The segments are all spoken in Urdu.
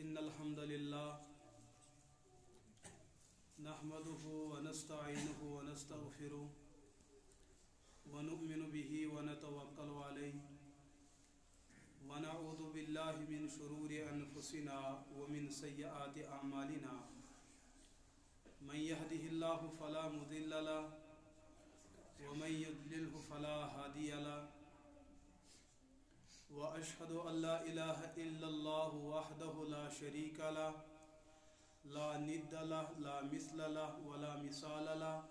إن الحمد لله نحمده ونستعينه ونستغفره ونؤمن به ونتوكل عليه ونعوذ بالله من شرور أنفسنا ومن سيئات أعمالنا من يهده الله فلا مضل له ومن يضلله فلا هادي له وأشهد أن لا إله إلا الله وحده لا شريك له لا ند له لا مثل له ولا مثال له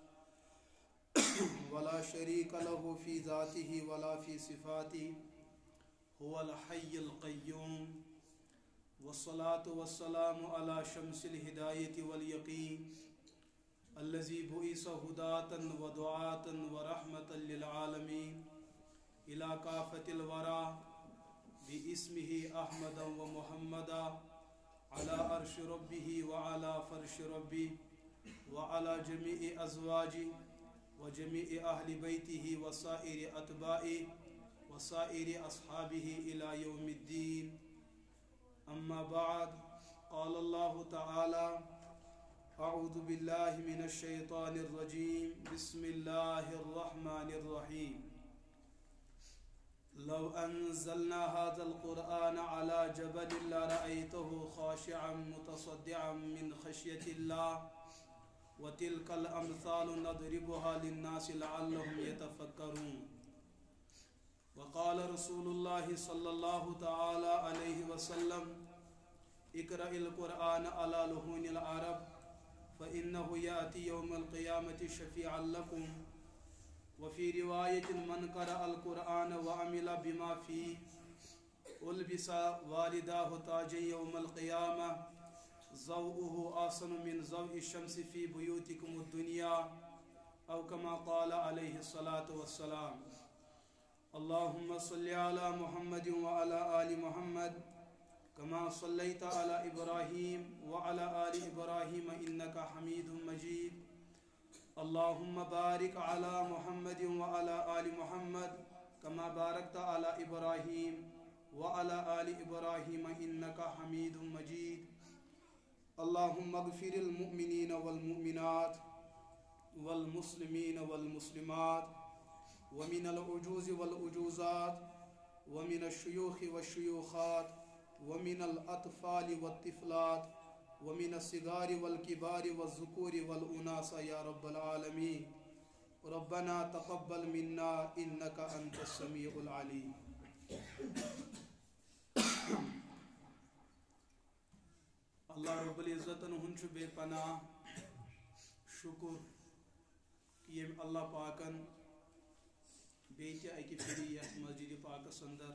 ولا شريك له في ذاته ولا في صفاته هو الحي القيوم والصلاة والسلام على شمس الهداية واليقين الذي بعث هداة ودعاة ورحمة للعالمين إلى كافة الورى باسمه أحمد ومحمدا على عرش ربه وعلى فرش ربه وعلى جميع أزواجه وجميع أهل بيته وسائر أتباعه وسائر أصحابه إلى يوم الدين أما بعد قال الله تعالى أعوذ بالله من الشيطان الرجيم بسم الله الرحمن الرحيم لو أنزلنا هذا القرآن على جبل لرأيته خاشعا متصدعا من خشية الله وتلك الأمثال نضربها للناس لعلهم يتفكرون وقال رسول الله صلى الله تعالى عليه وسلم اقرأ القرآن على لهون العرب فإنه يأتي يوم القيامة شفيعا لكم وفي رواية من قرأ القرآن وعمل بما فيه ألبس والداه تاجا يوم القيامة ضوءه أحسن من ضوء الشمس في بيوتكم الدنيا أو كما قال عليه الصلاة والسلام اللهم صل على محمد وعلى آل محمد كما صليت على إبراهيم وعلى آل إبراهيم إنك حميد مجيد اللهم بارك على محمد وعلى آل محمد كما باركت على إبراهيم وعلى آل إبراهيم إنك حميد مجيد اللهم اغفر المؤمنين والمؤمنات والمسلمين والمسلمات ومن العجوز والعجوزات ومن الشيوخ والشيوخات ومن الأطفال والطفلات ومن الصغار والكبار والذكور والأناث يا رب العالمين ربنا تقبل منا إنك أنت السميع العليم اللہ رب العزتن ہن چھ بے پناہ شکر یم اللہ پاکن بیتہ اکہ پھری یتھ مسجد پاکس اندر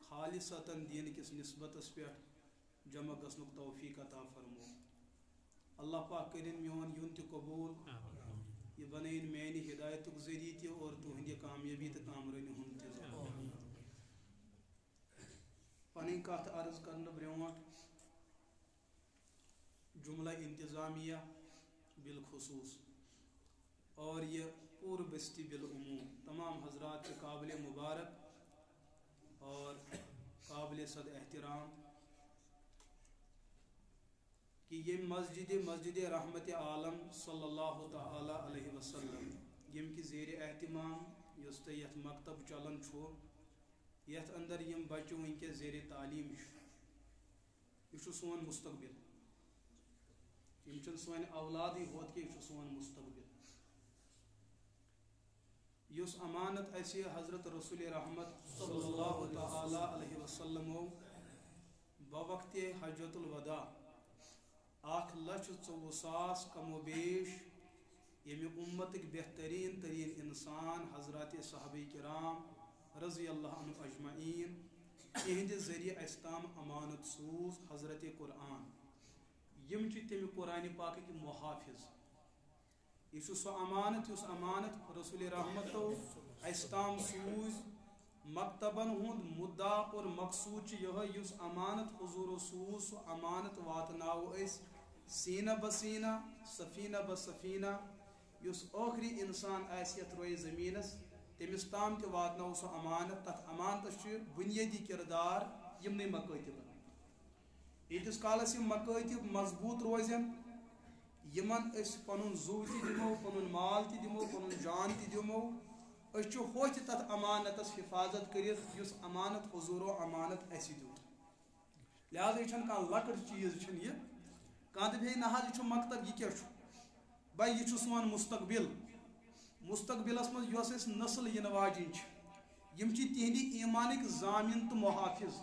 خالصتاً دین کس نسبتس پہ جمع گژھنک توفیق عطا فرمو اللہ پاک کرن میون یون تہ قبول یہ بنین میانہ ہدایتک ذریعہ تہ اور تہندِ کامیابی تہ کامرانی ہند تہ پنن کتھ عرض کرنے برونٹھ جملہ انتظامیہ بالخصوص اور یہ پور بستی بالعموم تمام حضرات کے قابل مبارک اور قابل صد احترام کہ یہ مسجد رحمت عالم صلی اللہ تعالی علیہ وسلم یم کی زیر اہتمام یس تہ یت مکتب چلان چھو یت اندر یم بچہ ونکہ زیر تعلیم یہ سون مستقبل یم چن سون اولادی ہوت کہ یہ سون مستقبل یس امانت اسی حضرت رسول رحمت صلی اللہ تعالی علیہ وسلم بوقت حجۃ الوداع 1,04,000 کم و بیش یمی امتک بہترین ترین انسان حضرات صحابہ کرام رضی اللہ عنہ اجمعین اہند ذریعہ استام امانت سوز حضرت قرآن یم چھ تم قرآن پاک کی محافظ یہ سو امانت رسول رحمت استام سوز مکتبن ہند مدعا اور مقصود یہ اس امانت حضور سوز سو امانت واتناو اس سینہ بسینہ سفینہ بسفینہ اس آخری انسان ایسیت روی زمینس تمس تام تہ واتناو سو امانت تت امانت بنیادی کردار یمن مکاتب یتس کالس یم مکاتب مضبوط روزن یمن اس پنن زو تہ دمو پنن مال تہ دمو پنن جان تہ دمو اس چھ ہوت تت امانتس حفاظت کرت یس امانت حضور و امانت اسی دیت لہذا یہ چھن کان لکٹ چیز چھن یہ کان دپے نہ حظ یہ مکتب یہ کیا چھ بھائی یہ سون مستقبل مستقبلس مز یس اس نسل ین واجن چھ یم چھ تہندی ایمانک ضامن تو محافظ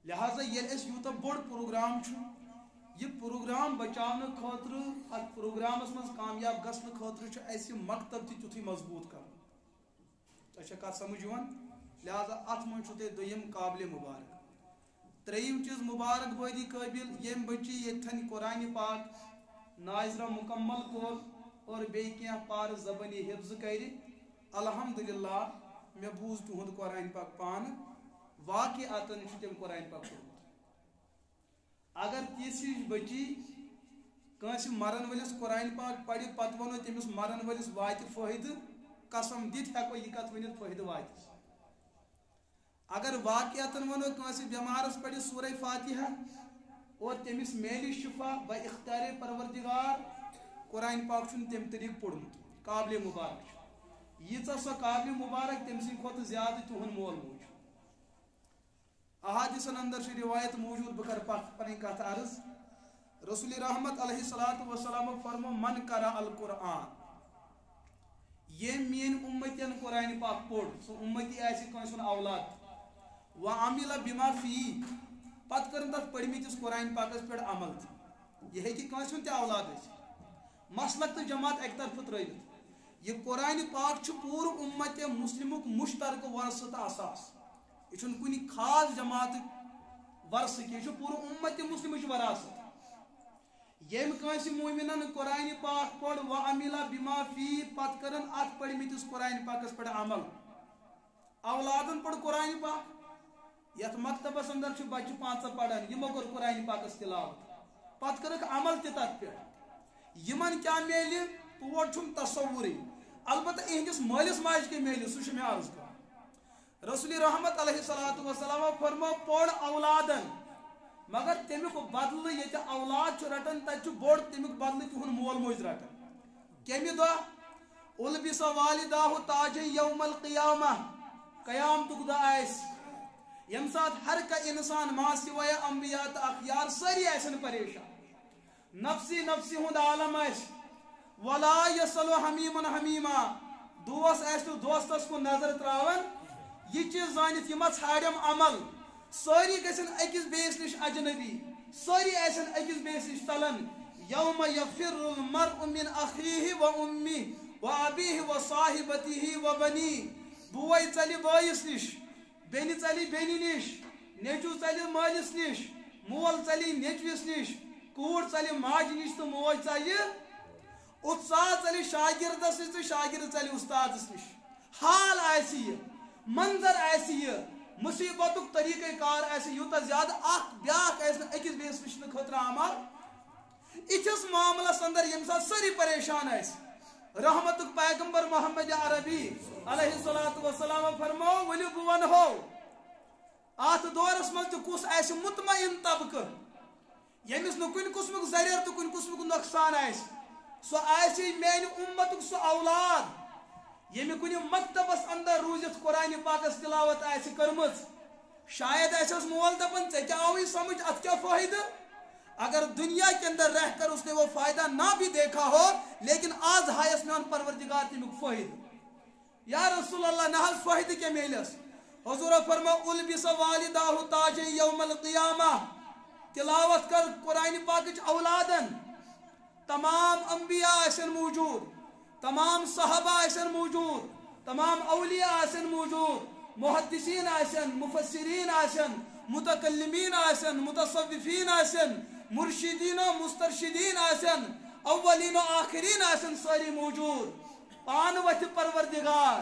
لہذا یل اس یوتا بڑ پروگرام چھ یہ پروگرام بچاؤن خاطر ات پروگرامس مز کامیاب گژھن خاطر چھ اس مکتب تہ تیتھے مضبوط کر تہ کت سمجھ یوان لہذا ات من چھ تے دویم قابل مبارک تریم چیز مبارک بادی قابل یم بچی یتھن قرآن پاک ناظرہ مکمل کور اور بیٚیہِ کینٛہہ پار زبانی حفظ کر الحمدللہ مے بوز تہند قرآن پاک پانہ واقعاتن چھ تم قرآن پاک پوٚرمُت اگر تیس ہِش بچی کٲنٛسہِ مرن ولس قرآن پاک پرِ پتہٕ ونو تٔمِس مرن ولس واتہِ فٲیدٕ قسم دِتھ ہیٚکو یہِ کتھ ؤنِتھ فٲیدٕ واتہِ اگر واقعاتن ونو کٲنٛسہِ بیمارس پرِ سورہ فاتحہ اور تٔمِس میلہِ شفا با اختیار پروردگار قرآن پاک چھُنہٕ تمہِ طریقہٕ پوٚرمُت قابل مبارک چھُ ییٖژاہ سۄ قابل مبارک تٔمۍ سٕنٛدِ کھۄتہٕ زیادٕ تِہُنٛد مول موج احادیثن اندر چھِ روایت موجود بہٕ کرٕ پنٕنۍ کتھ عرض رسول رحمت علیہ الصلوۃ والسلام فرمو من قرأ القرآن یم میٲنۍ اُمتین قرآن پاک پوٚر سُہ اُمتی آسہِ کٲنٛسہِ ہُنٛد اولاد وعمل بما فیہ پتہٕ کٔرٕن تتھ پٔرمٕتِس قرآن پاکس پٮ۪ٹھ عمل تہِ یہِ ہیٚکہِ کٲنٛسہِ ہُنٛد تہِ اولاد ٲسِتھ مسلک تہٕ جماعت اکہِ طرفہٕ ترٲوِتھ یہ قرآن پاک چھُ پوٗرٕ اُمتِ مُسلمُک مُشترکہٕ ورثہٕ تہٕ اساس یہ چھُنہٕ کُنہِ خاص جماعتُک ورثہٕ کینٛہہ یہِ چھُ پوٗرٕ اُمتِ مُسلمٕچ وراثت ییٚمۍ کٲنٛسہِ مومِنن قرآن پاک پوٚر وعمل بما فیہ پتہٕ کٔرٕن اتھ پٔرمٕتِس قرآن پاکس پٮ۪ٹھ عمل اولادن پوٚر قرآن پاک یتھ مکتبس اندر چھِ بچہِ پانٛژھ پران یمو کوٚر قرآن پاکس تلاوت پتہٕ کٔرٕکھ عمل تہِ تتھ پٮ۪ٹھ یمن کیٛاہ میلہِ تور چھُنہٕ تصورٕے البتہ اہندِس مٲلِس ماجہِ کیٛاہ میلہِ سُہ چھُ مےٚ عرض کران رسول رحمت علیہ الصلوۃ والسلام فرمو پوٚر اولادن مگر تمیُک بدلہٕ ییٚتہِ اولاد چھُ رٹان تتہِ چھُ بوٚڑ تمیُک بدلہٕ تِہُنٛد مول موج رٹان کمہِ دۄہ البس والداہ تاجے یوم القیامہ قیامتُک دۄہ آسہِ ییٚمہِ ساتہٕ ہر کانٛہہ انسان ما سوائے انبیاء تہٕ اخیار سٲری آسن پریشان نفسی نفسی ہُنٛد عالم آسہِ ولا یسلو حمیمن حمیما دوس آسہِ نہٕ دوستس کُن نظر تراوان یہ چیز زانِتھ یِما ژھانڈٮ۪م عمل سٲری گژھن أکِس بیٚیِس نِش اجنبی سٲری آسن أکِس بیٚیِس نِش ژلان یوم یفر المرء من اخیہ و امیہ و ابیہ و صاحبتہ و بنیہ بوے ژلہِ بٲیِس نِش بیٚنہِ ژلہِ بیٚنہِ نِش نیٚچوٗ ژلہِ مٲلِس نِش مول ژلہِ نیٚچوِس نِش کوٗر ژلہِ ماجہِ نِش تہٕ موج ژلہِ اُستاد ژلہِ شاگردس نِش تہٕ شاگرد ژلہِ اُستادس نِش حال آسہِ یہِ منظر آسہِ یہِ مصیبتُک طریقہ کار آسہِ یوٗتاہ زیادٕ اکھ بیاکھ آسہِ نہٕ أکِس بیٚیِس وٕچھنہٕ خٲطرٕ آمال یِتھِس معاملس اندر ییٚمہِ ساتہٕ سٲری پریشان آسہِ رحمتُک پیغمبر محمد عربی علیہ الصلوۃ والسلام فرمو ؤلِو بہٕ ونہو اتھ دورس منٛز تہِ کُس آسہِ مطمئن طبقہٕ ییٚمِس نہٕ کُنہِ قٕسمُک زریر تہٕ کُنہِ قٕسمُک نۄقصان آسہِ سُہ آسہِ میانہِ اُمتُک سُہ اولاد ییٚمہِ کُنہِ مکتبس اندر روٗزِتھ قرآن پاکس تلاوت آسہِ کٔرمٕژ شاید آسٮ۪س مول دپان ژےٚ کیٛاہ آوُے سمجھ اتھ کیٛاہ فٲیدٕ اگر دنیا کے اندر رہ کر اس نے وہ فائدہ نہ بھی دیکھا ہو لیکن آج ہایس میون پروردگار تمیُک فٲیدٕ یا رسول اللہ نہ حظ فٲیدٕ کیٛاہ میلٮ۪س حضور فرمو البس والداہ تاجے یوم القیامہ تلاوت کر قرآن پاکچ اولادن تمام انبیاء آسن موجود تمام صحابہ آسن موجود تمام اولیاء آسن موجود محدثین آسن مفسرین آسن متکلمین آسن متصوفین آسن مرشدین و مسترشدین آسن اولین و آخرین آسن ساری موجود پان وتھ پروردگار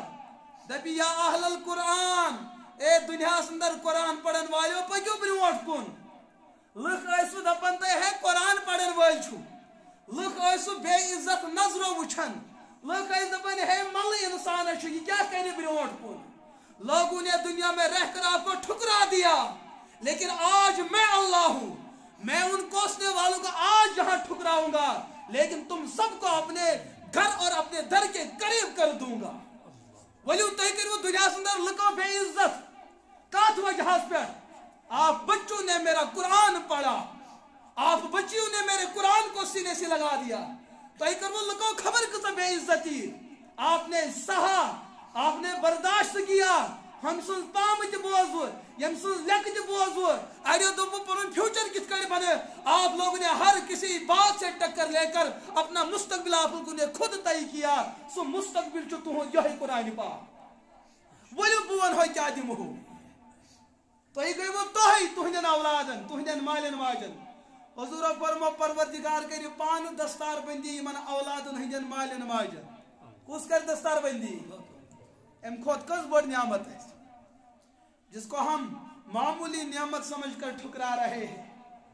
دپی یا اہل القرآن اے دنیا اندر قرآن پڑھن والو پکیو برونٹ کن لکھ ٲسِو دپان تُہۍ ہے قرآن پڑھن وٲلۍ چھُو لکھ ٲسِو بے عزت نظرو وٕچھان لکھ ٲسۍ دپان ہے ملہٕ انسان چھُ یہِ کیٛاہ کرِ برونٹ کن لوگوں نے دنیا میں رہ کر آپ کو ٹھکرا دیا لیکن آج میں اللہ ہوں، میں ان کوسنے والوں کو آج یہاں ٹھکراؤں گا، لیکن تم سب کو اپنے گھر اور اپنے در کے قریب کر دوں گا. ولیو تھی کرو دنیا اندر لکو بے عزت کات وجہ پہ؟ آپ بچوں نے میرا قرآن پڑھا، آپ بچیوں نے میرے قرآن کو سینے سے لگا دیا. تھی کرو لکو خبر کس بے عزتی آپ نے سہا، آپ نے برداشت کیا. ہم سن پام تہ بوزو، یم سن لیک تہ بوزو، اڑیو دوپ پن فیوچر کت کڑ بنے. آپ لوگوں نے ہر کسی بات سے ٹکر لے کر اپنا مستقبل آپ لوگوں نے خود طے کیا. سو مستقبل چھ تہد یہ قرآن پاک. ولو بون ہو کیا دمو تھی گو تہندین اولادن تہندین مالین ماجن. حضور فرمو پروردگار کر پان دستار بندی یمن اولادن ہندین مالین ماجن. کس کر دستار بندی؟ ام کھوت کس بڑ نعمت ہے جس کو ہم معمولی نعمت سمجھ کر ٹھکرا رہے ہیں.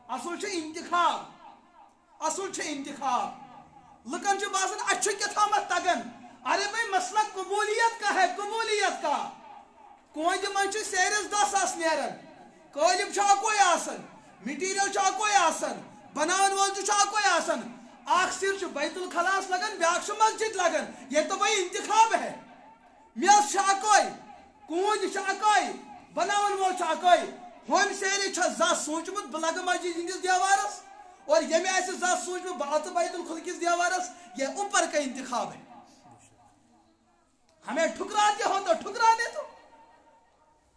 اصل چھ انتخاب، اصل چھ انتخاب. لکن چھ باسن اچھ کتامت تگن. ارے بھائی مسئلہ قبولیت کا ہے، قبولیت کا. کوئنج من چھ سیرس 10,000 نیرن، قالب چھ اکوئی آسن، مٹیریل چھ اکوئی آسن، بناون وول چھ اکوئی آسن. اخ سر چھ بیت الخلاص لگن، بیاکھ چھ مسجد لگن. یہ تو بھائی انتخاب ہے. میس چھ اکوئی، کونج چھ اکوئی، بناون وول چھ اکوئی. ہوم سیری چھ زا سوچمت بہ لگہ مسجد ہندس دیوارس، اور یمہ آسہ زا سوچمت بہ اژٕ بیت الخلا کس دیوارس. یہ اوپر کا انتخاب ہے. ہمیں ٹھکراتے ہو تو ٹھکرانے دو،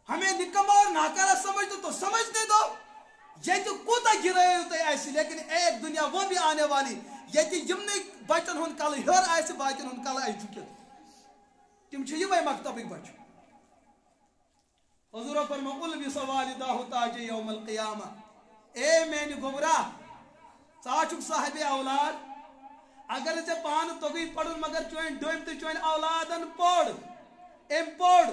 ہمیں نکما اور ناکارہ سمجھ دو تو سمجھنے دو. یہ تو کوتا گرے ہوتے ایسی، لیکن ایک دنیا وہ بھی آنے والی یہ یمن بچن ہند کل ہر آسہ باقین ہند کل آسہ جھکت. تم چھ یہ مکتبک بچ. حضور فرمو البس والدہ تاج یوم القیامہ. اے میانی گمراہ، ژاچک صاحب اولاد، اگر ژے پان توگی پڑھن مگر چون ڈوم تو چون اولادن پڑھ، ام پڑھ،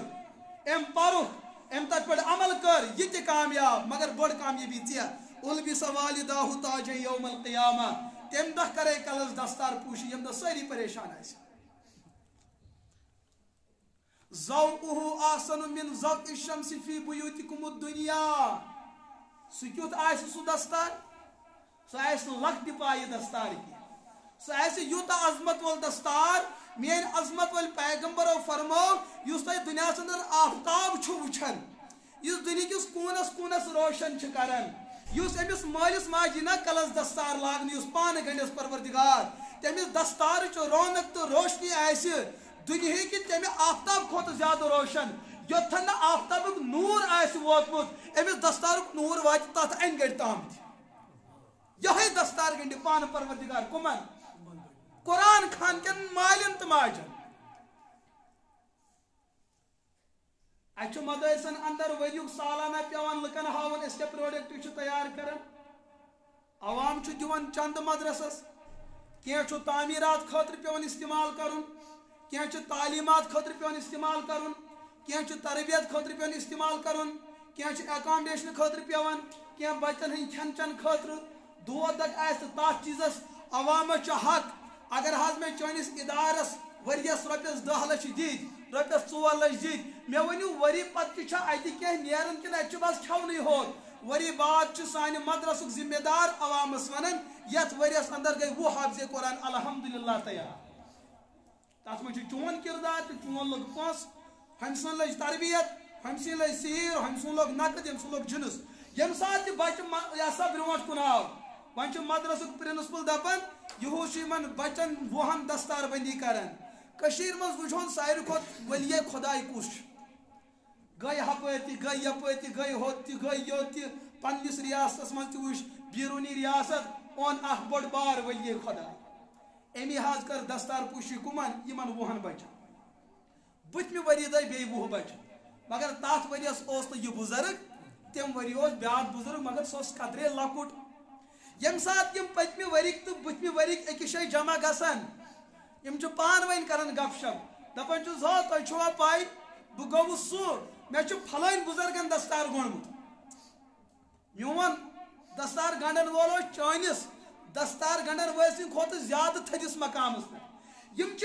ام پرخ، ام تت پہ عمل کر، یہ تہ کامیاب. مگر بڑ کامیابی ژے. البس والدہ تاج یوم القیامہ. تم دہ کرے کلس دستار پوشی یم دہ ساری پریشان آسہ. ذوقه آسن من ذوق الشمس فی بیوتکم الدنیا. سہ کیت آسہ سہ دستار؟ سہ آسہ لکٹ پایہ دستار کی، سہ آسہ یوتا عظمت وول دستار. مین عظمت وول پیغمبرو فرمو یس تہ دنیا اندر آفتاب چھ وچھن، اس دنیا کس کونس کونس روشن چھ کران، یس امس مالس ماجی نا کلس دستار لاگن، یس پان گنڈس پروردگار تمس دستار چھ رونق تو روشنی آسہ دنیا کی تمہ آفتاب کھت زیادہ روشن. یوتھن آفتابک نور آسہ ووتمت امس دستارک نور وات تات این گڑ تام. یہ دستار گنڈ پان پروردگار کمن؟ قرآن خان کن مالن تو ماجن. اچھا مدرسن اندر وریک سالانہ پیوان لکن ہاون اس کے پروڈکٹ تیار کرن. عوام دیوان چند مدرسس، کی تعمیرات خاطر پیوان استعمال کرن، کی تعلیمات خاطر پیوان استعمال کرن، کی تربیت خاطر پیوان استعمال کرن، کی ایکامڈیشن خاطر پیوان، کی بچن ہند کھین چن خاطر. دود تات چیزس عوام حق. اگر حض میں چونس ادارس وریس رپیس 10 لچھ دت، رپیس 4 لچھ دت، مے ونیو وری پتہ اتہ کی نیرن کن اتہ بس کھونی ہوت. وری بعد سانہ مدرسک ذمہ دار عوامس ونان یت وریس اندر گئی 20 حافظ قرآن الحمدللہ تیار. تات من چون کردار تو چون لوگ پونس، ہم سن لج تربیت، ہم سن لج سیر، ہم سن لوگ نقد، ہم سن لوگ جنس. یم سات بچہ یہ سا برونٹ کن آو ون مدرسک پرنسپل دپان یہ بچن 20 دستار بندی کران. کشیر مز وچھون ساروی کھت ولی خدائی کس گئی ہپٲرۍ گئی یپٲرۍ تہِ گئی ہوت تہِ گئی یوت تہِ. پننس ریاستس من تہِ وچھ بیرونی ریاست اون اخ بڑ بار ولی خدا. امی حاض کر دستار پوشی کمن یمن 20 بچن. بتمہ وری دے بی 20 بچن. مگر تات وریس اوس نہٕ یہ بزرگ، تم وری اوس بیاکھ بزرگ مگر سہ اوس قدرے لکٹ. یم سات یم پتمہ ورک تو بتمہ ورک اکس جائے جمع گژھان، یم چھ پان ون کران گپ شپ دپان چھس ہو تہ چھوا پاے بہ گوس سہ مے چھ پھلٲنۍ بزرگن دستار گوٚنمُت. میون دستار گنڈن وول چٲنِس دستار گنڈن وٲلۍ سٕنٛدِ کھۄتہٕ زیادٕ تھٔدِس مقامس پٮ۪ٹھ. یم چھ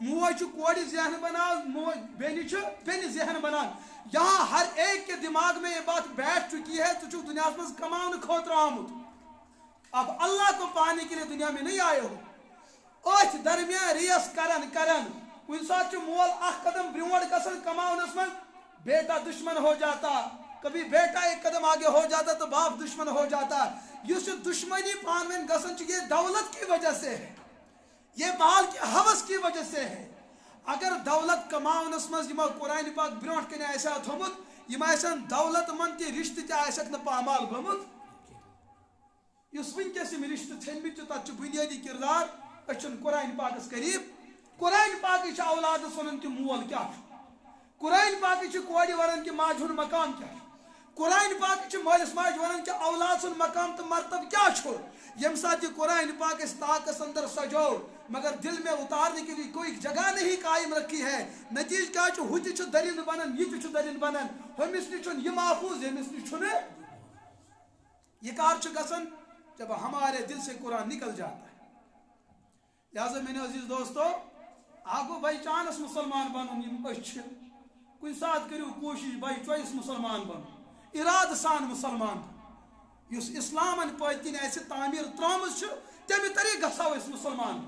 موج کور ذہن بنان بینی بین ذہن بنان یہاں ہر ایک کے دماغ میں یہ بات بیٹھ چکی ہے ژٕ دنیا مز کمان خاطر آمت اب اللہ کو پانے کے لیے دنیا میں نہیں آئے ہو ات درمیان ریس کرن کن سات مول اخ قدم برونٹ گژھان کماونس من بیٹا دشمن ہو جاتا کبھی بیٹا ایک قدم آگے ہو جاتا تو باپ دشمن ہو جاتا اس دشمنی پان میں گژھان یہ دولت کی وجہ سے ہے یہ مال کے حوث کی وجہ سے ہے اگر دولت کماونس مز یمو قرآن پاک برونٹ کن آسیا تھومت یم آسن دولت مند تہ رشتہ تہ آسک نہ پامال گومت اس ونکس یم رشتہ تھمت تک بنیادی کردار اچھن قرآن پاکس قریب قرآن پاک اولادس ونان کہ مول کیا قرآن پاک کورِ ونان کہ ماجہ ہند مقام کیا قرآن پاک مالس ماجہ ونان کہ اولاد سن مقام تو مرتبہ کیا چھو یم ساتھ یہ قرآن پاک اس طاقت اندر سجو مگر دل میں اتارنے کے لیے کوئی جگہ نہیں قائم رکھی ہے نتیج کیا ہوتی دلیل بنان یہ دلیل بنان ہمس نش یہ محفوظ ہمس نش یہ کار گژھان جب ہمارے دل سے قرآن نکل جاتا ہے لہذا میرے عزیز دوستو آگو بائی چانس مسلمان بنن کن سات کرو کوشش بائی چوائس مسلمان بن اراد سان مسلمان اس اسلام پتن ایسے تعمیر ترامز تمہ طریقہ گھو اس مسلمان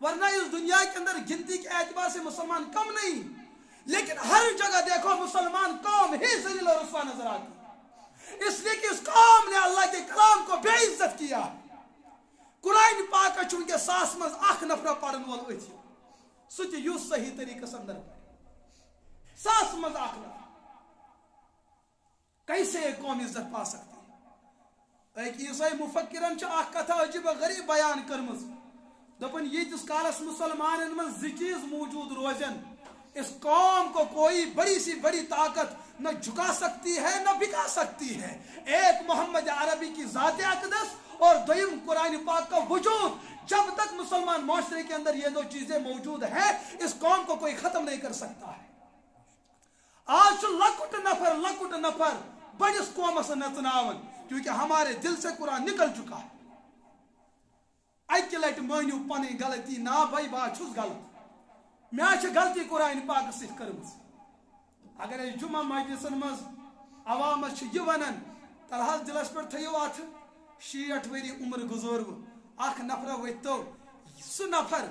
ورنہ اس دنیا کے اندر گنتی کے اعتبار سے مسلمان کم نہیں لیکن ہر جگہ دیکھو مسلمان قوم ہی ذلیل اور رسوا نظر آتی اس لیے کہ اس قوم نے اللہ کے کلام کو بے عزت کیا قرآن پاک چونکہ ساس مز اخ نفر پڑھن وول اتھ سہ یوس صحیح طریقہ اندر ساس مز اخ نفر کیسے ایک قوم عزت پا سکتی ایک عیسائی مفکرن اخ کتھا عجیب غریب بیان کرمز دپن یتس کالس مسلمان من زی چیز موجود روزن اس قوم کو کوئی بڑی سی بڑی طاقت نہ جھکا سکتی ہے نہ بکا سکتی ہے ایک محمد عربی کی ذات اقدس اور دویم قرآن پاک کا وجود جب تک مسلمان معاشرے کے اندر یہ دو چیزیں موجود ہیں اس قوم کو کوئی ختم نہیں کر سکتا ہے آج لکٹ نفر بڑس قومس نژناون کیونکہ ہمارے دل سے قرآن نکل چکا ہے اکہ لٹ مانیو پنی غلطی نا بھائی بات چھس غلط میں غلطی قرآن پاک ست کرمز اگر جمعہ مجلسن مز عوامس یہ ونان تلحظ دلس پہ تھو ات 60 وری عمر گزورو اخ نفر وتو سہ نفر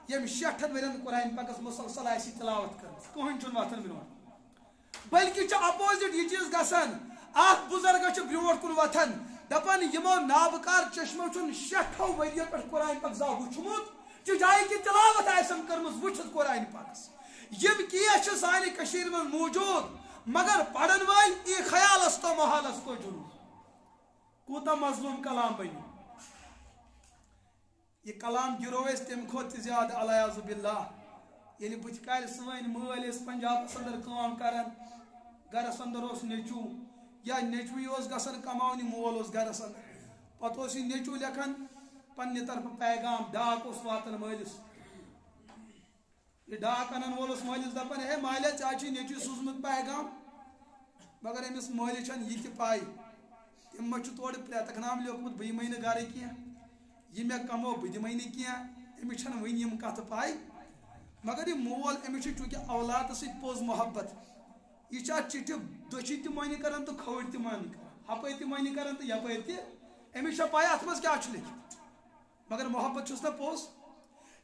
یم 60 ورین قرآن پاکس مسلسل آسی تلاوت کرمز کہن چھ وتھن برونٹ بلکہ اپوزٹ یہ چیز گژھان اخ بزرگ برونٹ کن وتھان دپان یمو نابکار چشمو چھ 60 وریو پہ قرآن پاک زا وچھمت جائے کی تلاوت آسن کرمز وچھت قرآن پاکس یم کی سانہ کشیر من موجود مگر پڑھن ول یہ خیال اس تو محال اس کو جنو کوتا مظلوم کلام بنو یہ کلام گرو اس تم کھت زیادہ علیاذ باللہ یعنی بت کال سن مل اس پنجاب اندر کام کران گرس اندر اس نیچو یا نیچوی اس گسن کماونی مول اس گرس اندر پتہ اس نیچو لکھان پنہ طرف پیغام ڈاک اس واتن مالس یہ ڈاک انن وولس مالس دپان ہے مالیا ژے نیچو سوزمت پیغام مگر امس مالی چھن یہ تہ پائی تم مہ تور پریتک نام لیوکمت بہ یمے نہ گرے کی یہ مے کمو بہ دمے نہ کی امس چھن ون یم کتھ پائی مگر یہ مول امس چونکہ اولاد ست پوز محبت یہ چٹھ دچھی تہ معنی کران تو کھوڑ تہ معنی کران ہپٲرۍ تہ معنی کران تو یپٲرۍ تہ امس پائی ات مز کیا لکھت مگر محبت چھس نا پوز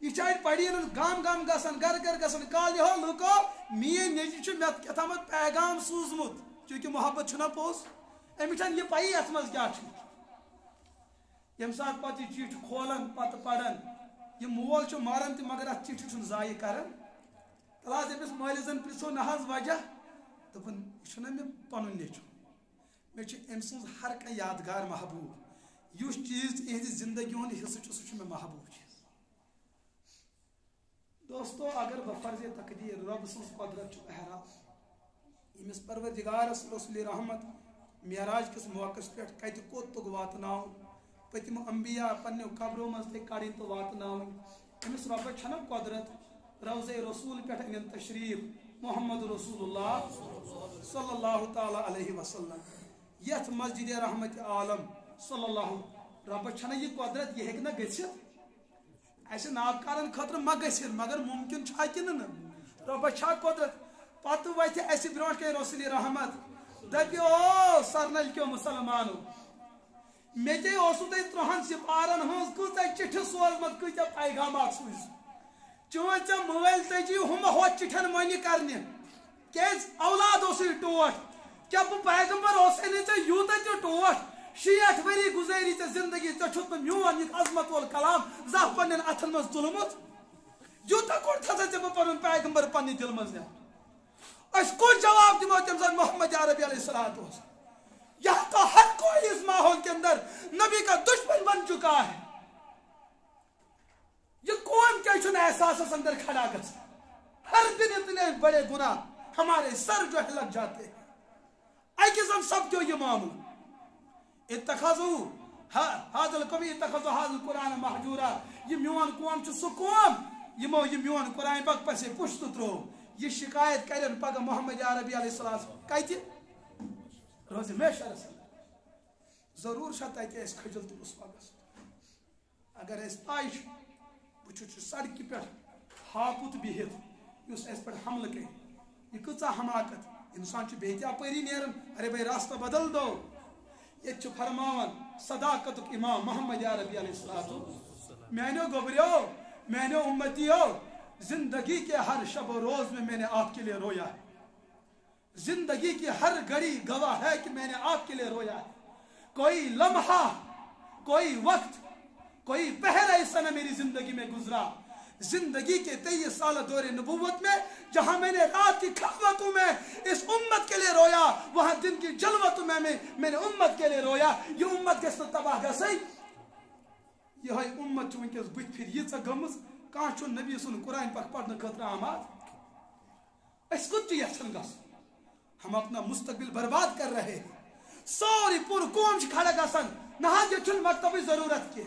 یہ پڑی گام گام گسان گر گر گسان کال یہ لوکو مین نیچی مت کتامت پیغام سوزمت چونکہ محبت چھنا پوز امس یہ پی ات مز کیا یم سات پتہ یہ چٹھ کھولان پتہ پڑان یہ مول ماران تہ مگر ات چٹھ ضائع کران تلاز امس مالزن پرژھو نہ حظ وجہ دپان یہ مے پنن نیچو مے ام سن ہر کھانا یادگار محبوب اس چیز تہذ زندگی ہند حصہ سہ مے محبوب چیز دوستو اگر بفرض تقدیر رب سن قدرت احرام یمس پروردگارس رسول رحمت معراج کس موقع پہ کت کوت تک واتناؤ پتم انبیاء پنو قبروں مز تک کڑ تو واتناؤ امس رب چھنا قدرت روض رسول پہ ان تشریف محمد رسول اللہ صلی اللہ تعالی علیہ وسلم یت مسجد رحمت عالم صلی اللہ رب چھنا یہ قدرت یہ ہیکنا گژھت ایسے نابکارن خطر ما گژھت مگر ممکن چھا کہ نہ رب چھا قدرت پتہ وتھ اسی برونٹ کے رسول رحمت دپیو سرنل کیو مسلمانو مے تے اوسو تے 3 سپارن ہنز کۭژاہ چٹھ سوزمت کۭتیاہ پیغامات سوز چون ژےٚ مٲلۍ تجی ہم ہو چٹھن معنی کرنہِ کیاز اولاد اوسُے ٹوٹھ کیا بہٕ پیغمبر اوسے نہٕ ژےٚ یوٗتاہ تہِ ٹوٹھ 60 ؤری گزٲری ژےٚ زندگی ژےٚ چھُکھ نہٕ میون یہِ عظمت وول کلام زانٛہہ پننٮ۪ن اتھن منٛز تُلمُت یوٗتاہ کوٚر تھژا ژےٚ بہٕ پنُن پیغمبر پننہِ دِلہٕ منٛز نٮ۪بر أسۍ کُس جواب دِمو تٔمۍ ساتہٕ محمد عربی علیہ الصلوۃ والسلام یہاں تو ہر کوئی اس ماحول کے اندر نبی کا دشمن بن چکا ہے یہ قوم کیا چھن احساس اندر کھڑا گس ہر دن اتنے بڑے گناہ ہمارے سر جو ہے لگ جاتے ہیں ایکزم سب کیوں یہ معاملہ اتخذوا هذا القوی اتخذوا هذا القرآن محجورا یہ میون قوم چھ سو قوم یمو یہ میون قرآن پاک پسے پشت ترو یہ شکایت کرن پگہ محمد عربی علیہ السلام کتہ روز ہمیشہ رسول ضرور شاید اتہ اس کھجل تو اس وقت اگر اس پائش وچھو سڑک پہ ہاپت بہت اس پہ حملہ کر یہ کچھ حماقت انسان بیتیا پری نیرن ارے بھائی راستہ بدل دو یہ فرماون صداقت امام محمد عربی علیہ السلام میانو گبریو میانو امتیو زندگی کے ہر شب و روز میں نے آپ کے لیے رویا ہے زندگی کی ہر گھڑی گواہ ہے کہ میں نے آپ کے لیے رویا ہے کوئی لمحہ کوئی وقت کوئی پہلا حصہ نہ میری زندگی میں گزرا زندگی کے 23 سال دور نبوت میں جہاں میں نے رات کی خلوتوں میں اس امت کے لیے رویا وہاں دن کی جلوتوں میں نے امت کے لیے رویا یہ امت کے ساتھ تباہ گئی یہ امت چھ ونکس بت پھر یہ گمز کان چھ نبی سن قرآن پاک پڑھنے خاطر آماد اس کچھ یژھان گژھُن ہم اپنا مستقبل برباد کر رہے ہیں سوری پور قوم کھڑا گژھان نہ یہ مکتبی ضرورت کی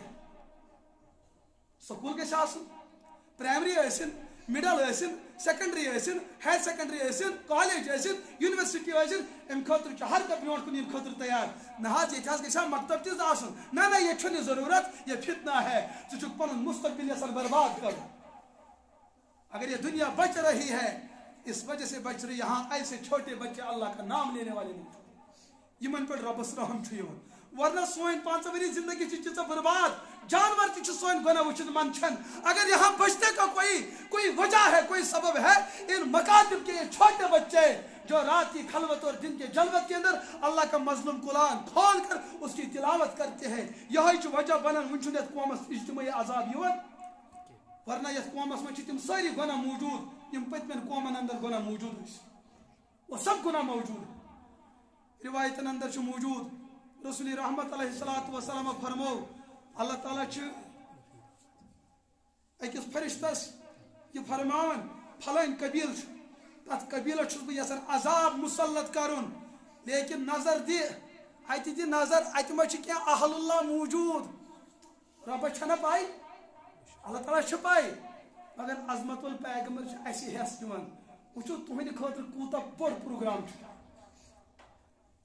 سکول گژھِ آسُن پرائمری ٲسِن مڈل ٲسِن سیکنڈری ٲسِن ہایر سیکنڈری ٲسِن کالج ٲسِن یونیورسٹی ٲسِن امہِ خٲطرٕ چھُ ہر کانٛہہ برونٛٹھ کُن یِنہٕ خٲطرٕ تیار نہ حظ ییٚتہِ حظ گژھِ ہا مکتب تہِ آسُن نہ نہ ییٚتہِ چھُنہٕ یہِ ضروٗرت یہِ فتنہ ہے ژٕ چھُکھ پنُن مستقبل یژھان برباد کرُن اگر یہ دنیا بچ رہی ہے اس وجہ سے بچ رہی یہاں ایسے چھوٹے بچے اللہ کا نام لینے والے نہیں یمن پر ربس رحم چھُ یِوان ورنہ سوین 5 ؤری زندگی چھ برباد جانور تہ سوین گناہ وچھن منچن اگر یہاں بچنے کا کوئی وجہ ہے کوئی سبب ہے ان مکاتب کے یہ چھوٹے بچے جو رات کی خلوت اور دن کے جلوت کے اندر اللہ کا مظلوم قرآن کھول کر اس کی تلاوت کرتے ہیں یہ وجہ بنان ون یت قومس اجتماعی عذاب یوان ورنہ یت قومس من تم ساری گناہ موجود یم پتمن قومن اندر گناہ موجود وہ سب گناہ موجود روایتن اندر موجود رسول رحمت علیہ الصلوۃ والسلام فرمو اللہ تعالیٰ اکس فرشتس یہ فرمان پھلان قبیل تک قبیلہ چھس بہ یژھان عذاب مسلط کرن لیکن نظر دی اتہ دی نظر اتہ ما چھ کینٛہہ اہل اللہ موجود رب چھنا پائی اللہ تعالیٰ چھ پائی مگر عظمت ول پیغمبر چھ اسی حس دِوان وچھو تہندِ خاطر کوتاہ بوڑ پروگرام چھ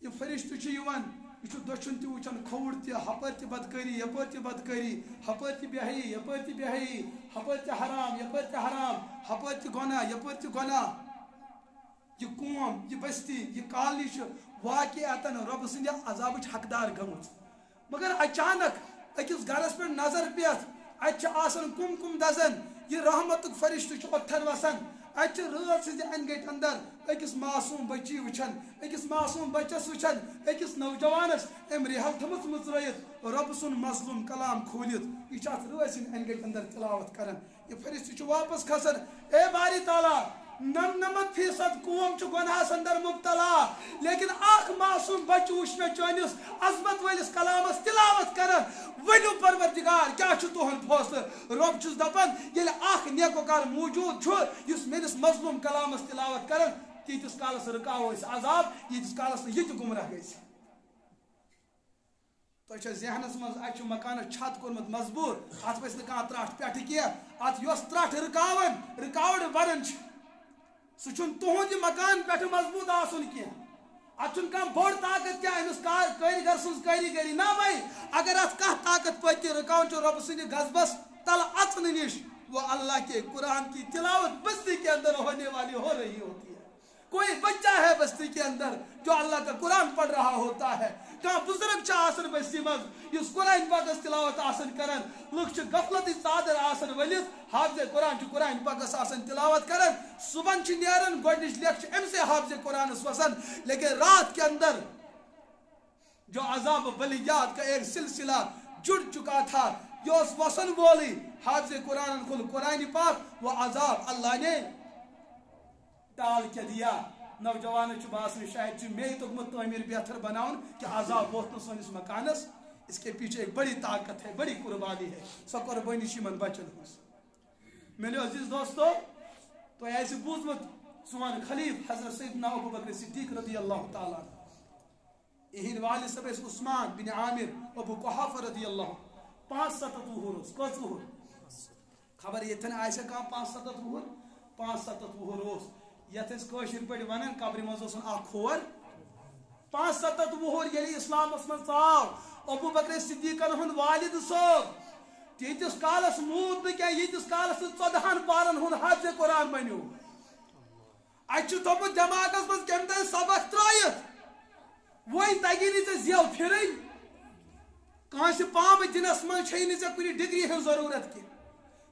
یہ فرشتہ چھ یوان یہ دچھن تہ وچھان کھوڑ تہ ہپر تہ بدکاری یپر تہ بدکاری ہپر تہ بہی یپر تہ بہی ہپر تہ حرام یپر تہ حرام ہپر تہ گناہ یپر تہ گناہ یہ قوم یہ بستی یہ کالنی چھ واقعاتن رب سند عذاب حقدار گمت مگر اچانک اکس گھرس پہ نظر پیت اتھ آسان کم کم دزن یہ رحمت فرشتہ چھ اتھر وسان اتھ رات سز ان گٹ اندر اکس معصوم بچی وچھان اکس معصوم بچس وچھان اکس نوجوانس ام رحل تھمت مزرائت رب سن مظلوم کلام کھولت یہ رات سن ان گٹ اندر تلاوت کران یہ فرشتہ چھ واپس کھسان اے باری تعالی 99% قوم چھ گناہس اندر مبتلا لیکن اخ معصوم بچ وچھ مے چانس عظمت ولس کلامس تلاوت کران ولو پروردگار کیا چھ تہن فیصلہ رب چھس دپان یل اخ نیکوکار موجود چھ یس میرس مظلوم کلامس تلاوت کران تیتس کالس رکاو اس عذاب یتس کالس یہ گمراہ گژھِ تو ذہنس مز ات مکانس چھت کورمت مضبوط ات پس نہ تراٹ پٮ۪ٹھٕ کینٛہہ ات یۄس تراٹ رکاوٹ بران سہ تہد مکان پہ مضبوط آسن کی اتن کم بوڑ طاقت کیا امس کاریگر سن کاریگری نا بھائی اگر ات کھانا طاقت پتہ رکاون رب سند غضبس تل اچن نش وہ اللہ کے قرآن کی تلاوت بستی کے اندر ہونے والی ہو رہی ہوتی ہے. کوئی بچہ ہے بستی کے اندر جو اللہ کا قرآن پڑھ رہا ہوتا ہے. کہاں بزرگ آسن بستی مز اس قرآن پاکس تلاوت آسن کرن لوگ غفلت ژادر آسن ولت حافظ قرآن پاکس آسن تلاوت کرن صبح نیرن گۄڈنِچ لیکھ ام سے حافظ قرآن وسن لیکن رات کے اندر جو عذاب بلیات کا ایک سلسلہ جڑ چکا تھا جو اس وسن بولی حافظ قرآن کل قرآن پاک وہ عذاب اللہ نے ٹال کے دیا. نوجوان باسن شاید میں توگمت تعمیر بہتر بناؤن کہ عذاب ووت سنس مکانس. اس کے پیچھے ایک بڑی طاقت ہے, بڑی قربانی ہے. سو قربانی من بچن ہز. میرے عزیز دوستو تو ایسے بوزمت سون خلیف حضرت سیدنا ابو بکر صدیق رضی اللہ تعالیٰ اہن والد صاحب عثمان بن عامر ابو قحافہ رضی اللہ 5-7 وُہُر اوس. کٔژ وُہُر خبر یتن آسہِ کانٛہہ 5-7 وُہُر 5-7 وُہُر اوس. یتھ أسۍ کٲشِر پٲٹھۍ ونان قبرِ منٛز اوسُن اکھ کھور. 5-7 وُہُر ییٚلہِ اِسلامس منٛز ژاو ابو بکر صدیقن ہُنٛد والد صٲب تیٖتِس کالس موٗد نہٕ کینٛہہ ییٖتِس کالس نہٕ 14 پارن ہُنٛد حافظ قرآن بنیو. اَسہِ چھُ تھوٚمُت دٮ۪ماغس منٛز کمہِ تانۍ سبق ترٲیِتھ وۄنۍ تگی نہٕ ژےٚ زٮ۪و پھرٕنۍ. کٲنٛسہِ پامہٕ دِنس منٛز چھے نہٕ ژےٚ کُنہِ ڈگری ہٕنٛز ضروٗرت کینٛہہ.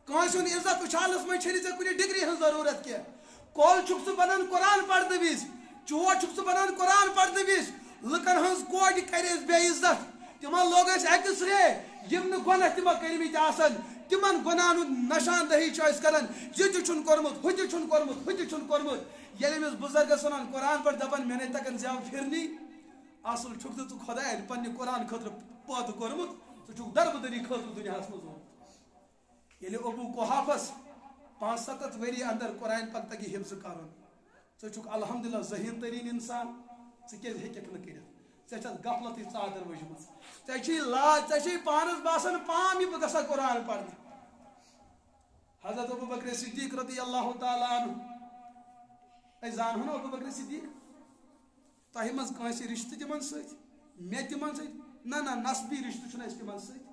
کٲنٛسہِ ہُنٛد عزت اُچھالنس منٛز چھے نہٕ ژےٚ کُنہِ ڈگری ہٕنٛز ضروٗرت کینٛہہ. کول چھُکھ ژٕ بنان قرآن پرنہٕ وِزِ, چور چھُکھ ژٕ بنان قرآن پرنہٕ وِزِ. لُکن ہٕنٛز کورِ کرٮ۪س بے عزت, تِمن لوگس ایکس رے یِم نہٕ گۄناہ تِمو کٔرمٕتۍ آسن تِمن گۄناہن ہُنٛد نشان دہی چھِ أسۍ کران. یہِ تہِ چھُنہٕ کوٚرمُت ہُہ تہِ چھُنہٕ کوٚرمُت ہُہ تہِ چھُنہٕ کوٚرمُت. ییٚلہِ أمِس بُزرگس ونان قرآن پٲٹھۍ دپان مےٚ نَے تگان زٮ۪و پھرنی. اصل چھُکھ نہٕ ژٕ خۄداین پننہِ قرآن خٲطرٕ پٲدٕ کوٚرمُت, ژٕ چھُکھ دربٕدٔری خٲطرٕ دُنیاہس منٛز آمُت. ییٚلہِ ابو قحافس 5-7 ؤری اندر قرآن پاک تگی حفظ کرُن, ژٕ چھُکھ الحمدللہ ذہین تریٖن انسان. ژٕ کیٛازِ ہیٚککھ نہٕ کٔرِتھ؟ ژےٚ چھَتھ غفلتٕچ ژادر ؤجمٕژ. ژےٚ چھُے پانس باسان پام یہِ بہٕ گژھٕ قرآن پرنہِ. حضرت ابو بکر صدیق رضی اللہ تعالیٰ عنہ أسۍ زانہون ابو بکر صدیق. تۄہہِ منٛز کٲنٛسہِ رِشتہٕ تِمن سۭتۍ مےٚ تِمن سۭتۍ نہ نسبی رِشتہٕ چھُنہٕ اَسہِ تِمن سۭتۍ.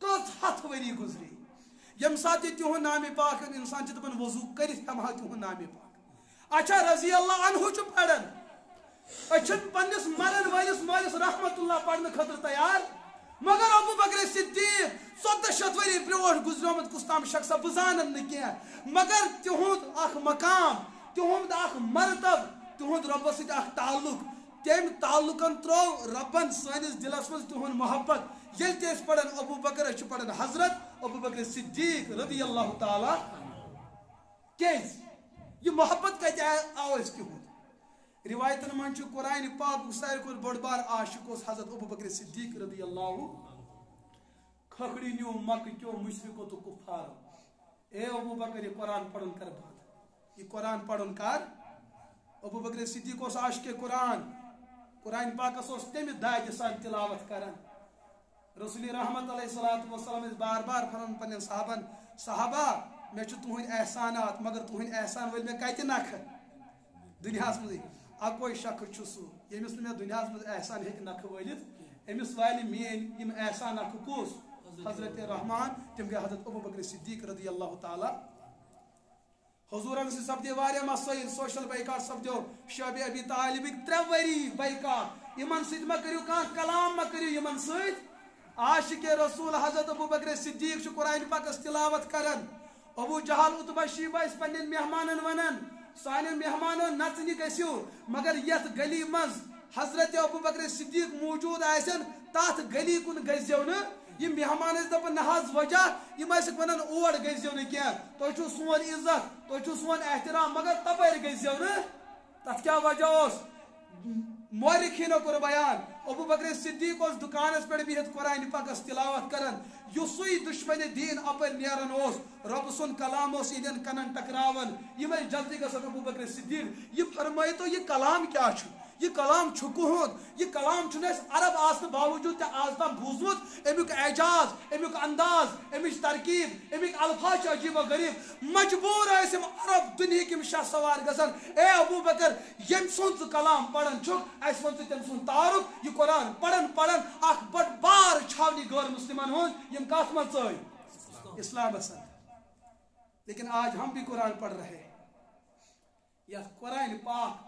کٔژ ہتھ ؤری گُزرے ییٚمہِ ساتہٕ تہِ تِہُنٛد نامہِ پاک اِنسان چھِ دپان وضوٗ کٔرِتھ ہٮ۪مہٕ ہا تِہُنٛد نامہِ پاک. اچھا رضی اللہ عنہ چھُ پران, أسۍ چھِنہٕ پننِس مرن وٲلِس مٲلِس رحمت اللہ پرنہٕ خٲطرٕ تیار. مگر ابو بکر صدیق 1400 ؤری برونٛٹھ گُزریومُت کُس تام شخصا بہٕ زانن نہٕ کینٛہہ, مگر تِہُنٛد اکھ مقام, تِہُنٛد اکھ مرتب, تِہُنٛد رۄبس سۭتۍ اکھ تعلق, تمہِ تعلقن ترٛوو رۄبن سٲنِس دِلس منٛز تِہُنٛد محبت. ییٚلہِ تہِ أسۍ پران ابو بکر أسۍ چھِ پران حضرت ابو بکر صدیق رضی اللہ تعالیٰ. کیٛازِ یہِ محبت کتہِ آو اَسہِ تِہُنٛد؟ روایتن منٛز چھُ قرآن پاک ساروی کھۄتہٕ بوٚڑ بار عاشق اوس حضرت ابو بکر صدیق رضی اللہ. کھکھڑی نیو مکہ کیو مشرکو تو کفارو. اے ابو بکر یہ قرآن پڑھن کر بات, یہ قرآن پڑھن کر. ابو بکر صدیق اوس عاشق قرآن, قرآن پاکس اوس تمہِ داجہِ سان تلاوت کران. رسول رحمت علیہ الصلوۃ والسلام بار بار فرمان پنن صحابن, صحابہ مےٚ چھُ تُہٕنٛدۍ احسانات مگر تُہٕنٛدۍ احسان ؤلۍ مےٚ کتہِ نکھٕ دُنیاہس منٛزٕے. اکوے شخص چھُ سُہ ییٚمِس نہٕ مےٚ دُنیاہس منٛز احسان ہیٚکہِ نکھٕ وٲلِتھ. أمِس والہِ میٲنۍ یِم احسان نکھٕ کُس؟ حضرت رحمان, تِم گٔے حضرت ابو بکر صدیق رضی اللہ تعالیٰ. حضوٗرن سۭتۍ سپدے واریاہ مسٲیل, سوشل بایکاٹ سپدیو. شعبِ ابی طالبٕکۍ 3 ؤری بایکاٹ. یِمن سۭتۍ ما کٔرِو کانٛہہ کلام ما کٔرِو یِمن سۭتۍ. عاشق رسول حضرت ابو بکر صدیق چھُ قرآن پاکس تلاوت کران. ابو جہل عتبہ شیبہ ٲسۍ پننٮ۪ن مہمانن ونان سانٮ۪ن مہمانو نژنہِ گٔژھِو, مگر یتھ گلی منٛز حضرت ابو بکر صدیق موجود آسن تتھ گلی کُن گٔژھزیو نہٕ. یِم مہمان ٲسۍ دپان نہ حظ وجہ, یِم ٲسِکھ ونان اور گٔژھزیو نہٕ کینٛہہ, تۄہہِ چھُو سون عزت, تۄہہِ چھُو سون احترام, مگر تپٲرۍ گٔژھزیو نہٕ. تتھ کیٛاہ وجہ اوس؟ مورخیٖنو کوٚر بیان. ابو بکر صدیق اوس دُکانس پٮ۪ٹھ بِہِتھ قرآن پاکس تلاوت کران. یُسُے دُشمنِ دیٖن اپٲرۍ نیران اوس, رۄبہٕ سُنٛد کلام اوس یِہنٛدٮ۪ن کنن ٹکراوان. یِم ٲسۍ جلدی گژھان ابو بکر صدیق, یہِ فرمٲیتو یہِ کلام کیٛاہ چھُ؟ یہ کلام چھکوہد یہ کلام چھنس عرب آسن باوجود آز تام بوزمت امیک اعجاز امیک انداز امچ ترکیب امیک الفاظ عجیب و غریب مجبور اسم عرب دنیا کم شاہ سوار گسن اے ابو بکر یم سن کلام پڑھن چھک اس ون تم سن تعارف یہ قرآن پڑھن پڑھن اخ بڑ بار چھاونی غیر مسلمان ہون یم کات من ژٲے اسلام اصل لیکن آج ہم بھی قرآن پڑھ رہے ہیں یا قرآن پاک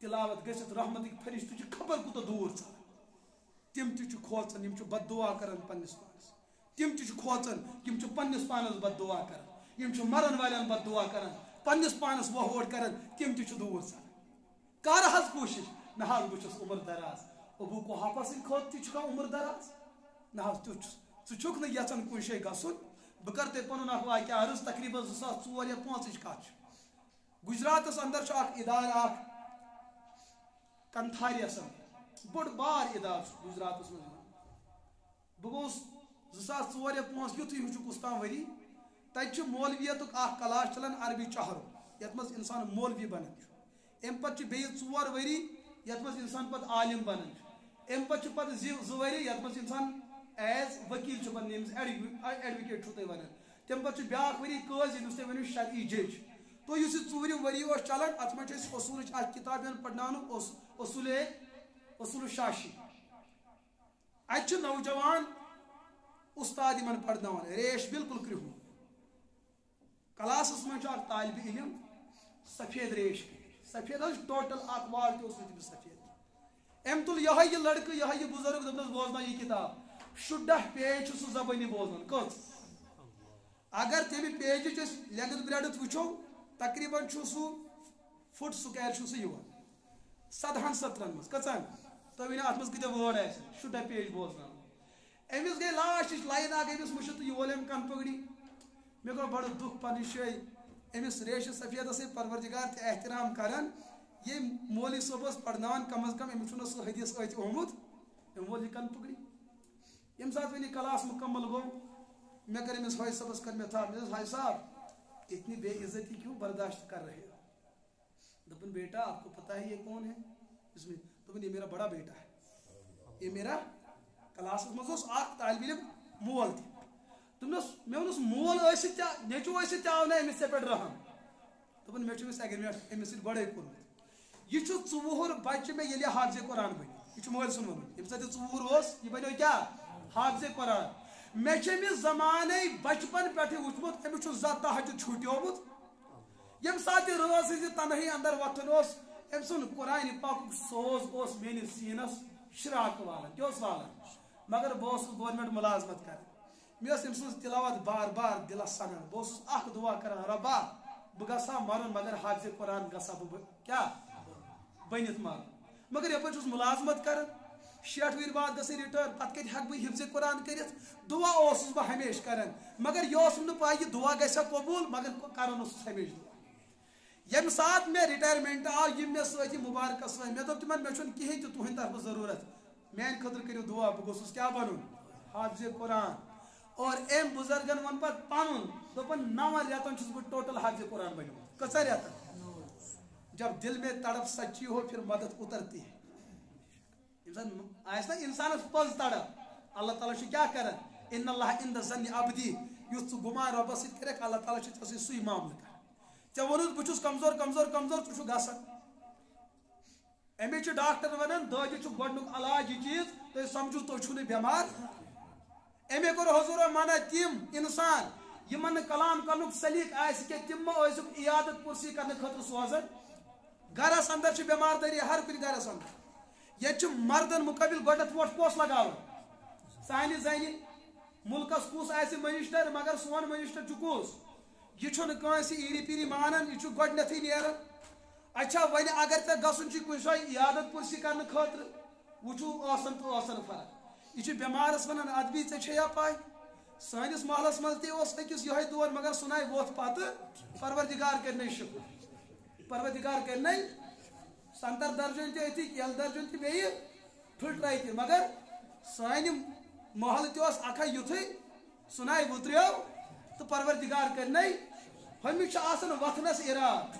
تلاوت گژھت رحمتک فرشتہ چھ خبر کوتاہ دور تم تہ کھوژان یم بد دعا کران پنس پانس تم تہ کھوژان یم پنس پانس بد دعا کران یم مرن والن بد دعا کران پنس پانس ووٹ کران تم تہ دور کر حظ کوشش نہ حظ بہ چھس عمر دراز ابو قحافہ سن کھوت تہ عمر دراز نہ حظ ژٕ چھُکھ نہٕ یژھان کُنہِ جایہِ گژھُن بہٕ کر تۄہہِ پنُن اکھ واقعہ عرض تقریباً 2004 یا 2005 کتھ چھِ گجراتس اندر چھُ اکھ ادارٕ اکھ کنتھاریس اندر بوٚڑ بار ادارٕ چھُ گجراتس منٛز بہٕ گوٚوُس 2004 یا 2005 یُتھُے ہیوٗ کُس تام ؤری تتہِ چھُ مولویتُک اکھ کلاس چلان عربی چہرُک یتھ منٛز انسان مولوی بنان چھُ امہِ پتہٕ چھِ بیٚیہِ 4 ؤری یتھ منٛز انسان پتہٕ عالم بنان چھُ امہِ پتہٕ چھِ پتہٕ 2 ؤری یتھ منٛز انسان ایز وکیل چھُ بنان ییٚمِس ایڈوکیٹ چھُو تُہۍ ونان تمہِ پتہٕ چھُ بیٛاکھ ؤری قٲضۍ ییٚمِس تُہۍ ؤنِو شرعی جج تو یُس یہِ 4ِم ؤری اوس چلان اتھ منٛز چھِ أسۍ اصوٗلٕچ اکھ کِتاب یِوان پرناونہٕ اصوٗل شاشی اتہِ چھُ نوجوان استاد یِمن پرناوان ریش بالکل کرٛہُن کلاسس منٛز چھُ اکھ طالبہِ علم سفید ریش سفید حظ ٹوٹل اکھ وال تہِ اوس نہٕ تٔمِس سفید أمۍ تُل یہِ لڑکہٕ یہِ بُزرگ دوٚپنس بوزنا یہِ کِتاب 16 پیج چھُ سُہ زبٲنی بوزان کٔژ اگر تمہِ پیجِچ أسۍ لیٚنٛگٕتھ برٛیڈٕتھ وٕچھو تقریٖباً چھُ سُہ فُٹ سُکیر چھُ سُہ یِوان 17 17 منٛز کٔژن تُہۍ ؤنِو اتھ منٛز کۭتیاہ وٲڈ آسن 16 پیج بوزناوان أمِس گٔے لاسٹٕچ لایِن اکھ أمِس مٔشِد تہٕ یہِ وول أمۍ کن پٔکڑی مےٚ گوٚو بڑٕ دُکھ پننہِ جایہِ أمِس ریشہِ سفیدس سۭتۍ پروردِگار تہِ احترام کران ییٚمۍ مولوی صٲب اوس پرناوان کم از کم أمِس چھُنہٕ سُہ حدیث أتھۍ آمُت أمۍ وول یہِ کن پٔکڑی ییٚمہِ ساتہٕ وۄنۍ یہِ کلاس مکمل گوٚو مےٚ کٔر أمِس حٲج صٲبس کٔر مےٚ تھپھ مےٚ دوٚپُس حاج صاحب اتنی بے عزتی کیوں برداشت کر رہے ہو دوٚپُن بیٹا آپ کو پتہ ہے یہ کون ہے دوٚپُن یہ میرا بڑا بیٹا ہے یہ میرا کلاسس منٛز اوس اکھ طالبہِ علم مول تہِ دوٚپنس مےٚ ووٚنُس مول ٲسِتھ تہِ نیٚچوٗ ٲسِتھ تہِ آو نہٕ أمِس ژےٚ پٮ۪ٹھ رحم دوٚپُن مےٚ چھُ أمِس ایگریمنٹ أمِس سۭتۍ گۄڈے کوٚرمُت یہِ چھُ 4 بچہِ مےٚ ییٚلہِ حافظِ قرآن بنہِ یہِ چھُ مٲلۍ سُنٛد ووٚنمُت ییٚمہِ ساتہٕ یہِ 4 اوس یہِ بنیو کیٛاہ حافظِ قرآن مےٚ چھُ أمِس زمانے بچپن پٮ۪ٹھٕے وٕچھمُت أمِس چھُ زانٛہہ تہجُد چھوٗٹیومُت ییٚمہِ ساتہٕ یہِ رٲژ ہٕنٛزِ تنہٲیی اندر وۄتھُن اوس أمۍ سُنٛد قرآنِ پاکُک سوز اوس میٲنِس سیٖنس شراکہٕ والان کیٛاہ اوس والان مگر بہٕ اوسُس گورمنٹ مُلازمت کران مےٚ ٲس أمۍ سٕنٛز تلاوت بار بار دِلس سنان بہٕ اوسُس اکھ دعا کران رۄبا بہٕ گژھٕ ہا مرُن مگر حافظِ قرآن گژھٕ ہا بہٕ کیٛاہ بٔنِتھ مرُن مگر یپٲرۍ چھُس مُلازمت کران 60 وٕہٕرۍ بعد گژھِ رِٹٲر پتہٕ کتہِ ہٮ۪کہٕ بہٕ حفظِ قرآن کٔرِتھ دعا اوسُس بہٕ ہمیشہٕ کران مگر یہِ اوسُم نہٕ پاے یہِ دعا گژھِ ہا قبوٗل مگر کران اوسُس ہمیشہٕ دعا ییٚمہِ ساتہٕ مےٚ رِٹایرمنٹ آو یِم مےٚ سۭتۍ مُبارکس سۭتۍ مےٚ دوٚپ تِمن مےٚ چھُنہٕ کِہینۍ تہِ تُہنٛدِ طرفہٕ ضروٗرت میانہِ خٲطرٕ کٔرِو دعا بہٕ گوٚژھُس کیٛاہ بنُن حافظِ قرآن اور أمۍ بُزرگن ووٚن پتہٕ پنُن دوٚپُن 9 رٮ۪تن چھُس بہٕ ٹوٹل حافظِ قرآن بنیومُت کٔژن رٮ۪تن جب دل میں تڑپ سچی ہو پھر مدد اترتی ہے آسہِ نا انسانس پٔز تڑپ اللہ تعالیٰ چھُ کیٛاہ کران ان اللہ عند ظنِ عبدی یُتھ ژٕ گُمان رۄبس سۭتۍ کرکھ اللہ تعالیٰ چھُ ژےٚ سۭتۍ سُے معاملہٕ کران ژےٚ ووٚنُتھ بہٕ چھُس کمزور کمزور کمزور ژٕ چھُکھ گژھان أمِس چھُ ڈاکٹر ونان دٲدِ چھُ گۄڈنیُک علاج یہِ چیٖز تُہۍ سمجھو تُہۍ چھُو نہٕ بٮ۪مار أمے کوٚر حضوٗرو منع تِم اِنسان یِمن نہٕ کلام کرنُک سلیٖق آسہِ کینٛہہ تِم مہ ٲسِکھ عیادت پُرسی کرنہٕ خٲطرٕ سوزان گرس اندر چھِ بٮ۪مار دٲری ہر کُنہِ گرس اندر ییٚتہِ چھُ مردن مُقٲبل گۄڈنٮ۪تھ ووٹ کۄس لگاوان سانہِ زنہِ مُلکس کُس آسہِ منسٹر مگر سون منسٹر چھُ کُس یہِ چھُنہٕ کٲنٛسہِ ایٖری پیٖری مانان یہِ چھُ گۄڈنٮ۪تھٕے نیران اچھا وۄنۍ اگر ژےٚ گژھُن چھُ کُنہِ جایہِ عیادت پُرسی کرنہٕ خٲطرٕ وٕچھو ٲسن تہٕ ٲسن فرق یہِ چھُ بٮ۪مارس ونان ادبی ژےٚ چھےٚ یا پاے سٲنِس محلس منٛز تہِ اوس أکِس یِہوے دور مگر سُہ ناے ووٚتھ پتہٕ پروردِگار کرنٕے شُکر پروردِگار کرنٕے سنتر درجن تہِ أتی کیل درجن تہِ بیٚیہِ پھٕٹرے تہِ مگر سانہِ محلہٕ تہِ اوس اکھا یُتھُے سُہ ناے وُتریو تہٕ پروردِگار کرنٕے ہُمِس چھُ آسان وۄتھنس اِراد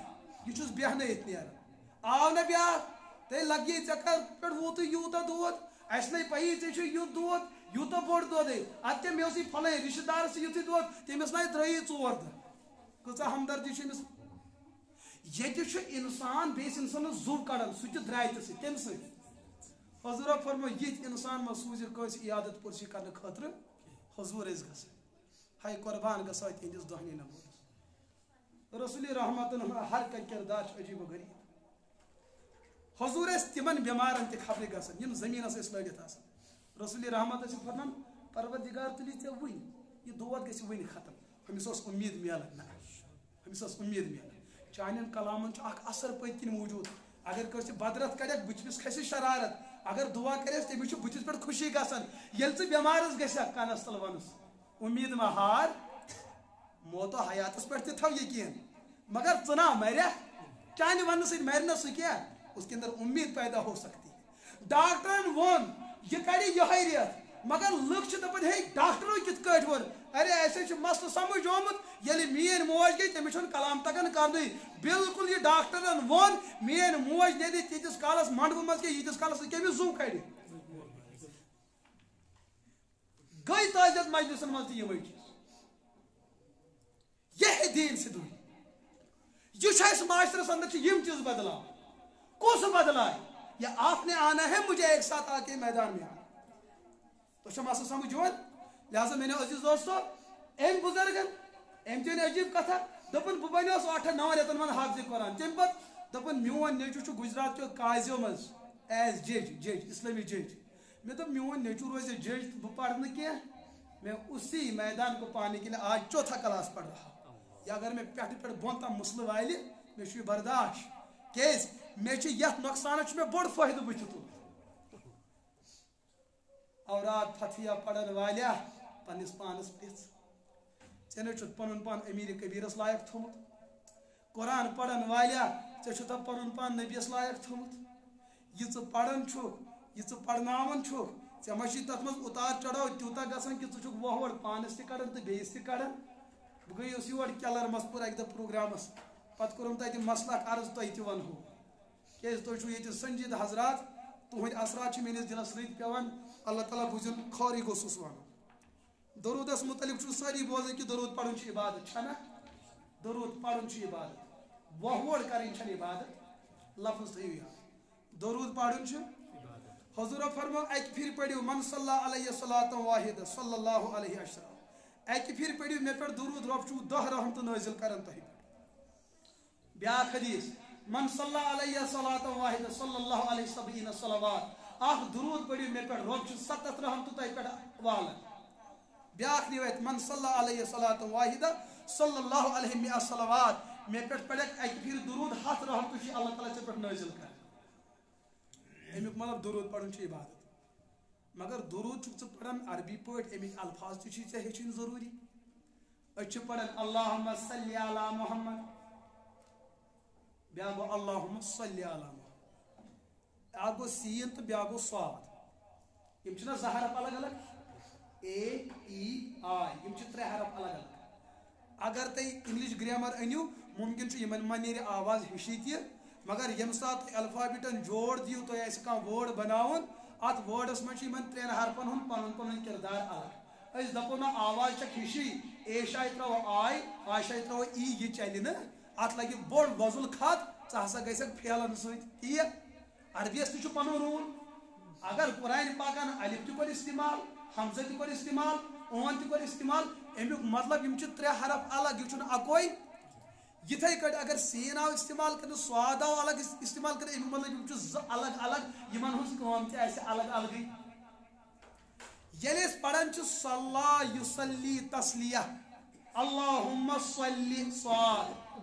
یہِ چھُس بیٚہنٲیِتھ نیران آو نہ بیٛاکھ تے لگی ٹھیک ووت یوتا دود اس نہیں پی ٹھیک یوت دود یوتا بوڑ دود اتہ مے پھلے رشتہ دار یتھی دود تمس نا ترٛیی 4 دۄہ کۭژاہ ہمدردی چھِ أمِس ییٚتہِ چھُ اِنسان بیٚیِس اِنسانَس زُو کڑان سُہ تہِ درٛاتہِ سۭتۍ کمہِ سۭتۍ حضورو فرمو یِتھ اِنسان ما سوٗزِتھ کٲنٛسہِ عیادت پُرسی کرنہٕ خٲطرٕ حضور ٲسۍ گژھان ہاے قربان گژھو تِہنٛدِس دۄہنی نمونس رسول رحمتن ہر کانٛہہ کردار چھُ عجیب و غریب حضور ٲسۍ تِمن بٮ۪مارن تہِ خبرِ گژھان یِم زٔمیٖنس ٲسۍ لٲگِتھ آسان رسول رحمت ٲسۍ فرمان پروردگار تُلی ژےٚ وٕنۍ یہِ دود گژھِ وٕنہِ ختم أمِس اوس اُمید میلان نہ أمِس ٲس اُمید میلان چانٮ۪ن کلامن چھُ اکھ اثر پٔتۍ کِنۍ موٗجوٗد اگر کٲنٛسہِ بدرت کڑکھ بٕتھمِس کھسہِ شرارت اگر دعا کرٮ۪س تٔمِس چھُ بٕتھِس پٮ۪ٹھ خوشی گژھان ییٚلہِ ژٕ بٮ۪مارس گژھکھ کنس تل ونس اُمید ما ہار موتو حیاتس پٮ۪ٹھ تہِ تھاو یقیٖن مگر ژٕ نا مرکھ چانہِ وننہٕ سۭتۍ مرِ نہٕ سُہ کینٛہہ اس کے اندر امید پیدا ہو سکتی ہے ڈاکٹرن وون یہ کڑِ یہے رٮ۪تھ مگر لُکھ چھِ دپان ہے ڈاکٹرو کِتھ کٲٹھۍ ووٚن ارے ایسے چھُ مسلہٕ سمجھ آمُت ییٚلہِ میٲنۍ موج گٔے تٔمِس چھُنہٕ کلام تگان کرنُے بالکل یہِ ڈاکٹرن ووٚن میٲنۍ موج نیرِ تیٖتِس کالس منڈپہٕ منٛز کینٛہہ ییٖتِس کالس کٔمِس زُو کھڑِ گٔے تعزیت مجلسن منٛز تہِ یِمے چیٖز یہ ہے دین سے دوری یہ چھُ اَسہِ معاشرس اندر چھِ یِم چیٖز بدلاو کس بدلائے یا آپ نے آنا ہے مجھے ایک ساتھ آ کے میدان میں آنا تو چھا مسئلہ سمجھ یوان لہذا میں نے عزیز دوستو ایم بزرگن ایم تین عجیب کتھا دپن بہ بنیوس 8-9 رٮ۪تن منٛز حافظ قرآن تمہِ پتہٕ دپن میون نیٚچوٗ چھُ گجرات کیو قاضیو منٛز ایز جج اسلامی جج مےٚ دوٚپ میون نیٚچوٗ روزِ جج تہٕ بہٕ پرٕ نہٕ کینٛہہ میں اسی میدان کو پانے کے لیے آج چوتھا کلاس پڑھ رہا ہوں یا اگر میں پٮ۪ٹھٕ بۄن تام مسلہٕ والہِ مےٚ چھُ یہِ برداشت کیٛازِ مےٚ چھُ یتھ نۄقصانس چھُ مےٚ بوٚڑ فٲیدٕ بٕتھِ تُلُن اوراد فتحیہ پرن والیا پنس پانس پرٛژھ ژےٚ نَے چھُتھ پنُن پان امیٖر کبیٖرس لایق تھوٚمُت قرآن پرن والیا ژےٚ چھُتھا پنُن پان نبیس لایق تھوٚمُت یہِ ژٕ پران چھُکھ یہِ ژٕ پرناوان چھُکھ ژےٚ ما چھُے تتھ منٛز اُتار چڑاو تیوٗتاہ گژھان کہِ ژٕ چھُکھ وۄہوڑ پانس تہِ کڑان تہٕ بیٚیِس تہِ کڑان بہٕ گٔیوس یور کیلر مسپور اکہِ دۄہ پروگرامس پتہٕ کوٚرُم تتہِ مسلہٕ اکھ عرض تۄہہِ تہِ ونہو کیٛازِ تُہۍ چھُو ییٚتہِ سنجیٖد حضرات تُہٕنٛدۍ اثرات چھِ میٲنِس دِلس رٕتۍ پیوان اللہ تعالیٰ بوٗزِن خٲرٕے گوٚژھُس ونُن درودس متعلق چھُ سٲری بوزان کہ درود پڑھُن چھُ عبادت چھنا درود پڑھُن چھُ عبادت وۄہوڑ کرٕنۍ چھنہٕ عبادت لفظ تھٲیِو یاد درود پڑھُن چھُ حضورو فرمو اکہِ پھِرِ پٔرِو من صلی علیہ صلاۃ واحدہ صلی اللہ علیہ وسلم اکہِ پھِرِ پٔرِو مےٚ پٮ۪ٹھ درود رۄب چھُ 10 رحمتہٕ نٲزِل کران تۄہہِ پٮ۪ٹھ بیاکھ حدیث من صلی علیہ صلاۃ واحدہ صلی اللہ علیہ سبعین صلوات اکھ درود پٔرِو مےٚ پٮ۪ٹھ رۄب چھُ 7 رحمتہٕ تۄہہِ پٮ۪ٹھ والان بیاکھ روایت من صلی علیہ صلاۃ واحدہ صلی اللہ علیہ مئہ صلوات مےٚ پٮ۪ٹھ پڑھکھ اکہِ پھِرِ درود 100 رحمتہٕ چھِ اللہ تعالیٰ ژےٚ پٮ۪ٹھ نٲزِل کران امیُک مطلب درود پڑھُن چھُ عبادت مگر درود چھُکھ ژٕ پران عربی پٲٹھۍ امیِکۍ الفاظ تہِ چھُے ژےٚ ہیٚچھِنۍ ضروٗری أسۍ چھِ پران اللہُمہ صلی علی محمد بیاکھ گوٚو اللہُمہ صلی علی محمد اکھ گوٚو سین تہٕ بیاکھ گوٚو صاد یِم چھِنہ 2 حرف الگ الگ اے ای آی یِم چھِ 3 حرف الگ الگ اگر تُہۍ انگلش گریمر أنِو ممکن چھُ یِمن ما نیرِ آواز ہِشی تہِ مگر ییٚمہِ ساتہٕ تُہۍ الفابیٹن جوڑ دِیِو تۄہہِ آسہِ کانٛہہ وٲڈ بناوُن اتھ وٲڈس منٛز چھُ یِمن 3 حرفن ہُنٛد پنُن پنُن کردار الگ أسۍ دپو نہ آواز چھکھ ہِشی اے شاے ترٛاوو آی آی شاے ترٛاوو ای یہِ چلہِ نہٕ اتھ لگہِ بوٚڑ وۄزُل خط ژٕ ہسا گژھکھ پھیلن سۭتۍ ٹھیٖک عربیس تہِ چھُ پنُن روٗل اگر قرآنِ پاکن الف تہِ کوٚر استعمال حمزہ تہِ کوٚر استعمال اون تہِ کوٚر استعمال امیُک مطلب یِم چھِ 3 حرف الگ یہِ چھُنہٕ اکوے یِتھے کٲٹھۍ اگر سین آو استعمال کرنہٕ صاد آو الگ استعمال کرنہٕ امیُک مطلب یِم چھِ 2 الگ الگ یِمن ہٕنٛز کٲم تہِ آسہِ الگ الگٕے ییٚلہِ أسۍ پران چھِ صلی یُصلی تسلیہ اللہُمہ صلی صاد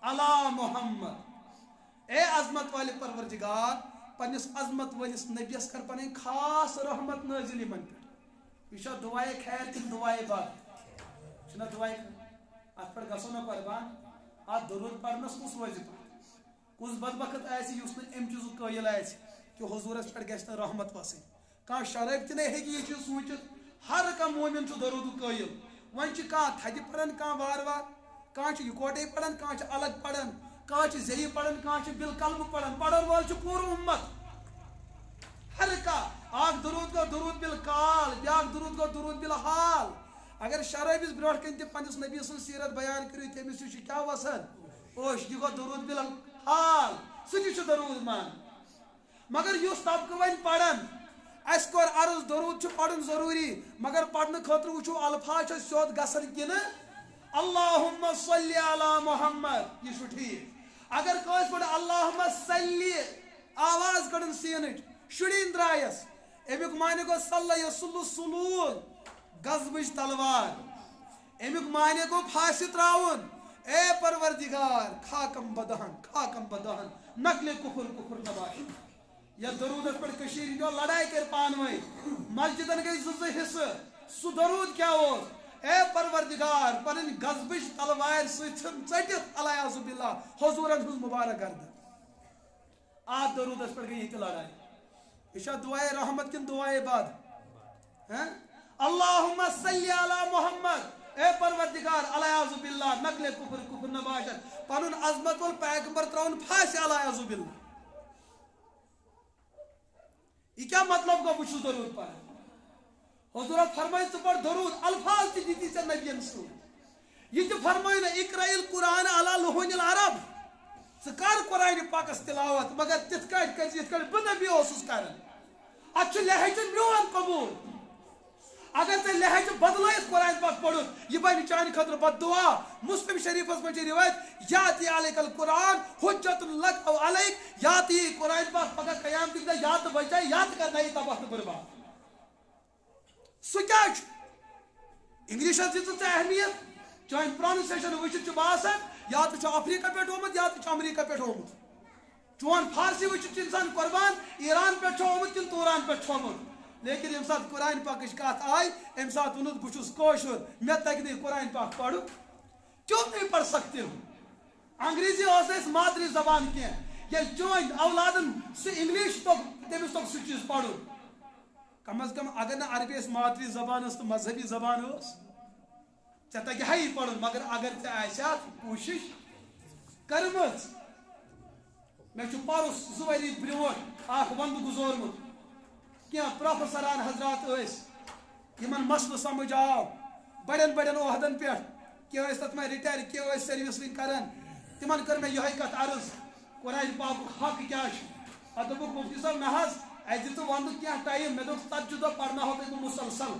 علی محمد اے عظمت والے پروردگار پننس عظمت وٲلِس نبیس کر پنٕنۍ خاص رحمت نٲزِل یِمن پٮ۪ٹھ یہِ چھا دُعایے خیر کِنہٕ دُعایے بد چھُنہ دُعایے اتھ پٮ۪ٹھ گژھو نہ قۄربان اتھ درود پرنس کُس روزِ کُس بدبخت آسہِ یُس نہٕ امہِ چیٖزُک قٲیل آسہِ کہ حضوٗرس پٮ۪ٹھ گژھِ نہٕ رحمت وسٕنۍ کانٛہہ شرٲبۍ تہِ نَے ہیٚکہِ یہِ چیٖز سوٗنٛچِتھ ہر کانٛہہ مومِن چھُ درودُک قٲیل وۄنۍ چھِ کانٛہہ تھدِ پران کانٛہہ وارٕ وارٕ کانٛہہ چھُ یِکوٹے پران کانٛہہ چھُ الگ پران کانچ زیی پڑھن کانچ بالکلم پڑھن پڑھن وول چھ پور امت ہر کا اخ درود گو درود بالکال بیاکھ درود گو درود بالحال اگر شرابس برونٹ کن تہ پنس نبی سن سیرت بیان کرو تمس چھ کیا وسان اوش یہ گو درود بالحال سہ چھ درود مان مگر یس طبقہ ون پڑھن اس کور عرض درود چھ پڑھن ضروری مگر پڑھن خاطر وچھو الفاظ چھ سیود گسن کن اللہم صلی علی محمد یہ چھ ٹھیک اگر کس پڑھ اللہم صلی آواز کڑن سینٹ شڑین درائس امیک معنی گو صلی یسل سلول غضبچ تلوار امیک معنی گو پھانسی تراون اے پروردگار خاکم بدہن نقل کفر کفر نباش یا درود پر کشیر جو لڑائی کر پانوئی مسجدن گئی زز حصہ سو درود کیا ہو اے پروردگار پنن غضبچ تلوار سچن ژٹت الیاذ باللہ حضورن ہز مبارک گرد آ درود پر گئی یہ لڑائی یہ دعائے رحمت کن دعائے بعد اللہم صلی علی محمد اے پروردگار الیاذ باللہ نقل کفر کفر نباشت پنن عظمت ول پیغمبر تراون پھانسی الیاذ باللہ یہ کیا مطلب گو بچ درود پر حضرت فرمائی تو پر درود الفاظ تی دیتی سے نبی انسو یہ تو فرمائی نا اقرأ القرآن علی لہون العرب سکار قرآن پاکس تلاوت مگر تتکاٹ کزیت کر بنبی اوسس کرن اچھو لہجہ میون قبول اگر تے لہجہ بدلائیت قرآن پاک پڑھو یہ بھائی چانی خطر بد دعا مسلم شریف اس مجھے روایت یاتی علیک القرآن حجت لک او علیک یاتی قرآن پاک پکا قیام دیکھتا یاد بچائے یاد کرنا ہی تباہ برباد سکاچ انگلیش دیتا اہمیت چاہے پروننسیشن وچھت چھ باسن یا تو افریقہ پہ ہومت یا تو امریکہ پہ ہومت چون فارسی وچھت انسان قربان ایران پہ ہومت کن توران پہ ہومت لیکن ام سات قرآن پاکش کات آئی ام سات ونت بچس کوشر میں تک نہیں قرآن پاک پڑھو کیوں نہیں پڑھ سکتے ہو انگریزی اس مادری زبان کی یہ چون اولادن سے انگلیش تو تمس تو سہ چیز پڑھو کم از کم اگر نہ عربی اس مادری زبان اس تو مذہبی زبان اس ژے تگہِ ہائی پڑھن مگر اگر ژے آسیات کوشش کرمٕژ مےٚ چھُ پرُس 2 ؤری برونٛٹھ اکھ وندٕ گُزورمُت کینٛہہ پروفیسران حضرات ٲسۍ یِمن مسلہٕ سمجھ آو بڑٮ۪ن بڑٮ۪ن عہدن پٮ۪ٹھ کینٛہہ ٲسۍ تتھ منٛز رِٹایر کینٛہہ ٲسۍ سٔروِس وٕنۍ کران تِمن کٔر مےٚ یِہوٚے کتھ عرض قرآن پاکُک حق کیٛاہ چھُ پتہٕ دوٚپُکھ مفتی صٲب مےٚ حظ اَسہِ دِژٕ ونٛدُک کینٛہہ ٹایم مےٚ دوٚپ 40 دۄہ پرناوہو تۄہہِ بہٕ مُسلسل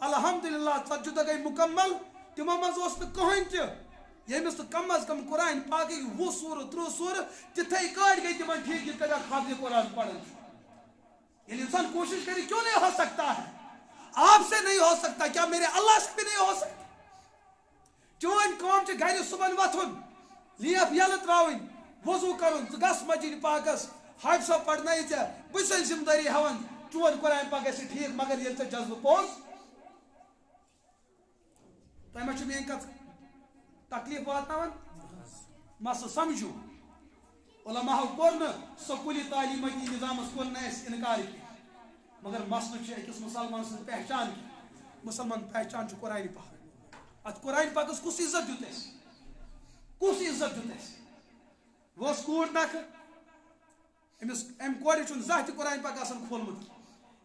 الحمدللہ 40 دۄہ گٔے مُکمل تمو مز نا کہین تہ یمس تو کم از کم قرآن پاک 20 سورہ 30 سورہ تتھے کاٹ گئی تمہ ٹھیک یہ کدا حافظ قرآن پڑھن یعنی انسان کوشش کرے کیوں نہیں ہو سکتا ہے آپ سے نہیں ہو سکتا کیا میرے اللہ سے بھی نہیں ہو سکتا چون قوم چھ گھر صبح وتھن لیف یل تراون وضو کرن گس مسجد پاکس حافظ پڑھنائی ژے بس ذمہ داری ہاون چون قرآن پاک گژھِ ٹھیک مگر ییٚلہِ ژےٚ جذبہ پوٚز تۄہہِ ما چھُ میٲنۍ کتھ تکلیف واتناوان مسلہٕ سمجھو علماء کوٚر نہٕ سکوٗلی تعلیٖمٲتی نظامس کوٚر نہٕ اَسہِ اِنکار کینٛہہ مگر مسلہٕ چھُ أکِس مُسلمان سٕنٛز پہچان مسلمان پہچان چھُ قرآن پاک اتھ قرآن پاکس کُس عزت دیُت اَسہِ کُس عزت دیُت اَسہِ وۄنۍ ٲس کوٗر نکھٕ أمِس امہِ کورِ چھُنہٕ زانٛہہ تہِ قرآن پاک آسان کھولمُت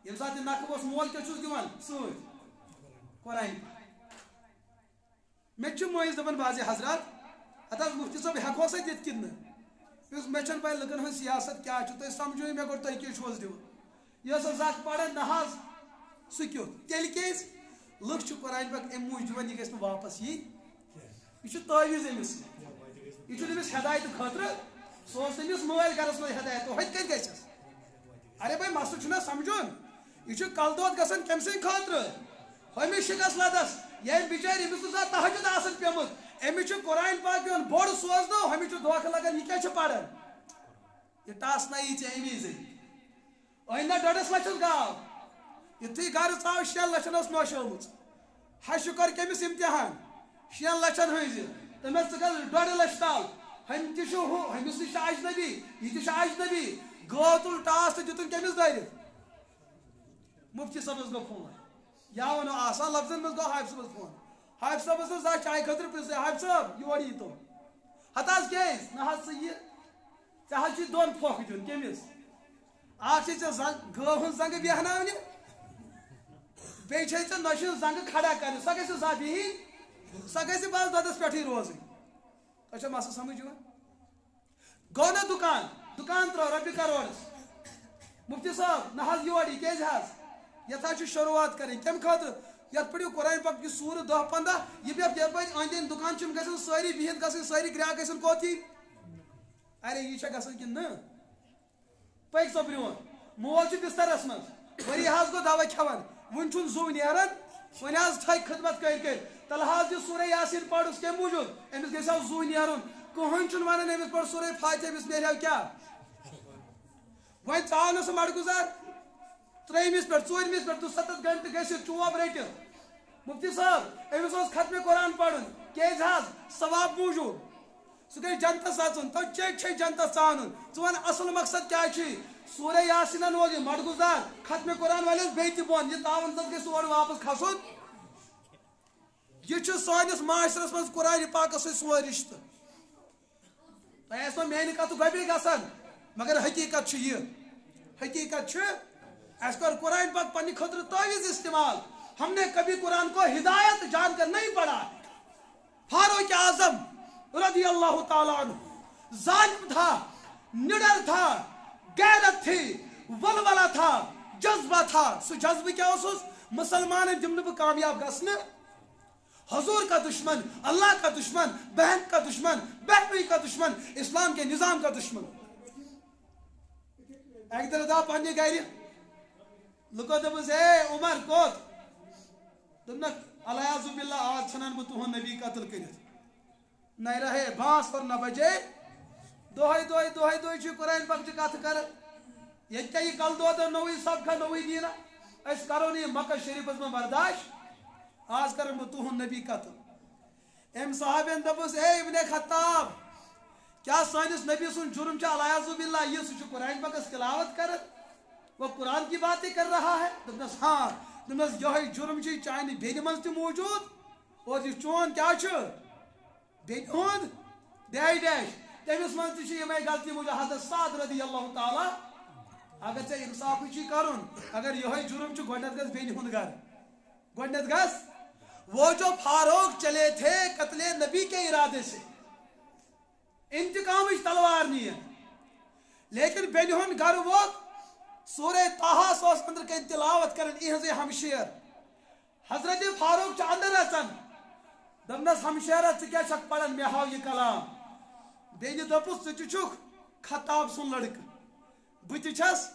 ییٚمہِ ساتہٕ یہِ نکھٕ اوس مول کیٛاہ چھُس دِوان سۭتۍ قرآن پاک مےٚ چھُ مٲنٛزۍ دپان بازے حضرات اتھ مفتی صٲب ہٮ۪کہوس أسۍ دِتھ کِنہٕ نہٕ مےٚ چھنہٕ پاے لُکن ہٕنٛز سیاست کیٛاہ چھُ تُہۍ سمجھٲیِو مےٚ گۄڈٕ تُہۍ کیٛاہ چھُوس دِوان یہِ ٲس زکھ پران نہ حظ سُہ کیُتھ تیٚلہِ کیٛازِ لُکھ چھِ قرآن پاک امہِ موٗجوٗب دِوان یہِ گژھِ نہٕ واپس یی یہ تعویز امس یہ امس ہدایت خاطر سو امس مل گرس من ہدایت ہوت کت گھس ارے بھائی مسئلہ چھنا سمجھون یہ کل دود گھان کم سن خاطر ہمس شکس لدس یم بچار امس تحجد آسان پیمت امس قرآن پاک بوڑ سوزنو ہمس دھوکہ لگان یہ کیا پران یہ ٹاس نئی ے امی ذریعہ نا 1.5 لچھس گاو یتھے گھر ژاو 6 لچھن نوشوم ہش کر کمس امتحان 6 لچھن ہز تمس ثل 1.5 لچھ تال ہم تمس تہ اجنبی یہ تہ اجنبی گو تل ٹاس تو دتن کمس دارت مفتی صاحبس گو فون یا ونو آسان لفظن مز گو حافظ صاحبس فون حافظ صاحبس زا چائے خطر پرژھ حافظ صاحب یور یہ تو ہتاز کیس نہ حظ یہ ژےٚ حظ دۄن پھۄکھ دیُن کٔمِس اکھ چھے ژےٚ گٲو ہٕنٛز زنٛگہٕ بیٚہناونہِ بیٚیہِ چھے ژےٚ نۄشہِ زنٛگہٕ کھڑا کرنہِ سۄ گژھِ زانٛہہ بِہِنۍ سۄ گژھِ بس دۄدس پٮ۪ٹھٕے روزٕنۍ تۄہہِ چھا مسلہٕ سمجھ یِوان گوٚو نہ دُکان ترٛٲو رۄپیہِ کروڑس مفتی صٲب نہ حظ یور یہِ کیٛازِ حظ یتھ حظ چھِ شروعات کَرٕنۍ کَمہِ خٲطرٕ یتھ پٔرِو قرآن پاک یہِ سوٗرٕ 10-15 یہِ بیٚہہ یپٲرۍ أنٛدۍ أنٛدۍ دُکان چھِ یِم گژھن سٲری بِہِتھ گژھٕنۍ سٲری گرٛاہک گژھن کوٚت یِنۍ ارے یہِ چھا گژھان کِنہٕ نہٕ پٔکۍ سا برٛونٛٹھ مول چھُ بسترس منٛز ؤری حظ گوٚو دوا کھٮ۪وان وُنہِ چھُنہٕ زُو نیران وۄنۍ حظ تھٲے خدمت کٔرۍ تلہٕ حظ دِ سورہ یاسیٖن پرُس کمہِ موٗجوٗب أمِس گژھِ ہا زُو نیرُن کٕہٕنۍ چھُنہٕ ونان أمِس پٔر سورہ فاتحہ أمِس نیرِ ہا کیٛاہ وۄنۍ ژاو نہٕ سُہ مڈگُزار 3مِس پٮ۪ٹھ 4مِس پٮ۪ٹھ 17 گنٹہٕ گٔژھِتھ چوب رٔٹِتھ مفتی صٲب أمِس اوس ختمہِ قرآن پرُن کیٛازِ حظ ثواب موٗجوٗب سُہ گژھِ جنتس اژُن تو چیٚٹھۍ چھے جنتس ژانُن ژٕ ون اصل مقصد کیٛاہ چھُے سورہ یاسیٖنن وول یہِ مڈگُزار ختمہِ قرآن والٮ۪س بیٚیہِ تہِ بۄن یہِ تاوَن زن گژھِ اورٕ واپس کھسُن یہ چھُ سٲنِس معاشرس منٛز قرآنِ پاکس سۭتۍ سون رشتہٕ تۄہہِ آسنو میانہِ کتھٕ گۄبے گژھان مگر حقیٖقت چھُ یہِ حقیٖقت چھُ اَسہِ کوٚر قرآن پاک پننہِ خٲطرٕ تعویٖز استعمال ہم نے کبھی قرآن کو ہدایت جان کر نہیں پڑھا فاروق اعظم رضی اللہ تعالیٰ عنہ ظالم تھا نڈر تھا غیرت تھی ولولہ تھا جذبہ تھا سو جذبہ کیا اوسُس مسلمان دِمہٕ نہٕ بہٕ کامیاب گژھنہٕ حضور کا دشمن اللہ کا دشمن بہن کا دشمن بہنوئی کا دشمن اسلام کے نظام کا دشمن ایک دن دا پننہِ گرِ لُکو دوٚپُس اے عمر کوٚت دوٚپنکھ الیاذ باللہ آز ژھٕنن بہٕ تُہُنٛد نبی قتل کٔرِتھ نہ رہے بانس اور نہ بجے دۄہے چھِ قرآن پاکچہِ کتھٕ کران ییٚتہِ کیٛاہ یہِ کلہٕ دود نوٚوُے سبقہ نوٚوُے دیٖنا أسۍ کرو نہٕ یہِ مکہ شریٖفس منٛز برداشت آز کرن بہٕ تُہُنٛد نبی قتل أمۍ صحابین دوٚپُس اے ابن خطاب کیٛاہ سٲنِس نبی سُنٛد جُرم چھُ الیاذ باللہ یہِ سُہ چھُ قرآن پاکس تلاوت کران وہ قرآن کی باتیں کر رہا ہے دوٚپنس ہاں دوٚپنس یِہوے جُرم چھُے چانہِ بیٚنہِ منٛز تہِ موٗجوٗد اور یہِ چون کیٛاہ چھُ بیٚنہِ ہُنٛد ڈیش تٔمِس منٛز تہِ چھِ یِمے غلطی موٗجوٗب حضرت سعد رضی اللہ تعالیٰ اگر ژےٚ اِنصافٕے چھُے کرُن اگر یِہوے جُرم چھُ گۄڈنٮ۪تھ گژھ بیٚنہِ ہُنٛد گرٕ گۄڈنٮ۪تھ گژھ وہ جو فاروق چلے تھے قتل نبی کے ارادے سے انتقامٕچ تلوار نِیَن لیکن بیٚنہِ ہُنٛد گرٕ ووت سورہ طہاس اوس أنٛدرٕ کَنۍ تِلاوت کران یِہنٛزٕے ہمشیر حضرت فاروق چھُ اندر اژان دوٚپنس ہمشیرا ژٕ کیٛاہ چھکھ پران مےٚ ہاو یہِ کلام بیٚنہِ دوٚپُس ژٕ تہِ چھُکھ خطاب سُنٛد لڑکہٕ بہٕ تہِ چھس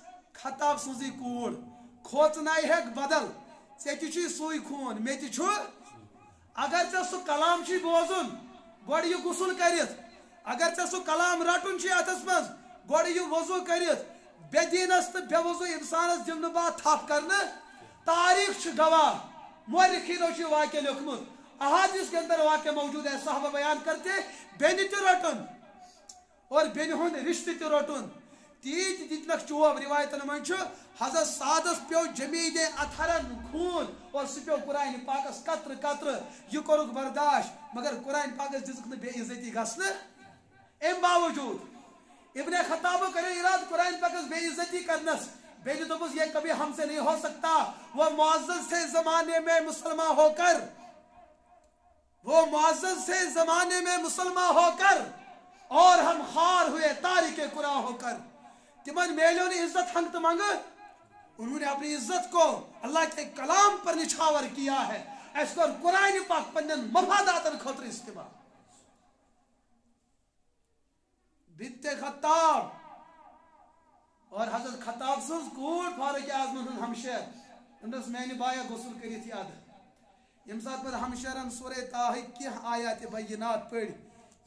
خطاب سٕنٛزٕے کوٗر کھوژنایہِ ہٮ۪کھ بدل ژےٚ تہِ چھُے سُے خوٗن مےٚ تہِ چھُ اگر ژےٚ سُہ کلام چھُے بوزُن گۄڈٕ یہِ غسل کٔرِتھ اگر ژےٚ سُہ کلام رٹُن چھُے اتھس منٛز گۄڈٕ یہِ وضوٗ کٔرِتھ بے دیٖنس تہٕ بے وضوٗ انسانس دِمہٕ نہٕ بہٕ تھپھ کرنہٕ تاریخ چھُ گواہ مورخیٖنو چھُ یہِ واقعہ لیوٚکھمُت احادیث کے اندر واقعہ موجود ہے صحابہ بیان کرتے بیٚنہِ تہِ رٹُن اور بیٚنہِ ہُنٛد رشتہٕ تہِ رٹُن تیٖتۍ دِتنکھ چوب رِوایتن منٛز چھُ حضرت سعدس پیٚو جمیٖدے اطہرن خوٗن اور سُہ پیٚو قرآنِ پاکس قطرٕ قطرٕ یہِ کوٚرُکھ برداشت مگر قرآنِ پاکس دِژٕکھ نہٕ بے عزتی گژھنہٕ امہِ باوجوٗد ابن خطابو کرے اراد قرآن پاکس بے عزتی کرنس بیٚنہِ دوٚپُس یہ کبھی ہم سے نہیں ہو سکتا وہ معزز تھے زمانے میں مسلمان ہو کر وہ معزز تھے زمانے میں مسلمان ہو کر اور ہم خوار ہوئے تارک قرآن ہو کر تمن میلیو نے عزت ہنگ منگ انہوں نے اپنی عزت کو اللہ کے کلام پر نچھاور کیا ہے اس کو قرآن پاک پنن مفاداتن خاطر استعمال بنت خطاب اور حضرت خطاب سنز کوڑ فاروق اعظم ہن ہمشیر اندس میانہ بایا غسل کریت یاد یم سات پر ہمشیرن سورہ طہ کی آیات بینات پڑھ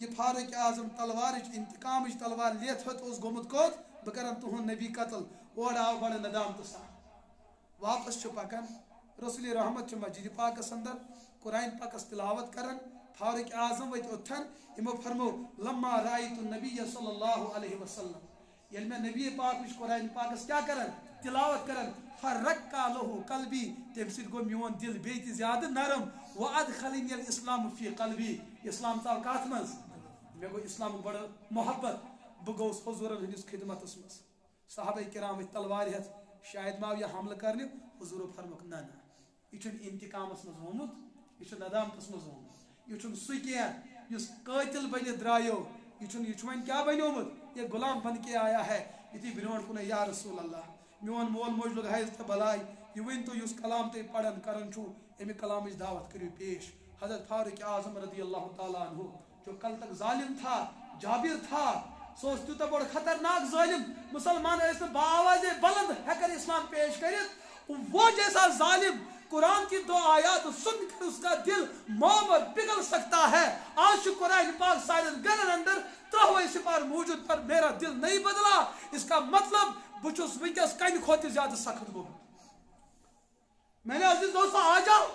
یہ فاروق اعظم تلوار انتقام تلوار لیت ہوت اس گومت کوت بکرن تہن نبی قتل اور آو بڑا ندام تسا واپس چھ پکن رسول رحمت چھ مسجد پاک اندر قرآن پاک تلاوت کرن فاروق اعظم وت اوتھن یمو فرمو لما رایت النبی صلی اللہ علیہ وسلم یل میں نبی پاک وچ قرآن پاک کیا کرن تلاوت کرن فرقا له قلبی تم سید گو میون دل بیت زیادہ نرم وادخلنی الاسلام فی قلبی اسلام تاو کات مز مے گو اسلام بڑ محبت بہ گوس حضورن ہندس خدمتس مز صحابہ کرام تلوار ہتھ شاید ما یہ حملہ کرنے حضور فرمک نہ یہ انتقامس مز ہومت یہ ندامتس مز ہومت یہ سہ کی قاتل بنت درایو یہ ون کیا بنیومت یہ غلام بن کے آیا ہے یہ برونٹ کن یا رسول اللہ میون مول موج لوگ حیض تو بلائی یہ ون تو اس کلام تھی پڑھن کرن چھو امی کلام دعوت کرو پیش حضرت فاروق اعظم رضی اللہ تعالیٰ عنہ جو کل تک ظالم تھا جابر تھا سو تیوتہ بڑ خطرناک ظالم مسلمان باواز بلند ہیکن اسلام پیش کرت وہ جیسا ظالم قرآن کی 2 آیات سن کر اس کا دل محبت پگھل سکتا ہے. آج قرآن پاک سارے گھرن اندر 3 سپار موجود پر میرا دل نہیں بدلا. اس کا مطلب بچس ونکس کن کھوت زیادہ سخت گو. میں نے عزیز دوستو آ جاؤ,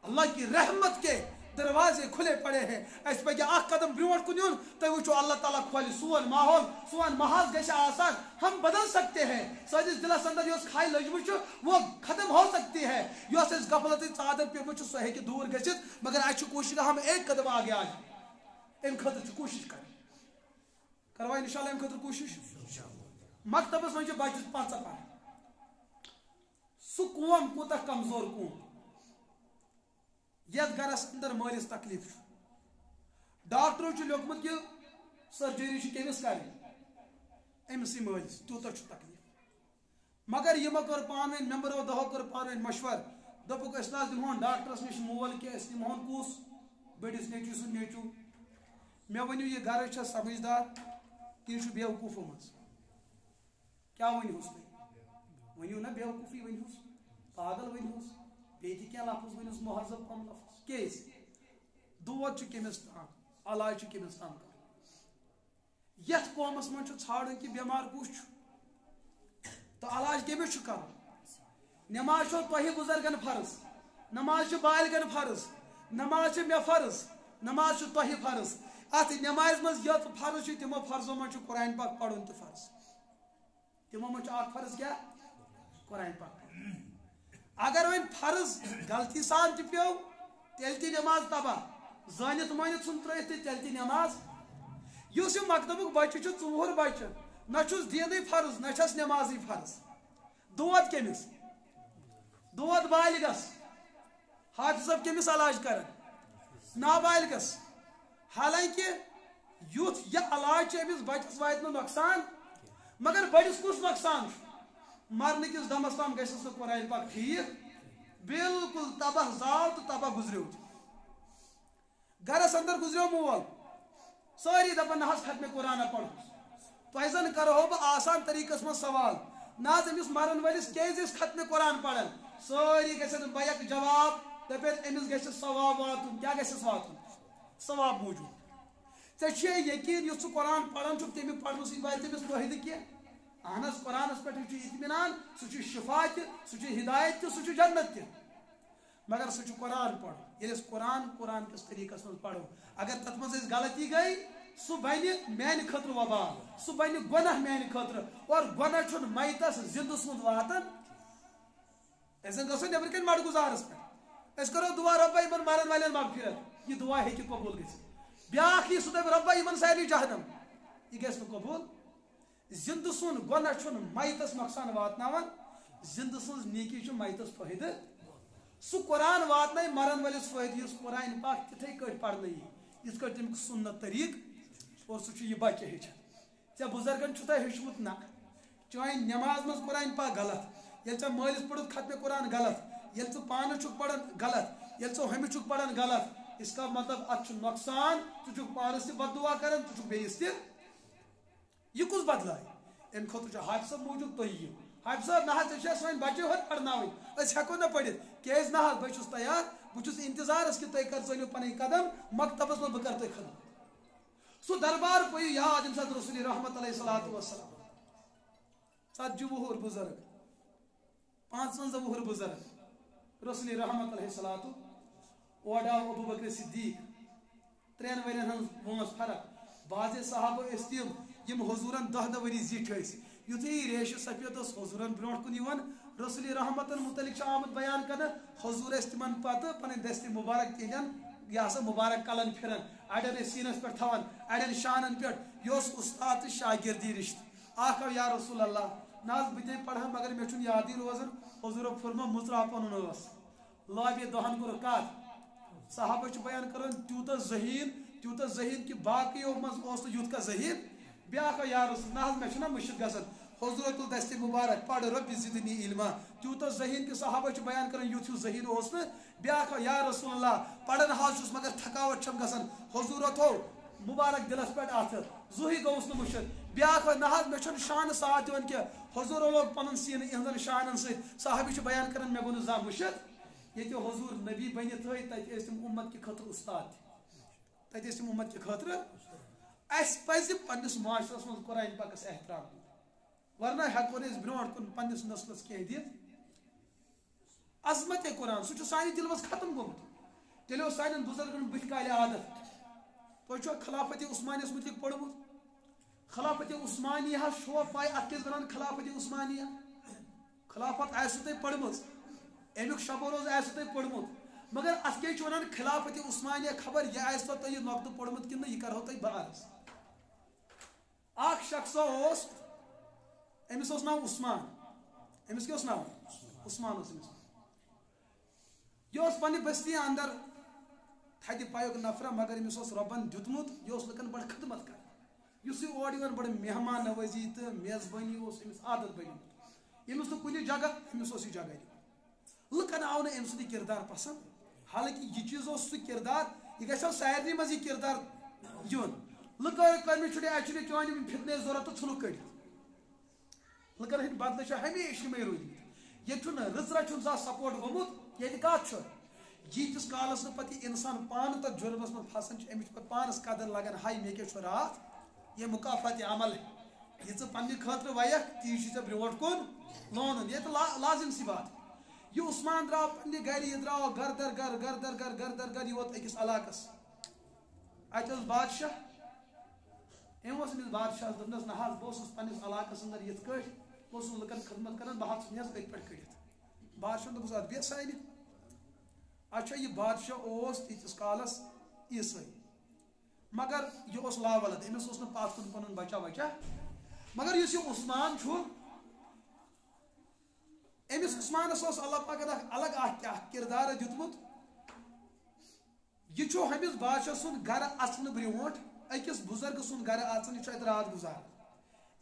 اللہ کی رحمت کے دروازے کھلے پڑے ہیں. اس پہ اخ قدم برونٹ کن یون تو وچو اللہ تعالیٰ کھول سون ماحول سون محاذ گژھِ آسان. ہم بدل سکتے ہیں. سٲنِس دلس اندر یۄس کھاے لٔجمٕژ چھِ وہ ختم ہو سکتی ہے. یۄس اَسہِ غفلتٕچ ژادر پیوٚمُت چھُ سۄ ہیٚکہِ دوٗر گٔژھِتھ. مگر اَسہِ چھُ کوٗشِش ہم ایک قدم آگے آ جائیں. اَمہِ خٲطرٕ چھِ کوٗشِش کَرٕنۍ. کروا اِنشاءاللہ اَمہِ خٲطرٕ کوٗشِش. مکتبس منٛز چھِ بچس 5 پران. سُہ قوم کوٗتاہ کمزور قوم یتھ گرس اندر مٲلِس تکلیف چھُ. ڈاکٹرو چھُ لیوکھمُت کہِ سرجری چھِ کٔمِس کَرٕنۍ, أمسٕے مٲلِس. تیوٗتاہ چھُ تکلیف. مگر یِمو کٔر پانہٕ ؤنۍ ممبرو 10 کٔر پانہٕ ؤنۍ مشور. دوٚپُکھ أسۍ نہ دِمہون ڈاکٹرس نِش مول کینٛہہ, أسۍ نِمہون کُس بٔڑِس نیٚچوۍ سُنٛد نیٚچوٗ. مےٚ ؤنِو یہِ گرٕ چھا سمجھدار کِنہٕ چھُ بیوقوٗفو منٛز؟ کیٛاہ ؤنۍہوس تُہۍ؟ ؤنِو نہ بیوقوٗفی ؤنۍہوس, پاگل ؤنۍہوس, بیٚیہِ تہِ کینٛہہ لفظ ؤنۍہوس مہذب کم لفظ. کیٛازِ؟ دود چھُ کٔمِس تام, علاج چھُ کٔمِس تام کرُن. یتھ قومس منٛز چھُ ژھانڈُن کہِ بٮ۪مار کُس چھُ تہٕ علاج کٔمِس چھُ کرُن. نٮ۪ماز چھو تۄہہِ بُزرگن فرض, نماز چھِ بالغن فرض, نماز چھِ مےٚ فرض, نماز چھِ تۄہہِ فرض. اتھ نٮ۪مازِ منٛز یوٚت فرض چھُ تِمو فرضو منٛز چھُ قرآن پاک پرُن تہِ فرض. تِمو منٛز چھُ اکھ فرض کیٛاہ؟ قرآن پاک. اگر وۄنۍ فرض غلطی سان تہِ پیوٚو تیٚلہِ تہِ نٮ۪ماز تباہ, زٲنِتھ مٲنِتھ ژھُن ترٲیِتھ تہِ تیٚلہِ تہِ نٮ۪ماز. یُس یہِ مکتبُک بچہِ چھُ ژوٗر بچہِ, نہ چھُس دیٖنٕے فرض نہ چھس نٮ۪مازٕے فرض. دود کٔمِس؟ دود بالغس. حافظ صٲب کٔمِس علاج کران؟ نابالغس. حالانکہِ یُتھ یہِ علاج چھُ أمِس بچس واتہِ نہٕ نۄقصان, مگر بٔڑِس کُس نۄقصان چھُ؟ مرنہٕ کِس دمس تام گژھٮ۪س نہٕ قرآن پاک ٹھیٖک, بالکل تباہ زاو تہٕ تباہ گُزریو. گرس اندر گُزریو مول, سٲری دپان نہ حظ ختمِ قرآنہ پرہوس. تۄہہِ زن کرہو بہٕ آسان طریقس منٛز سوال, نہ حظ أمِس مرن وٲلِس کیٛازِ ٲسۍ ختمِ قرآن پران؟ سٲری گژھن بیک جواب دپن أمِس گژھِ ثواب واتُن. کیٛاہ گژھٮ۪س واتُن؟ ثواب موٗجوٗب. ژےٚ چھُے یقیٖن یُس ژٕ قرآن پران چھُکھ تَمہِ پرنہٕ سۭتۍ واتہِ تٔمِس فٲیدٕ کینٛہہ؟ اہن حظ قرآنس پٮ۪ٹھ چھُ اطمینان, سُہ چھُ شفا تہِ, سُہ چھُ ہدایت تہِ, سُہ چھُ جنت تہِ. مگر سُہ چھُ قرآن پرُن. ییٚلہِ أسۍ قرآن کِس طریٖقس منٛز پرو, اگر تتھ منٛز أسۍ غلطی گٔے سُہ بنہِ میانہِ خٲطرٕ وبال, سُہ بنہِ گۄناہ میانہِ خٲطرٕ. اور گۄناہ چھُنہٕ میتس زِندٕ سُنٛد واتان. أسۍ زن گژھو نیبرٕ کَنۍ مڑ گُزارس پٮ۪ٹھ, أسۍ کرو دعا رۄبا یِمن مرن والٮ۪ن مغفرت. یہِ دعا ہیٚکہِ قبوٗل گٔژھِتھ. بیاکھ یی سُہ دپہِ رۄبا یِمن سارنٕے جہنم. یہِ گژھِ نہٕ قبوٗل. زِندٕ سُنٛد گۄناہ چھُنہٕ میتس نۄقصان واتناوان, زِندٕ سٕنٛز نیکی چھُ میتس فٲیدٕ. سُہ قرآن واتنٲے مرن وٲلِس فٲیدٕ یُس قرآن پاک تِتھٕے کٲٹھۍ پرنٲیی یِتھ کٲٹھۍ تمیُک سُنت طریٖقہٕ. اور سُہ چھُ یہِ بچہِ ہیٚچھان. ژےٚ بُزرگن چھُ تۄہہِ ہیوٚچھمُت نہ چٲنۍ نٮ۪ماز منٛز قرآن پاک غلط, ییٚلہِ ژےٚ مٲلِس پوٚرُتھ ختمِ قرآن غلط, ییٚلہِ ژٕ پانہٕ چھُکھ پران غلط, ییٚلہِ ژٕ ہُمِس چھُکھ پران غلط, اس کا مطلب اتھ چھُ نۄقصان. ژٕ چھُکھ پانس تہِ بد دعا کران, ژٕ چھُکھ بیٚیِس تہِ. یہِ کُس بدلایہِ؟ امہِ خٲطرٕ چھُ حافظ صٲب موٗجوٗد, تُہۍ یِیِو. حافظ صٲب نہ حظ ژےٚ چھِ اَسہِ وۄنۍ بچے ہوت پرناوٕنۍ, أسۍ ہٮ۪کو نہٕ پٔرِتھ. کیٛازِ نہ حظ, بہٕ چھُس تیار, بہٕ چھُس انتظارس کہِ تُہۍ کر ژٲلِو پنٕنۍ قدم مکتبس منٛز, بہٕ کرٕ تۄہہِ خدمت. سُہ دربار پٲیِو یاد ییٚمہِ ساتہٕ رسول رحمت علیہ الصلوۃ والسلام 40 وُہُر بُزرگ, 55 وُہُر بُزرگ, رسول رحمت علیہ الصلوۃ. اورٕ آو ابوٗ بکر صدیٖق, 3 ؤرین ہٕنٛز وٲنٛس فرق. بعضے صحابہٕ ٲسۍ تِم یِم حضوٗرن 10 ؤری زِٹھۍ ٲسۍ. یُتھُے ریشہِ سفید ٲس حضوٗرن برونٛٹھ کُن یِوان, رسول رحمتن متعلق چھُ آمُت بیان کرنہٕ, حضوٗر ٲسۍ تِمن پتہٕ پنٕنۍ دستہِ مُبارک تِہنٛدٮ۪ن یہِ ہسا مُبارک کلن پھِران. اڑین سینس پہ تھوان اڑین شانن پہ یہ استاد شاگردی رشتہ اخ یا رسول اللہ ناز بہ پڑھا مگر مے چھن یادی روزان حضور فرما مزرا پنن لابی دہن کور کت صحابہ بیان کران تیوتہ ذہین کہ باقیو مز یوت کا ذہین بیاکھ یا رسول ناز مے چھنا مشد گژھان حضور تل دست مبارک پڑھ رب زدنی علما تیوتہ ذہین کہ صحابہ بیان کران یوت ذہین اوس نہ بیاکھ یا رسول اللہ پڑھن حال چھس مگر تھکاوٹ چھم گژھان حضور تھو مبارک دلس پہ ات زوہی گوس نہ مشد بیاکھ نہ مے چھن شان ساتھ دِوان کہ حضور لوگ پنن سین اہندن شانن ست صحابی بیان کران مے گو زا مشد یہ حضور نبی بنت تت تم امت کے خاطر استاد تت تم امت کے خاطر اس پز پنس معاشرس من قرآن پاکس احترام ورنہ ہیکو نس برونٹ کن پنس نسلس کی دت عظمت قرآن سہ سانہ دل مز ختم گومت تیل سان بزرگن بت کالہ عادت تہ خلافت عثمانیس متعلق پوڑمت خلافت عثمانیہ شو پائی ات کس ونان خلافت عثمانیہ خلافت آسو تہ پڑمت امیک شب و روز آسو تہ پوڑمت مگر ات کیا ونان خلافت عثمانیہ خبر یہ آسو تہ یہ نقطہ پوڑمت کن یہ کرو تہ بعرض اخ شخص امس ناو عثمان امس کیا ناو عثمان امس یہ پنہ بستی اندر تھد پایک نفر مگر امس ربن دیتمت یہ لکن بڑ خدمت کر اس اور یوان بڑ مہمان نوازی تو میزبانی امس عادت بنیمت امس تو کن جگہ امس یہ جگہ لکن آو نا ام سند کردار پسند حالانکہ یہ چیز سہ کردار یہ گھو سارے مز یہ کردار یون لکو کرم چھٹے ایکچولی چون فتنے ضرورت تو ژھنک کڑت لکن ہند بدلے ہمیشہ میں روٗدمٕتۍ یہ رٕژ رَژھ چھُنہٕ زانٛہہ سپورٹ گوٚمُت ییٚتہِ کَتھ چھُ ییٖتِس کالس نہٕ پتہٕ یہِ اِنسان پانہٕ تتھ جُرمس منٛز پھسان چھُ أمِس چھُ پتہٕ پانس قدر لگان ہاے مےٚ کیٛاہ چھُ راتھ یہِ مُقافات عمل یہِ ژٕ پننہِ خٲطرٕ وَیَکھ تی چھُے ژےٚ برٛونٛٹھ کُن لونُن ییٚتہِ لازم سی بات یہِ عثمان درٛاو پننہِ گرِ یہِ درٛاو گر یہِ ووت أکِس علاقس اتہِ اوس بادشاہ أمۍ اوس أمِس بادشاہس دوٚپنس نہ حظ بہٕ اوسُس پننِس علاقس انٛدر یِتھ کٲٹھۍ بہٕ اوسُس لُکن خدمت کران بہٕ حظ ژھٕنیس أتھۍ پٮ۪ٹھ کٔڑِتھ بادشاہن دوٚپُس اتھ بیٚہہ سانہِ اچھا یہ بادشاہ اوس تیٖتِس کالس عیٖسٲے مگر یہ اوس لاولد أمِس اوس نہٕ پتھ کُن پنُن بچا وچا مگر یُس یہِ عثمان چھُ أمِس عثمانس اوس اللہ پاکن الگ اکھ کردار دیُتمُت یہ چھُ ہمِس بادشاہ سُنٛد گرٕ اژنہٕ برٛونٛٹھ أکِس بُزرگہٕ سُنٛد گرٕ اژان یہِ چھُ اتہِ رات گُزاران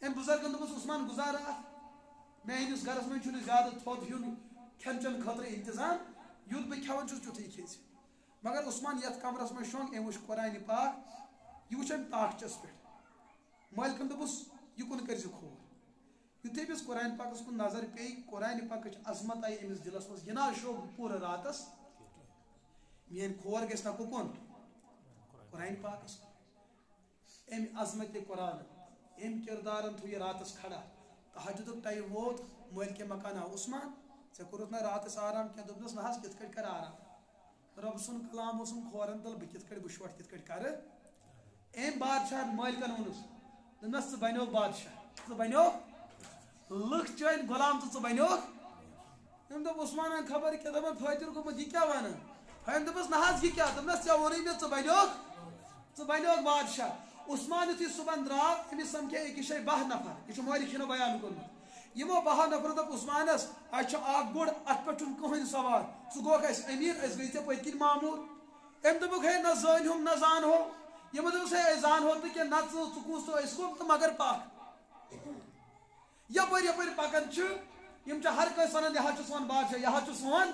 أمۍ بُزرگن دوٚپُس عثمان گُزار اتھ میٲنِس گرس منٛز چھُنہٕ زیادٕ تھوٚد ہیوٚن کھٮ۪ن چٮ۪ن خٲطرٕ انتظام یُتھ بہٕ کھٮ۪وان چھُس تیُتھُے کھیٚژِ مگر عثمان یتھ کمرس منٛز شۄنٛگ أمۍ وٕچھ قرآنِ پاک یہِ وٕچھن طاقچس پٮ۪ٹھ مٲلکن دوٚپُس یہِ کُن کٔرۍ زِ کھور یُتھُے أمِس قرآنِ پاکس کُن نظر پیٚیہِ قرآنِ پاکٕچ عظمت آیہِ أمِس دِلس منٛز یہِ نہ شوٚب پوٗرٕ راتس میٲنۍ کھور گژھِ نہ کُکُن قرآنِ پاکس أمۍ عظمتِ قرآن أمۍ کردارن تھوٚو یہِ راتس کھڑا تہجدُک ٹایم ووت مٲلکہِ مکان آو عثمان ژےٚ کوٚرُتھ نہ راتس آرام کینٛہہ دوٚپنس نہ حظ کِتھ کٔٹھۍ کرٕ آرام رۄب سُنٛد کلام اوسُم کھورن تل بہٕ کِتھ کٔٹھۍ بہٕ کِتھ کٔٹھۍ کرٕ أمۍ بادشاہن مٲلکن ووٚنُس دوٚپنس ژٕ بنیوکھ بادشاہ ژٕ بنیوکھ لُکھ چٲنۍ غلام تہٕ ژٕ بنیوکھ أمۍ دوٚپ عثمانن خبر کیٛاہ دپان فٲطر گوٚمُت یہِ کیٛاہ ونان أمۍ دوٚپُس نہ حظ یہِ کیٛاہ دوٚپنس ژےٚ ووٚنُے مےٚ ژٕ بنیوکھ بادشاہ عثمان یُتھُے صُبحن درٛاو أمِس سمکھے أکِس جایہِ 12 نفر یہِ چھُ مٲلکِنو بیان کوٚرمُت یِمو 12 نفرو دوٚپ عثمانس اَسہِ چھُ اکھ گُر اتھ پٮ۪ٹھ چھُنہٕ کٕہٕنۍ سوال ژٕ گوکھ اَسہِ أمیٖر أسۍ گٔے ژےٚ پٔتۍ کِنۍ ماموٗر أمۍ دوٚپُکھ ہے نہ زٲنۍ نہ زانہو یِمو دوٚپُس ہے أسۍ زانہو تہٕ کینٛہہ نہ ژٕ کُس تہٕ أسۍ کُم تہٕ مگر پکھ یپٲرۍ پکان چھِ یِم چھِ ہر کٲنٛسہِ ونان یہِ حظ چھُ سون بادشاہ یہِ حظ چھُ سون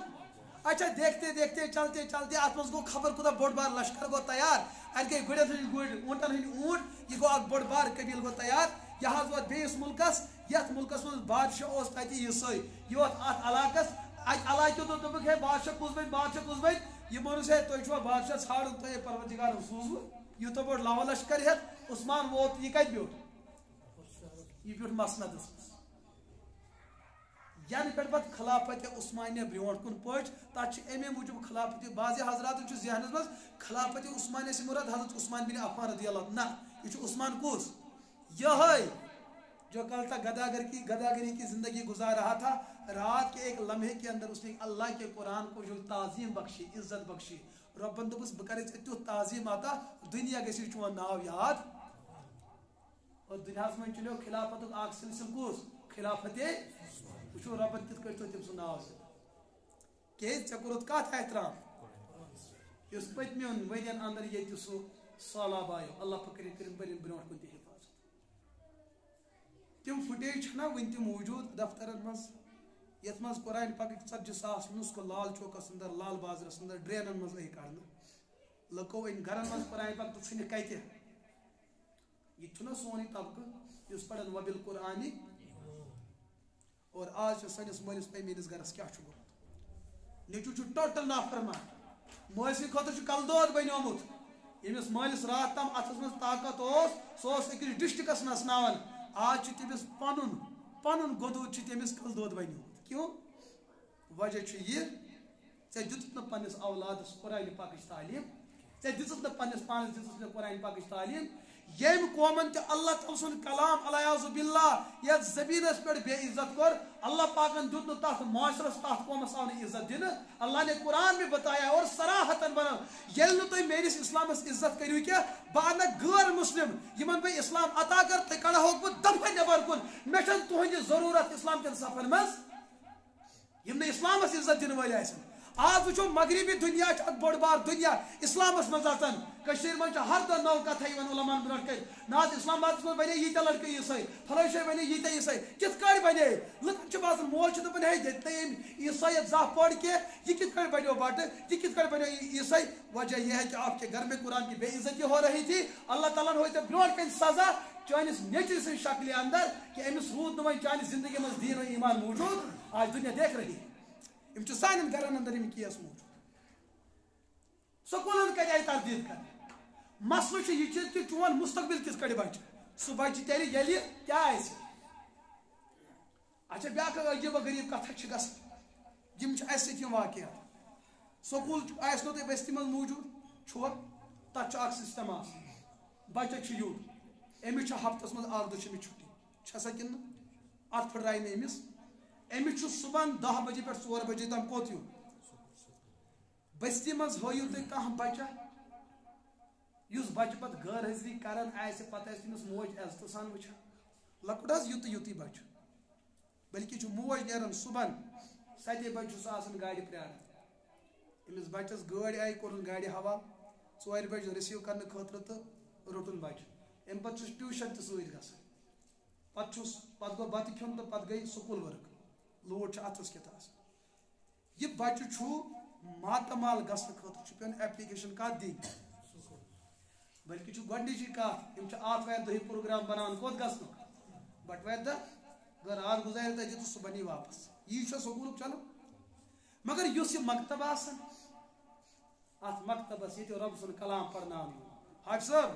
اچھا دیکھتے دیکھتے چلتے چلتے اتھ منٛز گوٚو خبر کوٗتاہ بوٚڑ بار لشکر گوٚو تیار اتہِ گٔے گُرٮ۪ن ہٕنٛدۍ گُرۍ اوٗنٛٹن ہٕنٛدۍ اوٗنٛٹ یہِ گوٚو اکھ بوٚڑ بار قبیٖل گوٚو تیار یہِ حظ ووت بیٚیِس مُلکس یتھ مُلکس منٛز بادشاہ اوس تتہِ عیٖسٲے یہِ ووت اتھ علاقس اتہِ علاقیو دوٚپُکھ ہے بادشاہ کُس بنہِ یہِ ووٚنُس ہے تُہۍ چھُوا بادشاہ ژھانڈُن تۄہے پروردِگارن سوٗزوٕ یوٗتاہ بوٚڑ لاوٕ لشکر ہیتھ عثمان ووت یہِ کتہِ بیوٗٹھ یہِ بیوٗٹھ مسندس منٛز ینہٕ پٮ۪ٹھ پتہٕ خلافت عثمانیہ برٛونٛٹھ کُن پٔچ تتھ چھِ اَمے موٗجوٗب خلافت بعضِ حضراتن چھُ ذہنس منٛز خلافت عثمانیہ سے مراد حضرت عثمان بن عفان رضی اللہ نہ یہ چھُ عثمان کُس یہے جو کل تک گداگری کی زندگی گزار رہا تھا رات کے ایک لمحے کے اندر اس نے اللہ کے قرآن کو جو تعظیم بخشی عزت بخشی ربن دوپس بہ کرے ژےٚ تیُتھ تعظیٖم عطا دُنیا گژھِ چون ناو یاد اور دُنیاہس منٛز چُنیو خلافتُک اکھ سلسلہٕ کُس خلافت وٕچھو رۄبن کِتھ کٲٹھۍ تھوٚو تٔمۍ سُنٛد ناو کیازِ ژےٚ کوٚرُتھ کتھ احترام یُس پٔتمیٚن ؤرین اندر ییٚتہِ سُہ سہلاب آیو اللہ فکرِ کٔرِنۍ بٔرِنۍ برونٛٹھ کُن تہِ حفاظت تِم فُٹیج چھِنا وٕنہِ تہِ موٗجوٗد دفترن منٛز یتھ منٛز قرآن پاکٕکۍ 40,000 نسخہٕ لال چوکس اندر لال بازرس اندر ڈرینن منٛز آیہِ کڑنہٕ لُکو أنۍ گرن منٛز قرآن پاک تہٕ ژھٕنہِ کتہِ یہ چھُنا سونُے طبقہٕ یُس پران وبِل قرآنی اور آز چھُ سٲنِس مٲلِس پے میٲنِس گرس کیاہ چھُ گوٚمُت نیٚچوٗ چھُ ٹوٹل نافرمان مٲلسٕے خٲطرٕ چھُ کلدود بنیومُت ییٚمِس مٲلِس راتھ تام اتھس منٛز طاقت اوس سُہ اوس أکِس ڈسٹرکس نژناوان آز چھُ تٔمِس پنُن گۄدوٗد چھُ تٔمِس کلدود بنیومُت کیوں وجہ چھُ یہِ ژےٚ دِژٕتھ نہٕ پننِس اولادس قرآنِ پاکٕچ تعلیٖم ژےٚ دِژٕتھ نہٕ پننِس پانس دِژٕتھ نہٕ قرآنِ پاکٕچ تعلیٖم ییٚمۍ قومن تہِ اللہ تعالیٰ سُنٛد کلام علیٰ باللہ یتھ زٔمیٖنس پٮ۪ٹھ بے عزت کوٚر اللہ پاکن دیُت نہٕ تتھ معاشرس تتھ قومس آو نہٕ عزت دِنہٕ اللہ نے قرآن بھی بتایا اور صراحتن ونان ییٚلہِ نہٕ تُہۍ میٲنِس اسلامس عزت کٔرِو کینٛہہ بہٕ انکھ غٲر مسلم یِمن بہٕ اسلام عطا کر تُہۍ کڑہوکھ بہٕ دفعہ نٮ۪بر کُن مےٚ چھنہٕ تُہنٛدِ ضروٗرت اسلام کٮ۪ن صفن منٛز یِم نہٕ اسلامس عزت دِنہٕ وٲلۍ آسن آز وٕچھو مغربی دُنیا چھُ اکھ بوٚڑ بار دُنیا اسلامس منٛز اژان کٔشیٖر منٛز چھِ ہر دۄہ نٔو کتھا یِوان علماہن برونٛٹھ کٔنۍ نہ حظ اسلام آبادس منٛز بنے ییٖتیاہ لڑکہٕ عیٖسٲے فلٲنۍ جایہِ بنے ییٖتیاہ عیٖسٲے کِتھ کٲٹھۍ بنے لُکن چھِ باسان مول چھُ دپان ہے ییٚتہِ نہٕ أمۍ عیٖسٲیت زانٛہہ پوٚر کینٛہہ یہِ کِتھ کٲٹھۍ بنیو بٹہٕ یہِ کِتھ کٲٹھۍ بنیو عیٖسٲے وجہ یہ ہے کہ آپ کے گھر میں قرآن کی بے عزتی ہو رہی تھی اللہ تعالیٰ نے ہوئی ژےٚ برونٛٹھ کَنہِ سزا چٲنِس نیٚچوِ سٕنٛدِ شکلہِ اندر کہ أمِس روٗد نہٕ وۄنۍ چانہِ زندگی منٛز دیٖن و ایٖمان موٗجوٗد آج دُنیا دیکھ رہی یِم چھِ سانٮ۪ن گرن اندر یِم کیس موٗجوٗد سکوٗلن کتہِ آیہِ تردیٖد کرنہٕ مسلہٕ چھُ یہِ چیٖز کہِ چون مستقبل کِتھ کٲٹھۍ بچہِ سُہ بچہِ تیٚلہِ ییٚلہِ کیاہ آسہِ اچھا بیاکھ عجیٖب و غریٖب کتھا چھِ گژھان یِم چھِ اسہِ سۭتۍ یِم واقعات سکوٗل آسہِ نہٕ تۄہہِ بستی منٛز موٗجوٗد چھُوا تتھ چھُ اکھ سسٹم آسان بچس چھُ یُن أمِس چھُ ہفتس منٛز اکھ دۄہ چھِ أمِس چھُٹی چھسا کِنہٕ اتھ پھٕٹرایہِ نہٕ أمِس چھُ صبحن 10 بجے پٮ۪ٹھ 4 بجے تام کوٚت یُن بستی منٛز ہٲیِو تُہۍ کانٛہہ بچہ یُس بچہ پتہٕ غٲر حٲضری کران آسہِ پتہٕ آسہِ تٔمِس موج عزتہٕ سان وٕچھان لۄکُٹ حظ یُتُے بچہ بلکہِ چھُ موج نیران صبحن 7 بجے چھُ سُہ آسان گاڑِ پرٛاران أمِس بچس گٲڑۍ آیہِ کوٚرُن گاڑِ حوالہٕ 4 بجہِ رٔسیٖو کرنہٕ خٲطرٕ تہٕ روٚٹُن بچہ امہِ پتہٕ چھُس ٹیوٗشن تہِ سۭتۍ گژھان پتہٕ گوٚو بتہٕ کھیوٚن تہٕ پتہٕ گٔے سکوٗل ؤرک لوڈ چھُ اتھس کٮ۪تھ آسان یہِ بچہ چھُ ماتامال گژھنہٕ خٲطرٕ چھُ پیٚوان ایپلِکیشن کتھ دِنۍ بلکہِ چھُ گۄڈنِچی کتھ یِم چھِ آتھوارِ دۄہٕے پروگرام بناوان کوٚت گژھنُک بٹوارِ دۄہ اگر رات گُزارِ تتہِ تہٕ صُبحن یی واپس یی چھا سکوٗلُک چلو مگر یُس یہِ مکتب آسان اتھ مکتبس ییٚتہِ رۄبہٕ سُنٛد کلام پرناونہٕ حاجی صٲب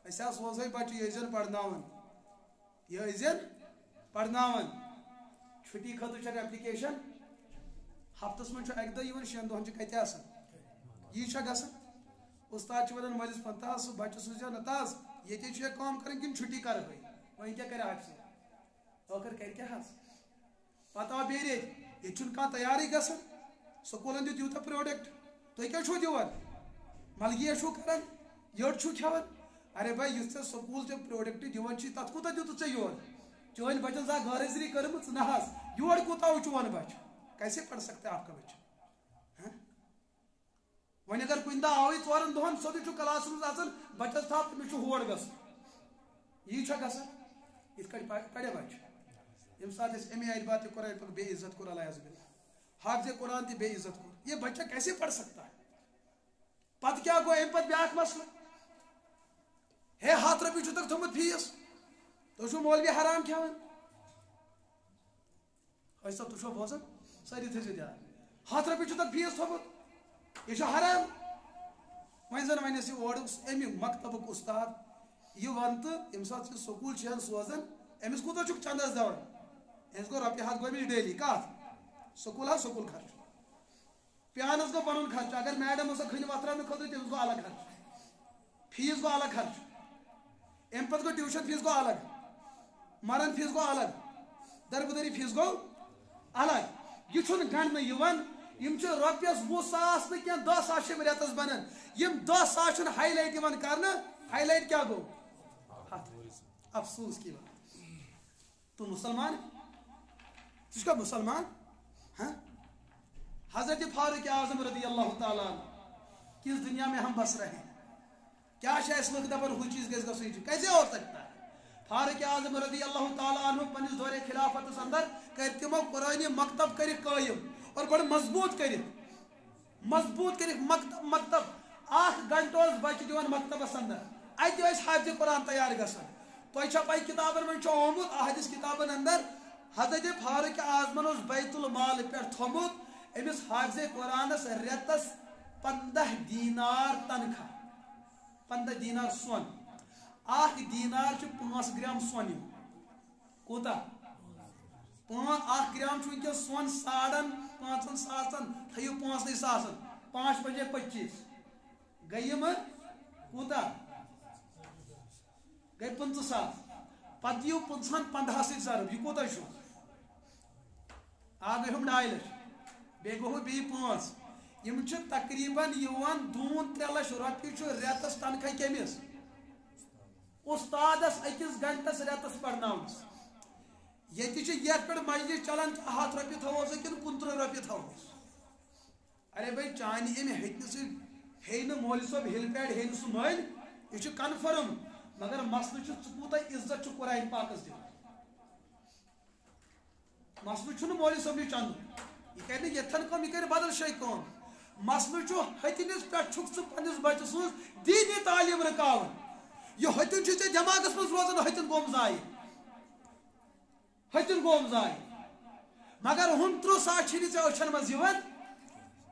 أسۍ حظ سوزہے بچہِ یہِ ٲسۍزٮ۪ن پرناوان یہِ ٲسۍزٮ۪ن پرناوان چھُٹی خٲطرٕ چھِ ایپلِکیشن ہفتس منٛز چھُ اکہِ دۄہ یِوان 6 دۄہن چھِ کتہِ آسان یی چھا گژھان استاد چھُ ونان مٲلِس پتہٕ سُہ بچہِ سوٗزِو نہ تہٕ حظ ییٚتے چھُ کٲم کرٕنۍ کِنہٕ چھُٹی کرٕ بہٕ وۄنۍ کیاہ کرِ حاجی صٲب ٲخٕر کرِ کیاہ حظ پتہٕ آو بیٚیہِ ریٚتۍ ییٚتہِ چھُنہٕ کانٛہہ تیارٕے گژھان سکوٗلن دیُت یوٗتاہ پروڈکٹ تُہۍ کیاہ چھُو دِوان ملگیا چھُو کران یٔڑ چھُو کھٮ۪وان ارے بھائی یُس ژےٚ سکوٗل ژےٚ پروڈکٹ دِوان چھُے تتھ کوٗتاہ دِتُتھ ژےٚ یورٕ چٲنۍ بچن زانٛہہ غٲر حٲضری کٔرمٕژ نہ حظ یورٕ کوٗتاہ اوس چون بچہ کیسے پڑھ سکتا ہے آپ کا بچہ وۄنۍ اگر کُنہِ دۄہ آوٕے 4 دۄہن سیوٚدُے چھُ کلاسس منٛز اژان بچس تھاو مےٚ چھُ ہور گژھُن یی چھا گژھان یِتھ کٔٹھۍ پرِ بچہ ییٚمہِ ساتہٕ أسۍ اَمہِ آیہِ بات قرآن پاک بے عزت کوٚر علیہ باللہ حافظ قرآن تہِ بے عزت کوٚر یہ بچہ کیسے پڑھ سکتا ہے پتہٕ کیاہ گوٚو امہِ پتہٕ بیاکھ مسلہٕ ہے 100 رۄپیہِ چھُ تۄہہِ تھوٚمُت فیٖس تُہۍ چھُو مولوی حرام کھٮ۪وان حٲجی صٲب تُہۍ چھُوا بوزان سٲری تھٲیزیو دھیان 100 رۄپیہِ چھُ تۄہہِ فیٖس تھوٚمُت یہ چھُ حرام وۄنۍ زن وۄنۍ ٲسۍ یہِ اورٕ امہِ مکتبُک استاد یہِ ون تہٕ ییٚمہِ ساتہٕ یہِ سکوٗل چھِ سوزان أمِس کوٗتاہ چھُکھ چندس دِوان أمِس گوٚو رۄپیہِ 100 گوٚو أمِس ڈیلی کتھ سکوٗل حظ سکوٗل خرچ پیانس گوٚو پنُن خرچہٕ اگر میڈم ٲسا کھٔنہِ وتھراونہٕ خٲطرٕ تٔمِس گوٚو الگ خرچہٕ فیٖس گوٚو الگ خرچہٕ امہِ پتہٕ گوٚو ٹیوٗشن فیٖس گوٚو الگ مرن فیٖس گوٚو الگ دربٕدٔری فیٖس گوٚو الگ یہِ چھُنہٕ گنڈنہٕ یِوان یم چھ رۄپیس 20,000 نہ کینٛہہ 10,000 چھِ رٮ۪تس بنان یم 10,000 چھُنہٕ ہائی لائٹ یِوان کرنہٕ ہائی لائٹ کیٛاہ گوٚو افسوس کی بات تو مسلمان ژٕ چھُکھا مسلمان ہاں حضرت فاروق اعظم رضی اللہ تعالیٰ عنہ کس دنیا میں ہم بس رہے ہیں کیا شاید لوگ دپن ہو چیز گژھِ گژھُن کیسے ہو سکتا ہے فاروق اعظم رضی اللہ تعالیٰ عنہ پنس دور خلافت اندر کر تمو قرآن مکتب کر قائم اور بڑا مضبوط کر مکتب 8 گھنٹہ بچہ دِوان مکتبس اندر اتہ حافظ قرآن تیار گژھان تۄہہِ چھا پاے کتابن منٛز چھُ آمُت احادیث کتابن اندر حضرت فاروق اعظمن اوس بیت المال پٮ۪ٹھ تھوٚمُت أمِس حافظ قرآنس رٮ۪تس 15 دینار تنخواہ 15 دینار سۄن 1 دینار چھُ 5 گرام سۄن کوٗتاہ 1 گرام چھُ وٕنکٮ۪س سۄن 5,500 تھٲیِو 5,000 5 بجے 25 گٔے یِم کوٗتاہ گٔے 50,000 پتہٕ دِیِو 50 سۭتۍ ضرب یہِ کوٗتاہ چھُ گٔے ہُم 2 لچھ بیٚیہِ گوٚو بیٚیہِ 5 یم چھِ تقریباً یِوان 2-3 لچھ رۄپیہِ چھُ رٮ۪تس تنخواہ کٔمِس اُستادس أکِس گھنٹس رٮ۪تس پرناونس ییٚتہِ چھِ یتھ پٮ۪ٹھ مجلس چلان 100 رۄپیہِ تھاوہوس کِنہٕ 25 رۄپیہِ تھاوہوس ارے بھائی چانہِ امہِ ہیٚتنہِ سۭتۍ ہیٚیہِ نہٕ مولوی صٲب ہیٚلہِ پیڈ ہیٚیہِ نہٕ سُہ مٔلۍ یہِ چھُ کنفرم مگر مسلہٕ چھُ ژٕ کوٗتاہ عزت چھُ قرآن پاکس دِوان مسلہٕ چھُنہٕ مولوی صٲبنٕے چندُن یہِ کرِ نہٕ یتھن کٲم یہِ کرِ بدل جایہِ کٲم مسلہٕ چھُ ہتِنِس پٮ۪ٹھ چھُکھ ژٕ پننِس بچہٕ سٕنٛز دیٖنی تعلیٖم رُکاوان یہِ ہتِن چھُ ژےٚ دٮ۪ماغس منٛز روزان ہتِن گوٚم ضایہِ مگر ہُم 30,000 چھِنہٕ ژےٚ أچھن منٛز یِوان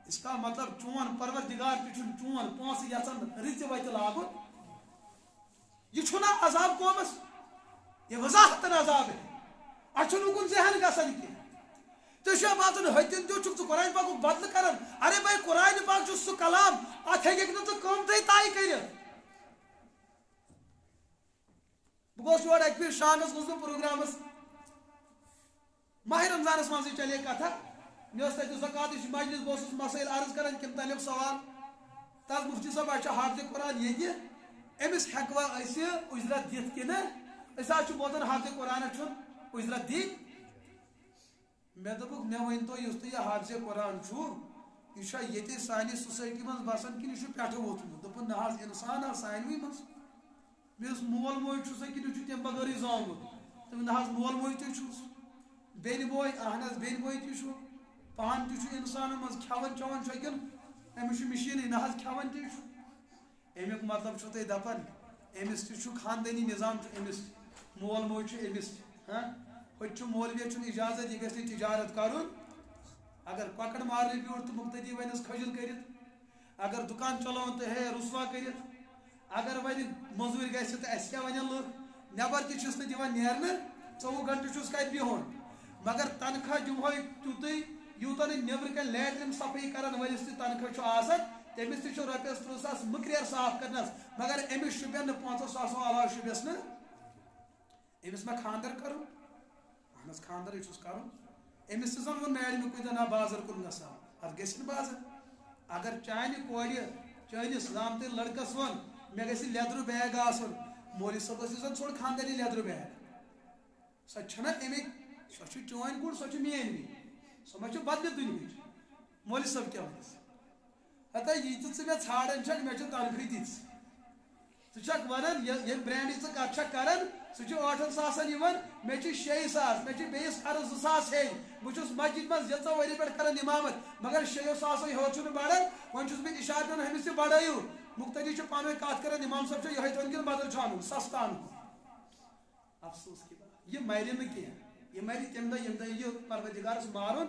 اس کا مطلب چون پروردگار تہِ چھُنہٕ چون پونٛسہٕ یژھان رٕژِ وتہِ لاگُن یہ چھُنا عذاب قومس یہ وضاحتن عذاب ہے اتھ چھُنہٕ اُکُن ذہن گژھان کینٛہہ ژےٚ چھُیا باسان ہتِن تہِ چھُکھ ژٕ قرآن پاکُک بدلہٕ کران ارے بھائی قرآن پاک چھُ سُہ کلام اتھ ہیٚککھ نہٕ ژٕ قۭمتھٕے طے کٔرِتھ بہٕ گوس یور اکہِ پھِرِ شامس گوٚژھ بہٕ پروگرامس ماہ رمضانس منٛزٕے چلے کتھا مےٚ ٲس تتہِ زکاتٕچ مجلس بہٕ اوسُس مسٲیل عرض کران تِم تعلق سوال تتھ مفتی صٲب اَسہِ چھُ حافظ قرآن ییٚتہِ أمِس ہٮ۪کوا أسۍ اُجرت دِتھ کِنہٕ أسۍ حظ چھِ بوزان حافظ قرآنس چھُنہٕ اُجرت دِنۍ مےٚ دوٚپُکھ مےٚ ؤنۍتو یُس تۄہہِ یہِ حافظ قرآن چھُ یہِ چھا ییٚتہِ سانہِ سوسایٹی منٛز بسان کِنہٕ یہِ چھُ پٮ۪ٹھٕ ووٚتھمُت دوٚپُن نہ حظ اِنسان حظ سانوٕے منٛز مےٚ اوس مول موج چھُسا کِنہٕ یہِ چھُ تمہِ بغٲرٕے زامُت دوٚپُن نہ حظ مول موج تہِ چھُس بیٚنہِ بوے اہن حظ بیٚنہِ بوے تہِ چھُ پانہٕ تہِ چھُ اِنسانن منٛز کھٮ۪وان چٮ۪وان چھُ کِنہٕ أمِس چھُ مِشیٖنٕے نہ حظ کھٮ۪وان تہِ چھُ امیُک مطلب چھُو تُہۍ دپان أمِس تہِ چھُ خاندٲنی نظام چھُ أمِس مول موج چھُ أمِس ہاں ہوٚتہِ چھُ مولوِیس چھُنہٕ اِجازت یہِ گژھِ نہٕ تجارت کرُن اگر کۄکر مارنہِ بیوٗٹھ تہٕ مُقتدی ونٮ۪س کھٔجل کٔرِتھ اگر دُکان چلاوُن تہٕ ہے رُسوا کٔرِتھ اگر وۄنۍ موٚزوٗرۍ گژھِ تہٕ اَسہِ کیٛاہ وَنن لُکھ نٮ۪بر تہِ چھُس نہٕ دِوان نیرنہٕ 24 گنٹہٕ چھُس کتہِ بِہُن مگر تنخواہ دِمہوے تیُتُے یوٗتاہ نہٕ نیٚبرٕ کَنۍ لیٹرِن صفٲیی کرن وٲلِس تہِ تنخواہ چھُ آسان تٔمِس تہِ چھُ رۄپیس 30,000 مٕکریر صاف کرنس مگر أمِس شُبٮ۪ن نہٕ 5,000 علاوٕ شُبٮ۪س نہٕ أمِس ما خاندر کرُن اہن حظ خاندرٕے چھُس کرُن أمِس تہِ زن ووٚن میڈمہِ کُنہِ دۄہ نہ بازر کُن گژھان اتھ گژھِ نہٕ بازر اگر چانہِ کورِ چٲنِس زامتٕرۍ لڑکس ووٚن مےٚ گژھِ لیدرُ بیگ آسُن مولوی صٲبس یُس زن ژھوٚڑ خاندٲنی لیدرُ بیگ سۄ چھنہ امیِکۍ سۄ چھِ چٲنۍ کوٗر سۄ چھِ میٲنۍ وِنۍ سۄ ما چھِ بدلہِ دُنہِچ مولوی صٲب کیٛاہ وَنٮ۪س ہتا یہِ تہِ ژٕ مےٚ ژھانڈان چھکھ مےٚ چھِ تنخواہٕے تِژھ ژٕ چھکھ ونان ییٚمہِ برینڈٕچ ژٕ کتھ چھکھ کران سُہ چھُ 8,000 یِوان مےٚ چھِ 6,000 مےٚ چھِ بیٚیِس خرٕچ 2,000 ہیٚنۍ بہٕ چھُس مسجد منٛز 2 ؤری پٮ۪ٹھ کران اِمامت مگر 6,000 ہیوٚر چھُنہٕ بڑان وۄنۍ چھُس بہٕ اِشارٕ دِوان أمِس تہِ بڑٲیِو مُقتدی چھُ پانہٕ ؤنۍ کتھ کران اِمام صٲب چھُ یِہوٚے تھوٚومُت کِنہٕ بدل چھُ اَنُن سستہٕ اَنُن افسوس کی بات یہِ مرِ نہٕ کینٛہہ یہِ مرِ تمہِ دۄہ ییٚمہِ دۄہ یہِ پروردگارس مارُن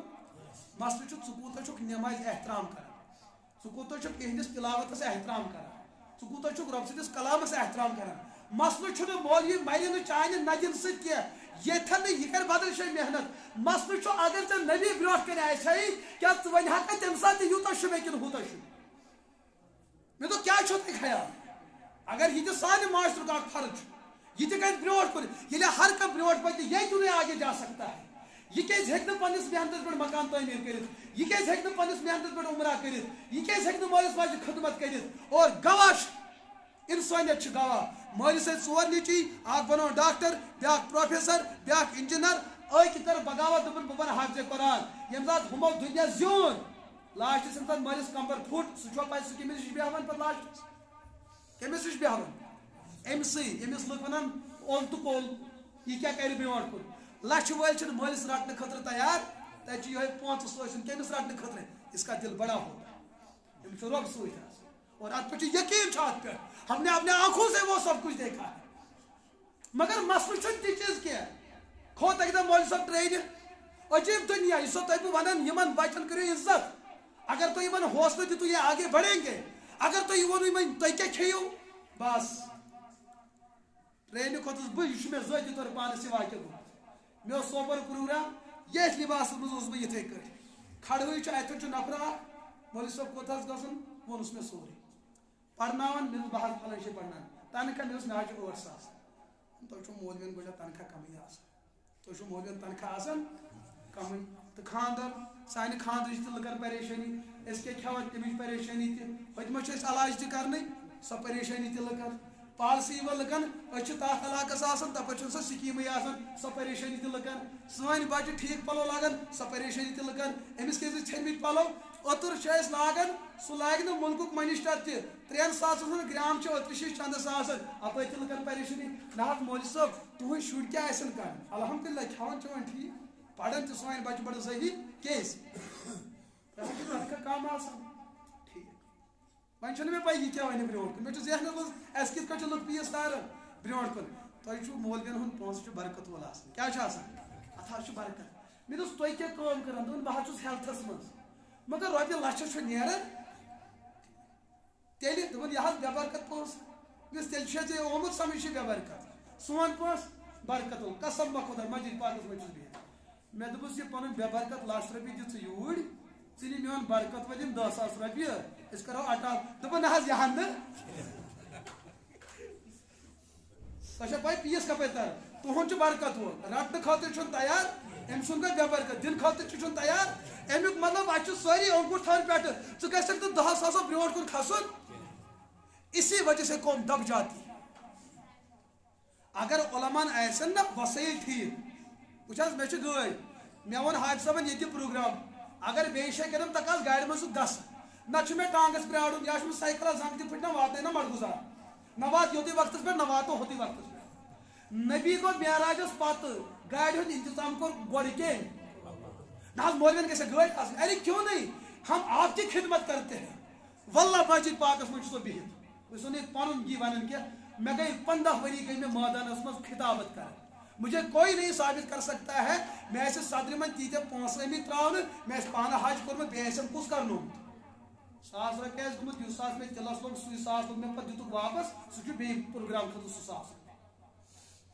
مسلہٕ چھُ ژٕ کوٗتاہ چھُکھ نٮ۪مازِ احترام کران ژٕ کوٗتاہ چھُکھ یِہنٛدِس تِلاوتس احترام کران ژٕ کوٗتاہ چھُکھ رۄب سٕنٛدِس کلامس احترام کران مسلہٕ چھُنہٕ مولوی مرِ نہٕ چانہِ نَدِنہٕ سۭتۍ کینٛہہ ییٚتھٮ۪ن نہٕ یہِ کرِ بدل جایہِ محنت مسلہٕ چھُ اگر ژےٚ نبی برونٛٹھ کَنہِ آسہِ کیٛاہ ژٕ وَنہِ ہکھا تمہِ ساتہٕ تہِ یوٗتاہ شُبے کِنہٕ ہوٗتاہ شُبے مےٚ دوٚپ کیٛاہ چھُو تۄہہِ خیال اگر یہِ تہِ سانہِ معاشرُک اکھ فرض چھُ یہ کر برٛونٛٹھ کُن ییٚلہِ ہر کانٛہہ برٛونٛٹھ پکہِ یہِ کیوں نہیں آگے جا سکتا ہے یہ کیازِ ہیٚکہِ نہٕ پننِس محنتس پٮ۪ٹھ مکان تعمیٖر کٔرِتھ یہ کیازِ ہیٚکہِ نہٕ پننِس محنتس پٮ۪ٹھ عمرہ کٔرِتھ یہ کیازِ ہیٚکہِ نہٕ مٲلِس ماجہِ خدمت کٔرِتھ اور گواہ چھُ انسٲنیت چھِ گواہ مٲلِس ٲسۍ 4 نیٚچِی اکھ بنوو ڈاکٹر بیٛاکھ پروفیسر بیٛاکھ انجیٖنر أکۍ کٔر بغاوت دوٚپُن بہٕ بنہٕ حافظِ قرآن ییٚمہِ ساتہٕ ہُمو دُنیا زیوٗن لاسٹس ییٚمہِ ساتہٕ مٲلِس کمبر پھُٹ سُہ چھُوا پاے سُہ کٔمِس نِش بیٚہوان پتہٕ لاسٹس کٔمِس نِش بیٚہوان أمسٕے ییٚمِس لُکھ ونان اوٚل تہٕ پوٚل یہِ کیٛاہ کرِ برٛونٛٹھ کُن لچھِ وٲلۍ چھِنہٕ مٲلِس رٹنہٕ خٲطرٕ تیار تتہِ چھُ یِہوے پونٛسہٕ سوٗزِن کٔمِس رٹنہٕ خٲطرٕ اس کا دل بڑا ہوگا أمِس چھُ رۄب سۭتۍ آسان اور اتھ پٮ۪ٹھ چھُ یقیٖن چھُ اتھ پٮ۪ٹھ ہم نے اپنے آنکھوں سے وہ سب کچھ دیکھا ہے مگر مسلہٕ چھُنہٕ تہِ چیٖز کینٛہہ کھوٚت اکہِ دۄہ مولوی صٲب ٹرینہِ عجیب دنیا یہ سو تۄہہِ بہٕ ونان یِمن بچن کٔرِو عزت اگر تُہۍ یِمن حوصلہٕ دِتو یہ آگے بڑھیں گے اگر تُہۍ یہِ ووٚنوٕ یِمن تُہۍ کیٛاہ کھیٚیِو بس ٹرینہِ کھوٚتُس بہٕ یہِ چھُ مےٚ ذٲتی طور پانس یہِ واقعہٕ گوٚمُت مےٚ اوس سوپور پروگرام ییٚتھۍ لباسس منٛز اوسُس بہٕ یِتھٕے کٲٹھۍ کھڑہٕے چھُ اتٮ۪ن چھُ نفر اکھ مولوی صٲب کوٚت حظ گژھُن ووٚنُس مےٚ سورُے پرناوان مےٚ دوٚپ بہٕ حظ فلٲنۍ جایہِ پرناوان تنخواہ مےٚ اوس مےٚ حظ چھُ 8 ساس تۄہہِ چھُو مولوین گۄڈٕ تنخواہ کمٕے آسان تۄہہِ چھُو مولوین تنخواہ آسان کمٕے تہٕ خاندر سانہِ خاندرٕچ تہِ لُکن پریشٲنی أسۍ کیٛاہ کھٮ۪وان تمِچ پریشٲنی تہِ پٔتمہِ چھِ أسۍ علاج تہِ کرنٕے سۄ پریشٲنی تہِ لُکن پالسی یِوان لُکن أسۍ چھِ تتھ علاقس آسان تپٲرۍ چھُنہٕ سۄ سکیٖمٕے آسان سۄ پریشٲنی تہِ لُکن سٲنۍ بچہِ ٹھیٖک پلو لاگان سۄ پریشٲنی تہِ لُکن أمِس کیازِ ژھیٚنمٕتۍ پلو اوتر چھِ أسۍ لاگان سُہ لاگہِ نہٕ مُلکُک منسٹر تہِ 3 ساسن ہُنٛد گرام چھِ اوترٕ چھِ چندس آسان اپٲرۍ تہِ لُکن پریشٲنی نہ حظ مولوی صٲب تُہنٛدۍ شُرۍ کیٛاہ آسن کران الحمدللہ کھٮ۪وان چٮ۪وان ٹھیٖک پران تہِ سٲنۍ بچہِ بڑٕ ذٔہی کیازِ تنخواہ کم آسان ٹھیٖک وۄنۍ چھُنہٕ مےٚ پاے یہِ کیٛاہ وَنہِ برٛونٛٹھ کُن مےٚ چھُ ذہنس منٛز اَسہِ کِتھ کٔنۍ چھُ لُکھ پیٖس تاران برٛونٛٹھ کُن تۄہہِ چھُو مولوین ہُنٛد پونٛسہٕ چھُ برکت وول آسان کیٛاہ چھُ آسان اتھ حظ چھُ برکت مےٚ دوٚپُس تُہۍ کیٛاہ کٲم کران دوٚپُن بہٕ حظ چھُس ہیلتھس منٛز مگر رۄپیہِ لچھس چھُ نیران تیٚلہِ دوٚپُن یہِ حظ بے برکت پونٛسہٕ مےٚ دوٚپُس تیٚلہِ چھُ ژےٚ آمُت سمجھ چھُ بے برکت سون پونٛسہٕ برکت وول قسم بہ خۄدا مسجد پاکس منٛز چھُس بِہِتھ مےٚ دوٚپُس یہِ پنُن بے برکت 1,00,000 رۄپیہِ دِ ژٕ یوٗرۍ ژٕ نہِ میون برکت وۄنۍ دِم 10,000 رۄپیہِ أسۍ کرو اٹال دوٚپُن نہ حظ یہِ ہن نہٕ تۄہہِ چھا پاے پیٖس کپٲرۍ تر تُہُنٛد چھُ برکت وول رٹنہٕ خٲطرٕ چھُنہٕ تیار أمۍ سُنٛد گژھِ بے برکت دِنہٕ خٲطرٕ تہِ چھُنہٕ تیار امیُک مطلب اتہِ چھُ سٲری اوٚنٛگوٗٹھ تھاونہٕ پٮ۪ٹھٕ ژٕ گژھکھ نہٕ 10 ساسو برٛونٛٹھ کُن کھسُن اسی وجہ سے قوم دب جاتی اگر علما'n آسن نا وسٲیِل ٹھیٖک وٕچھ حظ مےٚ چھِ گٲڑۍ مےٚ ووٚن حاجی صٲبن ییٚتہِ پروگرام اگر بیٚیہِ جایہِ کرن تَکھ آسہِ گاڑِ منٛز سُہ گژھٕ نتہٕ چھُ مےٚ ٹانگس پرٛارُن یا چھُ مےٚ سایکلس زنٛگ تہِ پھٕٹنا واتنٲیِو نا مڈگُزار نہ وات یوٚتُے وقتس پٮ۪ٹھ نہ واتو ہوٚتُے وقتس پٮ۪ٹھ نبی گوٚو معراجس پتہٕ گاڑِ ہُنٛد انتظام کوٚر گۄڈٕ کیٚنٛہہ نہ حظ مولوین گژھِ گٲڑۍ آسٕنۍ ارے کیوں نہیں ہم آپ کی خدمت کرتے ہیں واللہ مسجد پاکس منٛز چھُ سُہ بِہِتھ بہٕ چھُس نہٕ پنُن یہِ ونان کینٛہہ مےٚ گٔے 15 ؤری گٔے مےٚ مٲدانس منٛز خطابت کران مجھے کوئی نہیں ثابت کر سکتا ہے مےٚ آسہِ صدرِ منٛز تیٖتیاہ پونٛسہٕ آمٕتۍ تراونہٕ مےٚ آسہِ پانہٕ حج کوٚرمُت بیٚیہِ آسٮ۪م کُس کرنومُت 1,000 رۄپیہِ آسہِ گوٚمُت یُس ساس مےٚ تِلس لوٚگ سُے 1,000 لوٚگ مےٚ پتہٕ دِتُکھ واپس سُہ چھُ بیٚیہِ پروگرام خٲطرٕ سُہ 1,000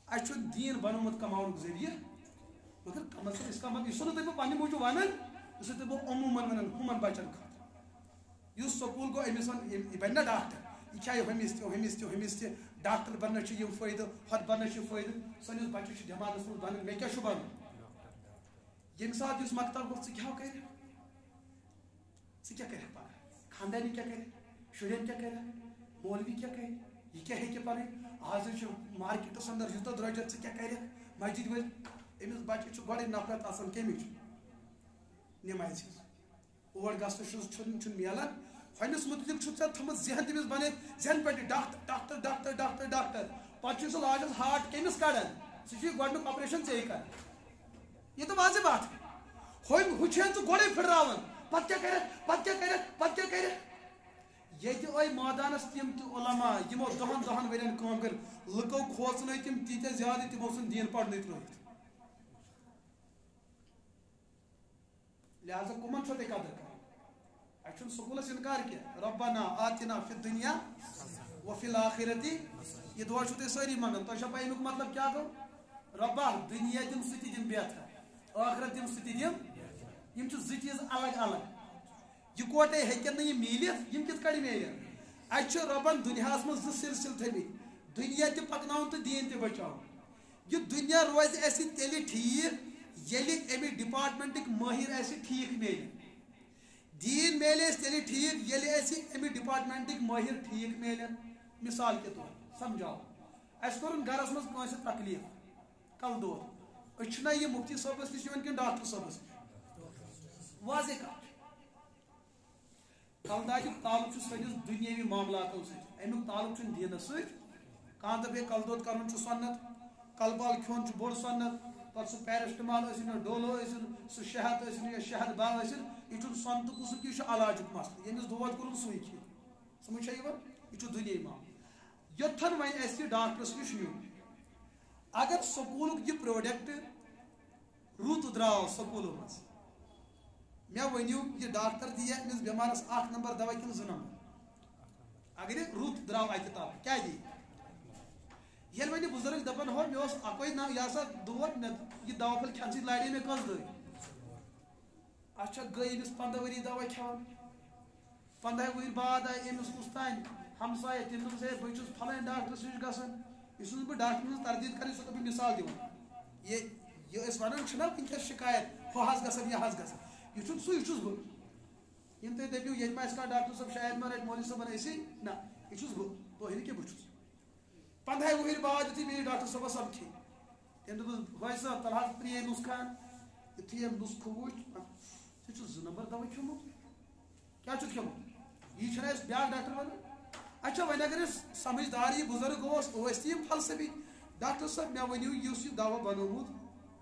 اَسہِ چھُ دیٖن بنومُت کماونُک ذٔریعہٕ مگر کم از کم اس کا مطلب یہِ چھُس نہٕ تۄہہِ بہٕ پننہِ موٗجوٗب ونان یہِ چھُس تۄہہِ بہٕ عموٗمن ونان ہُمن بچن خٲطرٕ یُس سکوٗل گوٚو أمِس ون یہِ بنہِ نا ڈاکٹر یہِ کھیٚیہِ ہُمِس تہِ ہُمِس تہِ ہُمِس تہِ ڈاکٹر بننس چھِ یِم فٲیدٕ ہۄتھ بننس چھِ فٲیدٕ سٲنِس بچس چھُ دٮ۪ماغس منٛز بنان مےٚ کیٛاہ چھُ بنُن ییٚمہِ ساتہٕ یُس مکتب گوٚو ژٕ کیٛاہ کرِ ژٕ کیٛاہ کرکھ پگاہ خاندانی کیٛاہ کرِ شُرٮ۪ن کیٛاہ کرِ مولوی کیٛاہ کرِ یہِ کیٛاہ ہیٚکہِ پنٕنۍ آز چھُ مارکیٹس انٛدر یوٗتاہ درٛوجر ژٕ کیٛاہ کرکھ مسجد وٲلۍ أمِس بچس چھُ گۄڈے نفرت آسان کمِچ نٮ۪مازِ ہِنٛز اور گژھنہٕ چھُنہٕ مِلان ہۄمِس مُتعلق چھُ ژےٚ تھٲومٕژ ذہن تٔمِس بنٲیِتھ ذہن پٮ۪ٹھ doctor doctor doctor doctor doctor پتہٕ چھُ سُہ لاجس ہارٹ کٔمِس کڑان سُہ چھُ گۄڈنیُک آپریشن ژےٚ کران یہِ تہٕ واضح بات ہُہ چھُ ژٕ گۄڈے پھٕٹراوان پتہٕ کیٛاہ کرکھ پتہٕ کیٛاہ کرکھ پتہٕ کیٛاہ کرکھ ییٚتہِ آے مٲدانس تِم تہِ علما یِمو 10 ؤرین کٲم کٔر لُکو کھوژنٲے تِم تیٖتیاہ زیادٕ تِمو ژھُن دیٖن پرنٕے ترٲوِتھ لہذا کٕمن چھو تۄہہِ قدر کرٕنۍ اَسہِ چھُنہٕ سکوٗلس انکار کینٛہہ ربنا آتنا فی الدنیا وفی الآخرتی یہِ دعا چھُو تُہۍ سٲری منگان تۄہہِ چھا پاے امیُک مطلب کیٛاہ گوٚو رۄبا دُنیا دِم سُہ تہِ دِم بہتر ٲخرت دِم سُہ تہِ دِم یِم چھِ زٕ چیٖز الگ الگ یِکوٹے ہیٚکن نہٕ یِم میٖلِتھ یِم کِتھ کٔنۍ میلن اَسہِ چھُ رۄبن دُنیاہس منٛز 2 سلسلہٕ تھٲمٕتۍ دُنیا تہِ پکناوُن تہٕ دیٖن تہِ بچاوُن یہِ دُنیا روزِ اَسہِ تیٚلہِ ٹھیٖک یلی امی ڈپارٹمنٹک ماہر ایسی ٹھیک میلے دین میلے تیلی ٹھیک یلی ایسی امی ڈپارٹمنٹک ماہر ٹھیک میلے مثال کے طور سمجھاؤ اس کرن گرس مز کانس تکلیف کل دود اچھنا یہ مفتی صاحبس نش کن ڈاکٹر صاحبس واضح کت کل داج تعلق سنس دنیاوی معاملاتوں سی امیک تعلق دینس ست کان دپ کل دود کرن سنت کل بال کھون بوڑ سنت پتہ سہ پیرسٹمال ٲسِن ڈولو ٲسِن سہ شہد ٲسِن یا شہد با ٲسِن یہ سنت قسم یہ علاجک مسئلہ یمس دود کورن سُے کھیٚیہِ سمجھ چھا یوان یہ دنیا معاملہ یوتھن وۄنۍ اَسہِ ڈاکٹرس نش نیوٗ اگر سکوٗلُک یہ پروڈکٹ رُت درٛاو سکوٗلو منٛز مےٚ ؤنِو یہ ڈاکٹر دِیا أمِس بٮ۪مارس 1 نمبر دوا کِنہٕ 2 نمبر اگر یہ رُت درٛاو اتہِ تل کیٛاہ دِیہِ ییٚلہِ وۄنۍ یہِ بُزرگ دپان ہو مےٚ اوس اَکوے ناو یہِ ہسا دود مےٚ یہِ دوا پھٔلۍ کھٮ۪نہٕ سۭتۍ لارے مےٚ کٔژ دٔہۍ اچھا گٔے أمِس 15 ؤری دوا کھٮ۪وان 15 ؤری بعد آیہِ أمِس کُس تانۍ ہمساے تٔمۍ دوٚپُس ہے بہٕ چھُس پھلٲنۍ ڈاکٹرس نِش گژھان یہِ چھُس بہٕ ڈاکٹر سٕنٛز تردیٖد کران سۄ بہٕ مثال دِوان یہ أسۍ ونان چھِنا وٕنکٮ۪س شکایت ہُہ حظ گژھان یہِ حظ گژھان یہ چھُنہٕ سُے چھُس بہٕ یِم تُہۍ دٔپِو ییٚتہِ ما آسہِ کانٛہہ ڈاکٹر صٲب شاید ما رَٹہِ مولوی صٲبن أسی نہ یہِ چھُس بہٕ تُہۍ نہٕ کینٛہہ بہٕ چھُس 15 ؤہٕرۍ بعد یُتھُے مےٚ ڈاکٹر صٲبس سمکھے تٔمۍ دوٚپُس بھاے صٲب تل حظ پرٛٲنۍ نُسخہٕ یُتھُے أمۍ نُسخہٕ وٕچھ ژےٚ چھُ 2 نمبر دوا کھیوٚمُت کیٛاہ چھُتھ کھیوٚمُت یی چھُنہ اَسہِ بیٛاکھ ڈاکٹر ونان اچھا وۄنۍ اگر أسۍ سمجھدار یہِ بُزرگ اوس ٲسۍ تہِ یِم فلسفی ڈاکٹر صٲب مےٚ ؤنِو یُس یہِ دوا بنوومُت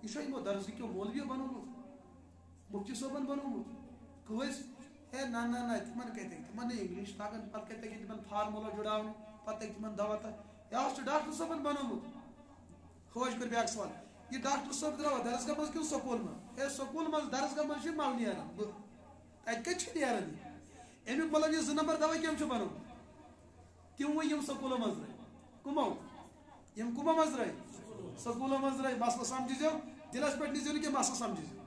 یہِ چھا یِمو درسگٕکیو مولوِیو بنوومُت مفتی صٲبن بنوومُت کٲنٛسہِ ہے نہ نہ نہ تِمن کتہِ تگہِ تِمن نہٕ انگلش تگان پتہٕ کتہِ تگہِ تِمن فارمولا جُڑاوٕنۍ پتہٕ تگہِ تِمن دوا تہ یہِ حظ چھُ ڈاکٹر صٲبن بنوومُت حٲج کٔر بیٛاکھ سوال یہِ ڈاکٹر صٲب درٛاوا درسگاہ منٛز کِنہٕ سکوٗل منٛز ہے سکوٗل منٛز درسگاہ منٛز چھِ مل نیران بہٕ تتہِ کتہِ چھِ نیران یہِ امیُک مطلب یہِ 2 نمبر دوا کٔمۍ چھُ بنوومُت تِموٕے یِم سکوٗلو منٛز درٛاے کٕمو یِم کٕمو منٛز درٛاے سکوٗلو منٛز درٛاے مسلہٕ سمجھزیو دِلس پٮ۪ٹھ نِزیو نہٕ کینٛہہ مسلہٕ سمجھزیو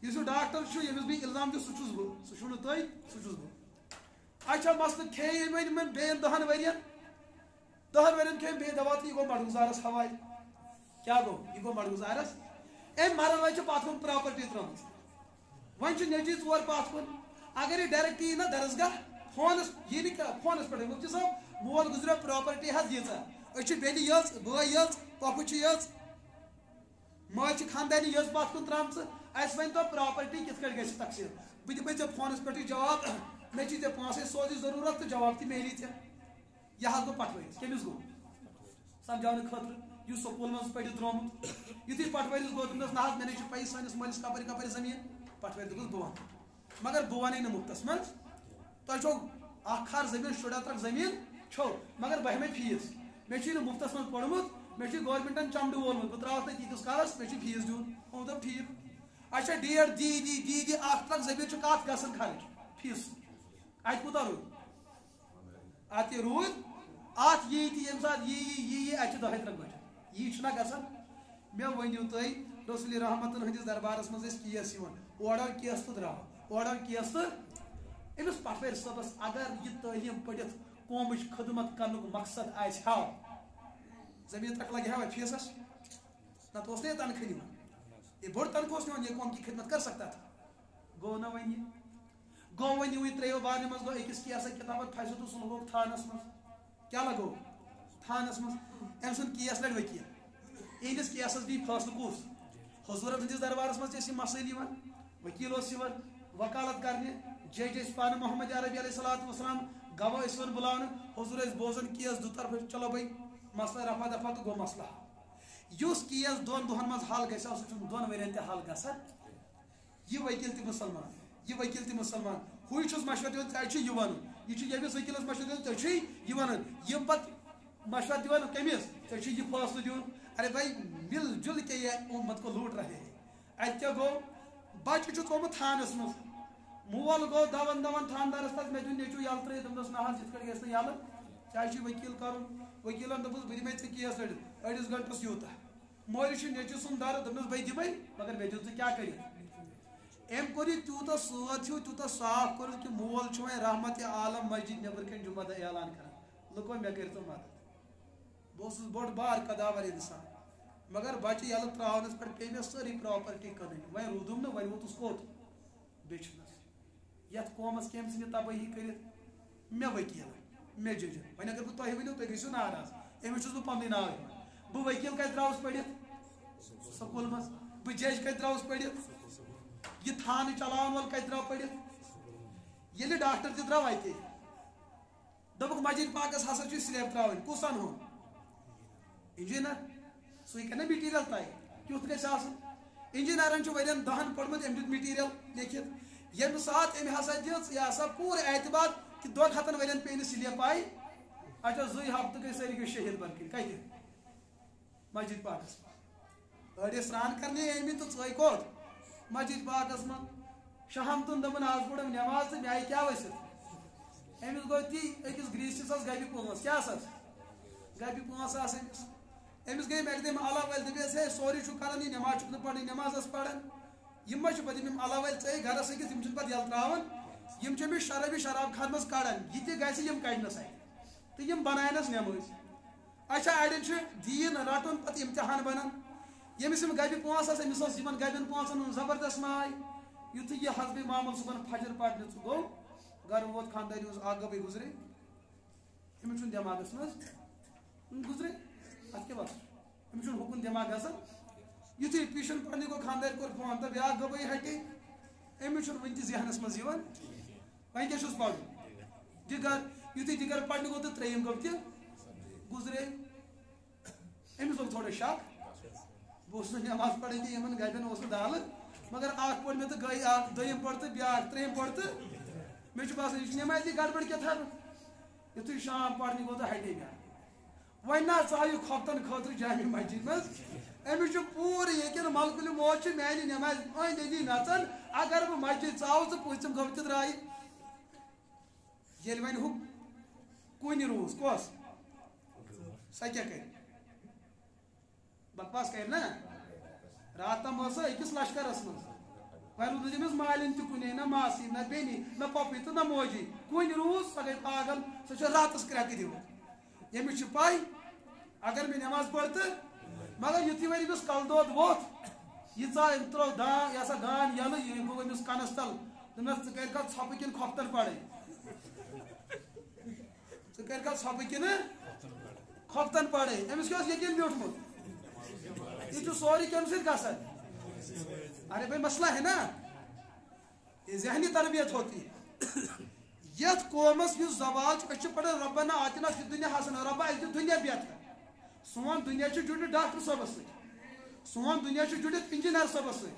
یُس یہِ ڈاکٹر چھُ ییٚمِس بہٕ الزام دِژ سُہ چھُس بہٕ سُہ چھُو نہٕ تُہۍ سُہ چھُس بہٕ اچھا مسلہٕ کھیٚیہِ أمۍ وۄنۍ یِمن بیٚیَن 10 ؤرین 10 ؤرین کھیٚیہِ بیٚیہِ دوا تہٕ یہِ گوٚو مڈگُزارس حوالہٕ کیٛاہ گوٚو یہِ گوٚو مڈگُزارس أمۍ مرن وۄنۍ چھِ پتھ کُن پراپرٹی ترٲمٕژ وۄنۍ چھُ نیٚچی 4 پتھ کُن اگر یہِ ڈایریکٹ یی نا درسگاہ فونس یی نہٕ کیٛاہ فونس پٮ۪ٹھٕے مفتی صٲب مول گُزریو پراپرٹی حظ ییٖژاہ أسۍ چھِ بیٚنہِ یٔژ بٲے یٔژ پۄپھٕ چھِ یٔژ ماجہِ چھِ خاندانی یٔژ پتھ کُن ترٛامژٕ اَسہِ ؤنۍتو پراپرٹی کِتھ کٲٹھۍ گژھِ تقسیٖم بہٕ دِمے ژےٚ فونس پٮ۪ٹھٕے جواب مےٚ چھِ ژےٚ پونٛسے سوزٕچ ضروٗرت تہٕ جواب تہِ میلی ژےٚ یہِ حظ گوٚو پٹھوٲرِس کٔمِس گوٚو سمجھاونہٕ خٲطرٕ یُس سکوٗل منٛز پٔرِتھ درٛامُت یُتھُے پٹھوٲرِس گوٚو دوٚپنس نہ حظ مےٚ نَے چھِ پَیی سٲنِس مٲلِس کپٲرۍ کپٲرۍ زٔمیٖن پٹھوٲرۍ دوٚپُس بہٕ وَنہٕ مگر بہٕ وَنَے نہٕ مُفتس منٛز تۄہہِ چھو 1 کھار زٔمیٖن 1.5 ترٛکھ زٔمیٖن چھو مگر بہٕ ہٮ۪مے فیٖس مےٚ چھُے نہٕ مُفتس منٛز پوٚرمُت مےٚ چھُے گورمنٹن چمڈٕ وولمُت بہٕ ترٛاوَس تۄہہِ تیٖتِس کالس مےٚ چھُ فیٖس دیُن یِمو دوٚپ ٹھیٖک اچھا ڈیٹ دی 1 ترٛکھ زٔمیٖن چھُ کتھ گژھان خرٕچ فیٖس اتہِ کوٗتاہ روٗد اتہِ روٗد اتھ یی تہِ ییٚمہِ ساتہٕ یی اتہِ چھِ 10 ترٛکھ بٔٹھۍ یی چھُنہ گژھان مےٚ ؤنِو تُہۍ رسول رحمتن ہٕنٛدِس دربارس منٛز ٲسۍ کیس یِوان اورٕ آو کیس تہٕ درٛاو اورٕ آو کیس تہٕ أمِس پٹھوٲرۍ صٲبس اگر یہِ تعلیٖم پٔرِتھ قومٕچ خدمت کرنُک مقصد آسہِ ہاو زٔمیٖن ترٛکھ لگہِ ہاو فیٖسس نتہٕ اوس نہٕ یہِ تنخواہ نِوان یہ بوٚڑ تنخواہ اوس نِوان یہ قوم کی خدمت کر سکتا تھا گوٚو نہ وۄنۍ یہِ گوٚو وۄنۍ یِوٕے 3 بارنہِ منٛز گوٚو أکِس کیسا کِتابن پھسہِ تہٕ سُہ لگووُکھ تھانس منٛز کیٛاہ لگوو تھانس منٛز أمۍ سُنٛد کیس لڑِ ؤکیٖل یِہنٛدِس کیسس دی فٲصلہٕ کُس حضوٗرن ہٕنٛدِس دربارس منٛز تہِ ٲسۍ یِم مسٲیل یِوان ؤکیٖل اوس یِوان وکالت کرنہِ جج ٲسۍ پانہٕ محمد عربی علیہ الصلوۃ والسلام گواہ ٲسۍ یِوان بُلاونہٕ حضوٗر ٲسۍ بوزان کیس 2 طرفہٕ چلو بھائی مسلہٕ رفع دفع تہٕ گوٚو مسلہٕ حل یُس کیس 2 دۄہن منٛز حل گژھِ ہا سُہ چھُنہٕ 2 ؤرین تہِ حل گژھان یہِ ؤکیٖل تہِ مُسلمان یہِ ؤکیٖل تہِ مُسلمان ہُے چھُس مشورٕ دِوان ژےٚ چھُ یہِ وَنُن یہِ چھُ ییٚمِس ؤکیٖلس مشورٕ دِوان ژےٚ چھُے یہِ وَنُن یِم پتہٕ مشورٕ دِوان کٔمِس ژےٚ چھُے یہِ فٲصلہٕ دیُن ارے بھائی مِل جُل کے یہ امت کو لوٗٹ رہے اتہِ کیٛاہ گوٚو بچہِ چھُ ژومُت تھانس منٛز مول گوٚو دون تھاندارس تتھ مےٚ دیُن نیٚچوٗ یلہٕ ترٲیِتھ دوٚپنس نہ حظ یِتھ کٲٹھۍ گژھِ نہٕ یلہٕ ژےٚ چھُے ؤکیٖل کرُن ؤکیٖلن دوٚپُس بہٕ دِمے ژےٚ کیس لٔڑِتھ 2 گنٹس یوٗتاہ مٲلِس چھُ نیٚچوٗ سُنٛد درد دوٚپنس بہٕ دِمے مگر مےٚ دیُت ژٕ کیٛاہ کٔرِتھ أمۍ کوٚر یہِ تیوٗتاہ سۭتۍ ہیوٗ تیوٗتاہ صاف کوٚرُن کہِ مول چھُ وۄنۍ رحمتِ عالم مسجد نٮ۪برٕ کَنۍ جُمعہ دۄہ اعلان کران لُکو مےٚ کٔرۍتو مدد بہٕ اوسُس بوٚڑ بار قداور انسان مگر بچہ یل تراونس پہ پی مے ساری پراپرٹی کن وی رودم نا وی ووتس کوت بیچنس یت قومس کم ثن تباہی کرت مے وکیل مے جج وی اگر بہ تہ ونو تھی گھو ناراض امس بہ پن نا بہ وکیل کت دراس پڑھت سکول مز بہ جج کت دراس پڑھت یہ تھانہ چلاون وول کت درا پڑھت یل ڈاکٹر تہ درا اتہ دپک مسجد پاکس ہسا چھ سلیب تراون کس ان ہو انجینئر سوی کنا میٹیریل تہ کیت گھس آسن انجینئرن چھ ورین 10 پڑھمت ام دیت میٹیریل لیکھت یم سات ام ہسا دِژ یہ ہسا پور اعتبار کہ 2 ہتن ورین پی نہ سلیب پائی اچھا 2 ہفتہ گئی ساری گئی شہید بن کن کتہ مسجد پاکس اڑ سران کرنے امی تو ژے کوت مسجد پاکس من شام تن دپن آز پڑھم نماز تو مے کیا ورست امس گو تی اکس گریسس گبہ 5 کیا سس گبہ 5 امس گئی میک دم اللہ ول دپس ہے سوری چھ کران یہ نماز چھ پڑھن نماز پڑھن یم چھ پتہ یم اللہ ول ژے گھرس اکس یم چھ پتہ یل تراون یم چھ مش شراب خان مز کڑان یہ تہ گژھِ یم کڑنس تو یم بناینس نماز اچھا اڑین چھ دین رٹن پتہ امتحان بنان یمس یم گبہ 5 امس اس یمن گبن 5 زبردست ماے یتھ یہ حسب معمول صبح فجر پڑھنے گو گھر ووت خاندانی اس اکھ گبے گزرے امس چھ دماغس مز گزرے ات کے بات امس چھ حکم دماغ گژھان یتھ ٹیوشن پڑھنے کو خاندار کور فون تو بیاکھ گبے ہٹے امس چھ ون تہ ذہنس مز یوان وۄنۍ کیٛاہ چھُس پرُن دِگر یُتھُے دِگر پرنہِ گوٚو تہٕ ترٛیٚیِم گوٚو تہِ گُزرے أمِس لوٚگ تھوڑا شک بہٕ اوسُس نہٕ نٮ۪ماز پران کینٛہہ یِمن گرِکٮ۪ن اوس نہٕ دالہٕ مگر اکھ پوٚر مےٚ تہٕ گٔے اکھ دوٚیِم پوٚر تہٕ بیٛاکھ ترٛیٚیِم پوٚر تہٕ مےٚ چھُ باسان یہِ چھِ نٮ۪مازِ گڑبڑ کیٛاہتھان یُتھُے شام پرنہِ گوٚو تہٕ ہٹے بیٛاکھ وۄنۍ نا ژایہِ کھۄفتن خٲطرٕ جامع مسجد منٛز أمِس چھُ پوٗرٕ ییٚکیٛاہ ملکُلہِ موج چھِ میانہِ نٮ۪مازِ أنٛدۍ أنٛدی نژان اگر بہٕ مسجد ژاوُس تہٕ پٔژھِم گوٚو تہِ درٛایہِ ییٚلہِ وۄنۍ ہُہ کُنہِ روٗز کۄس سۄ کیٛاہ کرِ بکواس کرِ نا رات تام ٲس سۄ أکِس لشکرس منٛز وۄنۍ روٗد نہٕ تٔمِس مالِن تہِ کُنے نہ ماسی نہ بیٚنی نہ پۄپھٕے تہٕ نہ موجی کُنہِ روٗز سۄ گٔے پاگل سۄ چھِ راتس کرٛٮ۪کہٕ دِوان ییٚمِس چھِ پاے اگر مےٚ نٮ۪ماز پٔر تہٕ مگر یُتھُے وۄنۍ أمِس کلہٕ دود ووٚتھ یہِ ژاو أمۍ ترٛوو دان یہِ ہسا گان یلہٕ یہِ گوٚو أمِس کنس تل دوٚپنس ژٕ کر کتھ ژھۄپہٕ کِنہٕ کھۄفتن پڑے ژٕ کر کتھ ژھۄپہٕ کِنہٕ کھۄفتن پڑے أمِس کیٛاہ اوس یقیٖن بیوٗٹھمُت یہ چھُ سورُے کمہِ سۭتۍ گژھان ارے بھائی مسئلہ ہے نا یہ ذہنی تربیت ہوتی ہے یتھ قومس یُس زوال چھُ أسۍ چھِ پران ربنا آتنا فی الدنیا حسنہ رۄبا اَسہِ دِ دُنیا بہتر سون دُنیا چھُ جُڑِتھ ڈاکٹر صٲبس سۭتۍ سون دُنیا چھُ جُڑِتھ انجیٖنر صٲبس سۭتۍ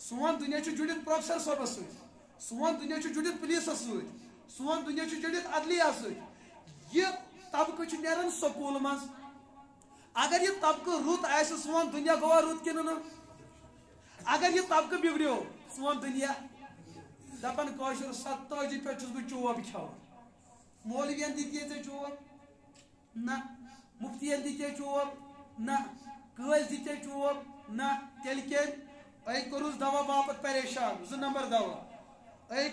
سون دُنیا چھُ جُڑِتھ پروفیسر صٲبس سۭتۍ سون دُنیا چھُ جُڑِتھ پُلیٖسس سۭتۍ سون دُنیا چھُ جُڑِتھ عدلیہ سۭتۍ یہِ طبقہٕ چھُ نیران سکوٗل منٛز اگر یہ طبقہٕ رُت آسہِ سون دُنیا گوٚوا رُت کِنہٕ نہٕ اگر یہ طبقہٕ بِگڑیو سون دُنیا دپان کٲشُر 47 پٮ۪ٹھ چھُس بہٕ چوب کھٮ۪وان مولوِین دِتہِ ژےٚ چوب نہ مُفتِین دِتہِ چوب نہ قٲضۍ دِتہِ چوب نہ تیٚلہِ کیٛازِ أکۍ کوٚرُس دوا باپتھ پریشان 2 نمبر دوا أکۍ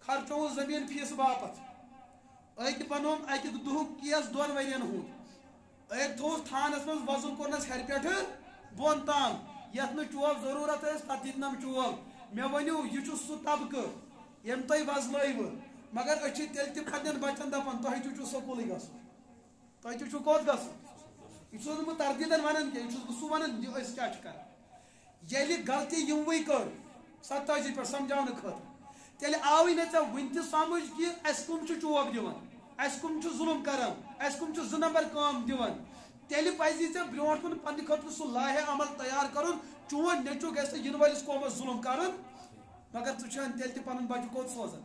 خرچووُس زمیٖن فیٖسہٕ باپتھ أکۍ بنووُم اکہِ دۄہُک کیس 2 ؤرین ہُنٛد أکۍ تھووُس تھانس منٛز وۄزُل کوٚرنس ہیرِ پٮ۪ٹھٕ بۄن تام یتھ نہٕ چوب ضروٗرت ٲس تتھ دِتنم چوب مےٚ ؤنِو یہِ چھُ سُہ طبقہٕ ییٚمۍ تۄہہِ وۄزلٲیوٕ مگر أسۍ چھِ تیٚلہِ تہِ پننٮ۪ن بچن دپان تۄہہِ تہِ چھُ سکوٗلٕے گژھُن تۄہہِ تہِ چھُ کوٚت گژھُن یہ چھُس نہٕ بہٕ تردیٖدن ونان کینٛہہ یہ چھُس بہٕ سُہ ونان یہِ أسۍ کیٛاہ چھِ کران ییٚلہِ غلطی یِموٕے کٔر 87 پٮ۪ٹھ سمجاونہٕ خٲطرٕ تیٚلہِ آوٕے نہٕ ژےٚ وُنہِ تہِ سمجھ کہِ اَسہِ کٕم چھِ چوب دِوان اَسہِ کٕم چھِ ظُلم کران اَسہِ کٕم چھِ 2 نمبر کٲم دِوان تیٚلہِ پزی ژےٚ برونٛٹھ کُن پننہِ خٲطرٕ سُہ لاہے عمل تیار کرُن چون نیٚچوٗ گژھِ نہٕ یِنہٕ وٲلِس قومس ظُلم کرُن مگر ژٕ چھُہن تیٚلہِ تہِ پنُن بچہِ کوٚت سوزان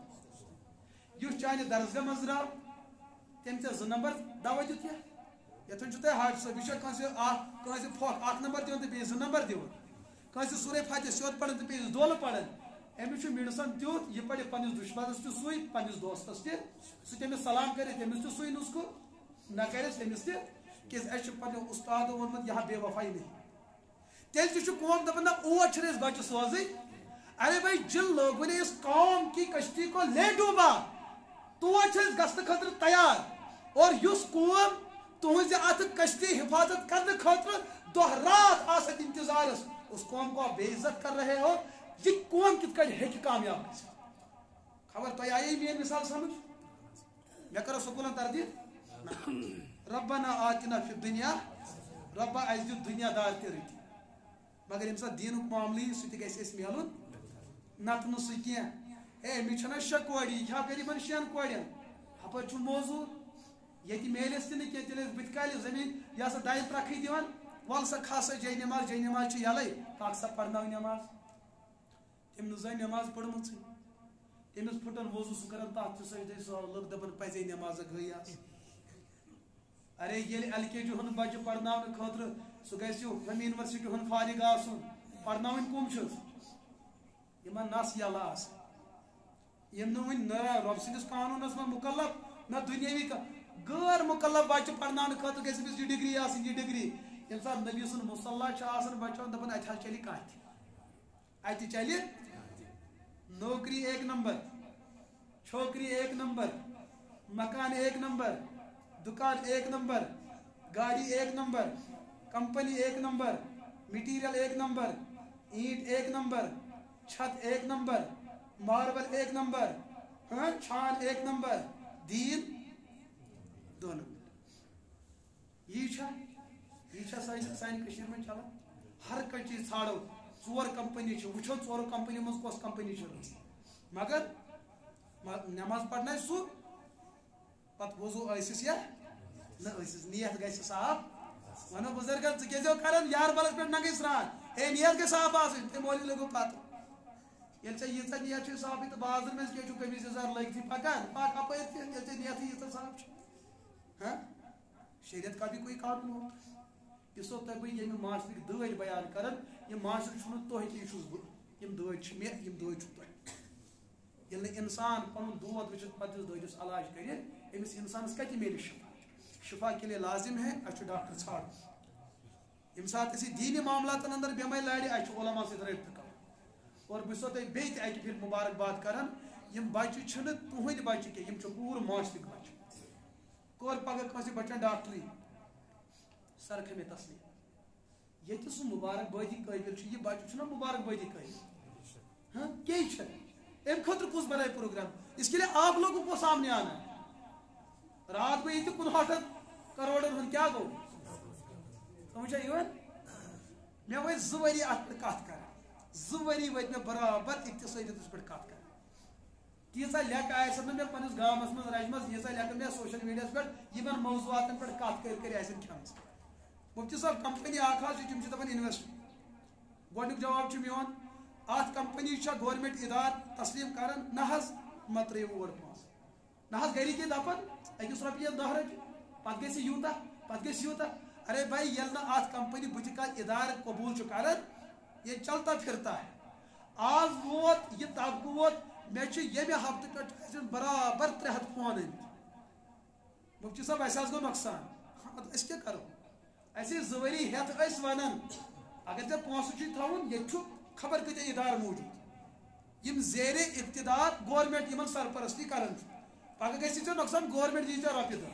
یُس چانہِ درسگاہ منٛز درٛاو تٔمۍ ژےٚ 2 نمبر دوا دیُت یتھن چھُ تۄہہِ حاج صٲب یہِ چھا کٲنٛسہِ پھۄکھ 1 نمبر دِوان تہٕ بیٚیہِ 2 نمبر دِوان کٲنٛسہِ سورے فاتحہ سیوٚد پران تہٕ بیٚیِس دولہٕ پران أمِس چھُ میڈِسن تیُتھ یہِ پرِ پننِس دُشمنس تہِ سُے پننِس دوستس تہِ سُہ تٔمِس سلام کرِ تٔمِس تہِ سُے نُسخہٕ نہ کرٮ۪س تٔمِس تہِ کیٛازِ اَسہِ چھُ پننیو اُستادو ووٚنمُت یہاں بے وفائی نہیں تیٚلہِ تہِ چھُ قوم دپان نہ اور چھِنہٕ أسۍ بچہِ سوزٕنۍ ارے بھائی جِن لوگوں نے اس قوم کی کشتی کو لے ڈوبا تور چھِ أسۍ گژھنہٕ خٲطرٕ تیار اور یُس قوم تُہنٛزِ اتھ کشتی حفاظت کرنہٕ خٲطرٕ دہ رات آسد انتظار اس قوم کو آپ بے عزت کر رہے ہو. یہ قوم کت کٹ ہے کامیاب گژھِ. خبر تہ آئی میری مثال سمجھ. مے کرو سکولن تردید ربنا آتنا فی الدنیا ربا اس دیت دنیا دار تہ رٔٹِتھ مگر ییٚمہِ ساتہٕ دیٖنُک معاملہٕ سُہ تہِ گژھِ اَسہِ میلُن نتہٕ نہٕ سُہ کینٛہہ. ہے مےٚ چھَنا 6 کورِ یہِ کیٛاہ کَرِ یِمن 6 کورٮ۪ن ہپٲرۍ چھُ موضوٗر ییٚتہِ میلٮ۪س تہِ نہٕ کینٛہہ تیٚلہِ ٲسۍ بٕتھِ کالہِ زٔمیٖن یہِ ہسا 2 ترٛکھٕے دِوان وَل سا کھا سا جے نٮ۪ماز چھِ یَلَے پَک سا پَرناو نٮ۪ماز. تٔمۍ نہٕ زَن نٮ۪ماز پٔرمٕژٕے تٔمِس پھٕٹن وضوٗ سُہ کَران تَتھ تہِ سجدے سُہ لُکھ دَپان پَزے نٮ۪مازا گٔے آسٕنۍ. ارے ییٚلہِ LKG ہُنٛد بَچہِ پَرناونہٕ خٲطرٕ سُہ گژھِ ہُمہِ یونیورسٹی ہُنٛد فارغ آسُن پَرناوٕنۍ کٕم چھِس یِمن نَس یَلہٕ آسان یِم نہٕ وٕنہِ نہ رۄبہٕ سٕنٛدِس قانوٗنَس منٛز مُکلف نہ دُنیٲوی غٲر مُکلف بَچہِ پَرناونہٕ خٲطرٕ گژھِ أمِس یہِ ڈگری آسٕنۍ یہِ ڈگری. ییٚمہِ ساتہٕ نبی سُنٛد مُصلیٰ چھُ آسان بَچَن دَپان اَتہِ حظ چلہِ کانٛہہ تہِ اَتہِ چلہِ نوکری 1 نمبر چھوکری 1 نمبر مکان 1 نمبر دُکان 1 نمبر گاڑی 1 number company 1 number material 1 number اینٹ 1 نمبر چھت 1 نمبر ماربل 1 نمبر چھان 1 نمبر دین 2 نمبر. یہ سانہِ کٔشیٖرِ منٛز چلان ہر کانٛہہ چیٖز ژھانڈو 4 کمپنی چھِ وٕچھو 4 کمپنی منٛز کۄس کمپنی چھِ رٕژ مگر نٮ۪ماز پرنایہِ سُہ پتہٕ وضوٗ ٲسِس یا نہ ٲسِس نیت گژھِ صاف ونو بُزرگن ژٕ کیٛازِ کران یار بلس پٮ۪ٹھ ننگٕے سران ہے نیت گژھِ صاف آسٕنۍ تٔمۍ مولوی لوٚگُو پتہٕ ییٚلہِ ژےٚ ییٖژاہ نیت چھِ صافٕے تہٕ بازرٕ منٛز کیٛاہ چھُ قمیٖض یزار لٲگتھٕے پکان پک اپٲرۍ تہِ ییٚلہِ ژےٚ نیتھٕے ییٖژاہ صاف چھِ شریعت کا بھی کوئی قانون ہوتا ہے. اس وقت بہٕ ییٚمہِ معاشرٕکۍ دٲدۍ بیان کران یِم معاشرٕ چھُنہٕ تُہۍ تہِ چھُس بہٕ یِم دٲدۍ چھِ مےٚ یِم دٲدۍ چھُ تۄہہِ. ییٚلہِ نہٕ اِنسان پنُن دود وٕچھِتھ پتہٕ دِس دٲدِس علاج کرِ أمِس اِنسانس کتہِ میلہِ شفا کے لیے لازم ہے اَسہِ چھُ ڈاکٹر ژھانڈُن. ییٚمہِ ساتہٕ اَسہِ دیٖنی معاملاتن انٛدر بٮ۪مٲرۍ لارِ اَسہِ چھُ علما سۭتۍ رٲبطہٕ کرُن. اور بہٕ چھُسو تۄہہِ بیٚیہِ تہِ اَکہِ پھِرِ مُبارک کران یِم بچہِ چھِنہٕ تُہنٛدۍ بچہِ کینٛہہ یِم چھِ پوٗرٕ معاشرٕکۍ بچہِ. کوٚر پگہہ کٲنٛسہِ بچن ڈاکٹری سر کھے مےٚ تسلیٖم ییٚتہِ سُہ مُبارک بٲدی قٲبِل چھُ یہِ بچہِ چھُنہ مُبارک بٲدی قٲبِل کیٚنٛہہ چھِ اَمہِ خٲطرٕ کُس بنایہِ پروگرام اس کے لیے آپ لوگوں کو سامنے آنا ہے. رات گوٚو ییٚتہِ 59 کروڑن ہُنٛد کیٛاہ گوٚو سمجھ چھا یِوان مےٚ وٲتۍ 2 ؤری اَتھ پٮ۪ٹھ کَتھ کران 2 ؤری وٲتۍ مےٚ برابر اقتصٲدیتس پٮ۪ٹھ کَتھ کران. تیٖژاہ لیکھٕ آسن نہٕ مےٚ پنٛنِس گامس منٛز رچمژ ییٖژاہ لیکھٕ مےٚ سوشل میٖڈیاہس پٮ۪ٹھ یِمن موضوعاتن پٮ۪ٹھ کَتھ کٔرۍ آسن کھٮ۪مژ. مفتی صٲب کمپنی اکھ حظ چھِ تِم چھِ دپان انویسٹ گۄڈنیُک جواب چھُ میون اتھ کمپنی چھا گورمنٹ ادارٕ تسلیٖم کران نہ حظ مہ ترٛٲیِو اور پونٛسہٕ نہ حظ گرِکی دپان أکِس رۄپیَس 10 رۄپیہِ پتہٕ گژھِ یوٗتاہ پتہٕ گژھِ یوٗتاہ. ارے بھائی ییٚلہِ نہٕ اتھ کمپنی بٕتھِ کانٛہہ ادارٕ قبوٗل چھُ کران یہ چلتا پھرتا ہے. آز ووت یہِ طبقہٕ ووت مےٚ چھِ ییٚمہِ ہفتہٕ پٮ۪ٹھ ٲسۍ برابر 300 فون ٲمٕتۍ مفتی صٲب اَسہِ حظ گوٚو نۄقصان. أسۍ کیٛاہ کرو اَسہِ ٲسۍ 2 ؤری ہٮ۪تھ ٲسۍ وَنان اگر ژےٚ پونٛسہٕ چھُے تھاوُن ییٚتہِ چھُ خبر کۭتیاہ ادارٕ موٗجوٗد یِم زیرِ اقتدار گورمنٹ یِمن سرپرستی کران چھُ پگہہ گژھِ ژےٚ نۄقصان گورمنٹ دی ژےٚ رۄپیہِ دہ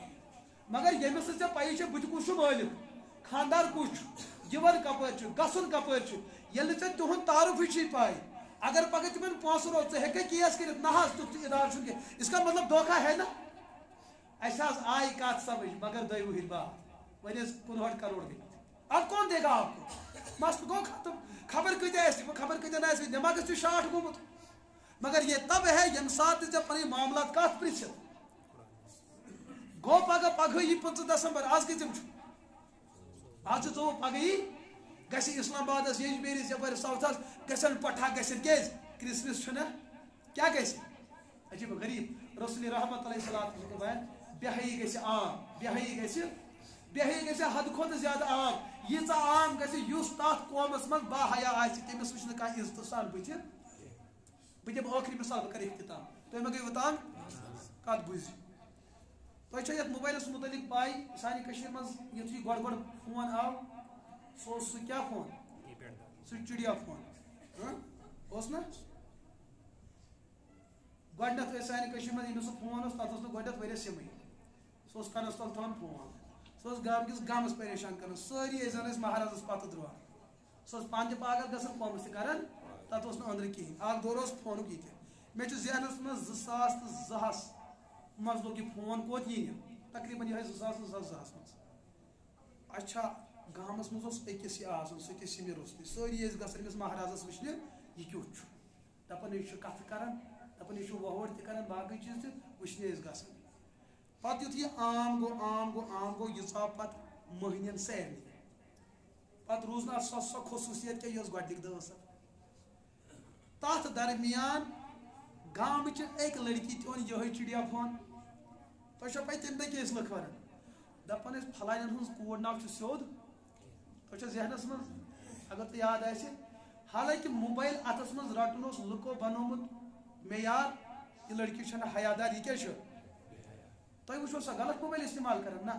مگر ییٚمِس نہٕ ژےٚ پَیی چھےٚ بٕتھِ کُس چھُ مٲلِک خاندار کُس چھُ یِوان کپٲرۍ چھُ گژھُن کپٲرۍ چھُ ییٚلہِ نہٕ ژےٚ تِہُنٛد تعارُفٕے چھُے پاے اگر پگہہ تِمن پونٛسہٕ روٚٹ ژٕ ہیٚککھا کیس کٔرِتھ نہ حظ تیُتھ ادارٕ چھُنہٕ کینٛہہ اس کا مطلب دھوکہ ہے نا. اَسہِ حظ آیہِ کتھ سمجھ مگر 2 ؤہٕرۍ بعد وۄنۍ ٲسۍ 59 کروڑ گٔمٕتۍ اب کون دے گا آپ کو مسلہٕ گوٚو ختم خبر کۭتیاہ ٲسۍ خبر کۭتیاہ نہٕ ٲسۍ دٮ۪ماغس چھُ شاٹ گوٚمُت مگر یہ تب ہے ییٚمہِ ساتہٕ ژےٚ پنٕنۍ معاملات کتھ پرٛژھِتھ گوٚو پگہہ یی 5 دسمبر آز کۭژِم چھُ آز چھُ 24 پگہہ یی گژھِ اسلام آبادس یجبیٖرِس یپٲرۍ ساوتھس گژھن پٹھا گژھن کیٛازِ کرسمس چھُنہ کیٛاہ گژھِ عجیب غریٖب رسول رحمت علیہ الصلوۃ والسلام بے حیی گژھِ عام بے حیی گژھِ حد کھۄتہٕ زیادٕ عام ییٖژاہ عام گژھِ یُس تتھ قومس منٛز با حیا آسہِ تٔمِس وٕچھِ نہٕ کانٛہہ عزتہٕ سان بٕتھِ. بہٕ دِمہٕ ٲخری مِثال بہٕ کرٕ اختتام تُہۍ مہ گٔیوٕ تنگ کتھ بوٗزِو تۄہہِ چھو یتھ موبایلس متعلق پاے سانہِ کٔشیٖرِ منٛز یُتھُے گۄڈٕ فون آو سُہ اوس سُہ کیٛاہ فون سُہ چُڑیا فون اوس نا گۄڈنیٚتھ ٲسۍ سانہِ کٔشیٖرِ منٛز ییٚمِس سُہ فون اوس تتھ اوس نہٕ گۄڈنیٚتھ واریاہ سِمٕے سُہ اوس کَنس تل تھاوان فون سہ گام کس گامس پریشان کران ساری زن مہاراز پتہ دران سہ پان تہ پاگل گژھان قومس تہ کران تتھ اوس نہٕ أنٛدرٕ کِہیٖنۍ اکھ دور اوس فونُک یہِ تہِ مےٚ چھُ ذہنس منٛز 2002 منٛز لوٚگ یہِ فون کوٚت یی نہٕ تقریٖباً یِہوٚے 2002 منٛز اچھا گامس منٛز اوس أکِس یہِ آسان سُہ تہِ سِمہِ روٚستُے سٲری ٲسۍ گژھان أمِس مہارازس وٕچھنہِ یہِ کیُتھ چھُ دپان یہِ چھُ کتھٕ کران دپان یہِ چھُ وۄہوڑ تہِ کران باقٕے چیٖز تہِ وٕچھنہِ ٲسۍ گژھان پتہٕ یُتھُے یہِ عام گوٚو یہِ ژاو پتہٕ مٔہنِین سارنٕے پتہٕ روٗز نہٕ اَتھ سۄ خصوٗصیت کینٛہہ یۄس گۄڈٕنِکۍ دۄہ ٲس تتھ درمیان گامٕچ أکۍ لڑکی تہِ اوٚن یِہوٚے چِڑیا فون تۄہہِ چھو پاے تمہِ دۄہ کیٛاہ ٲسۍ لُکھ ونان دپان ٲسۍ فلانٮ۪ن ہٕنٛز کوٗر ناو چھُ سیوٚد تۄہہِ چھو ذہنس منٛز اگر تۄہہِ یاد آسہِ حالانکہِ موبایل اتھس منٛز رٹُن اوس لُکو بنومُت معیار یہِ لڑکی چھنہٕ حیادار یہِ کیٛاہ چھُ تۄہہِ وٕچھو سۄ غلط موبایل استعمال کران نہ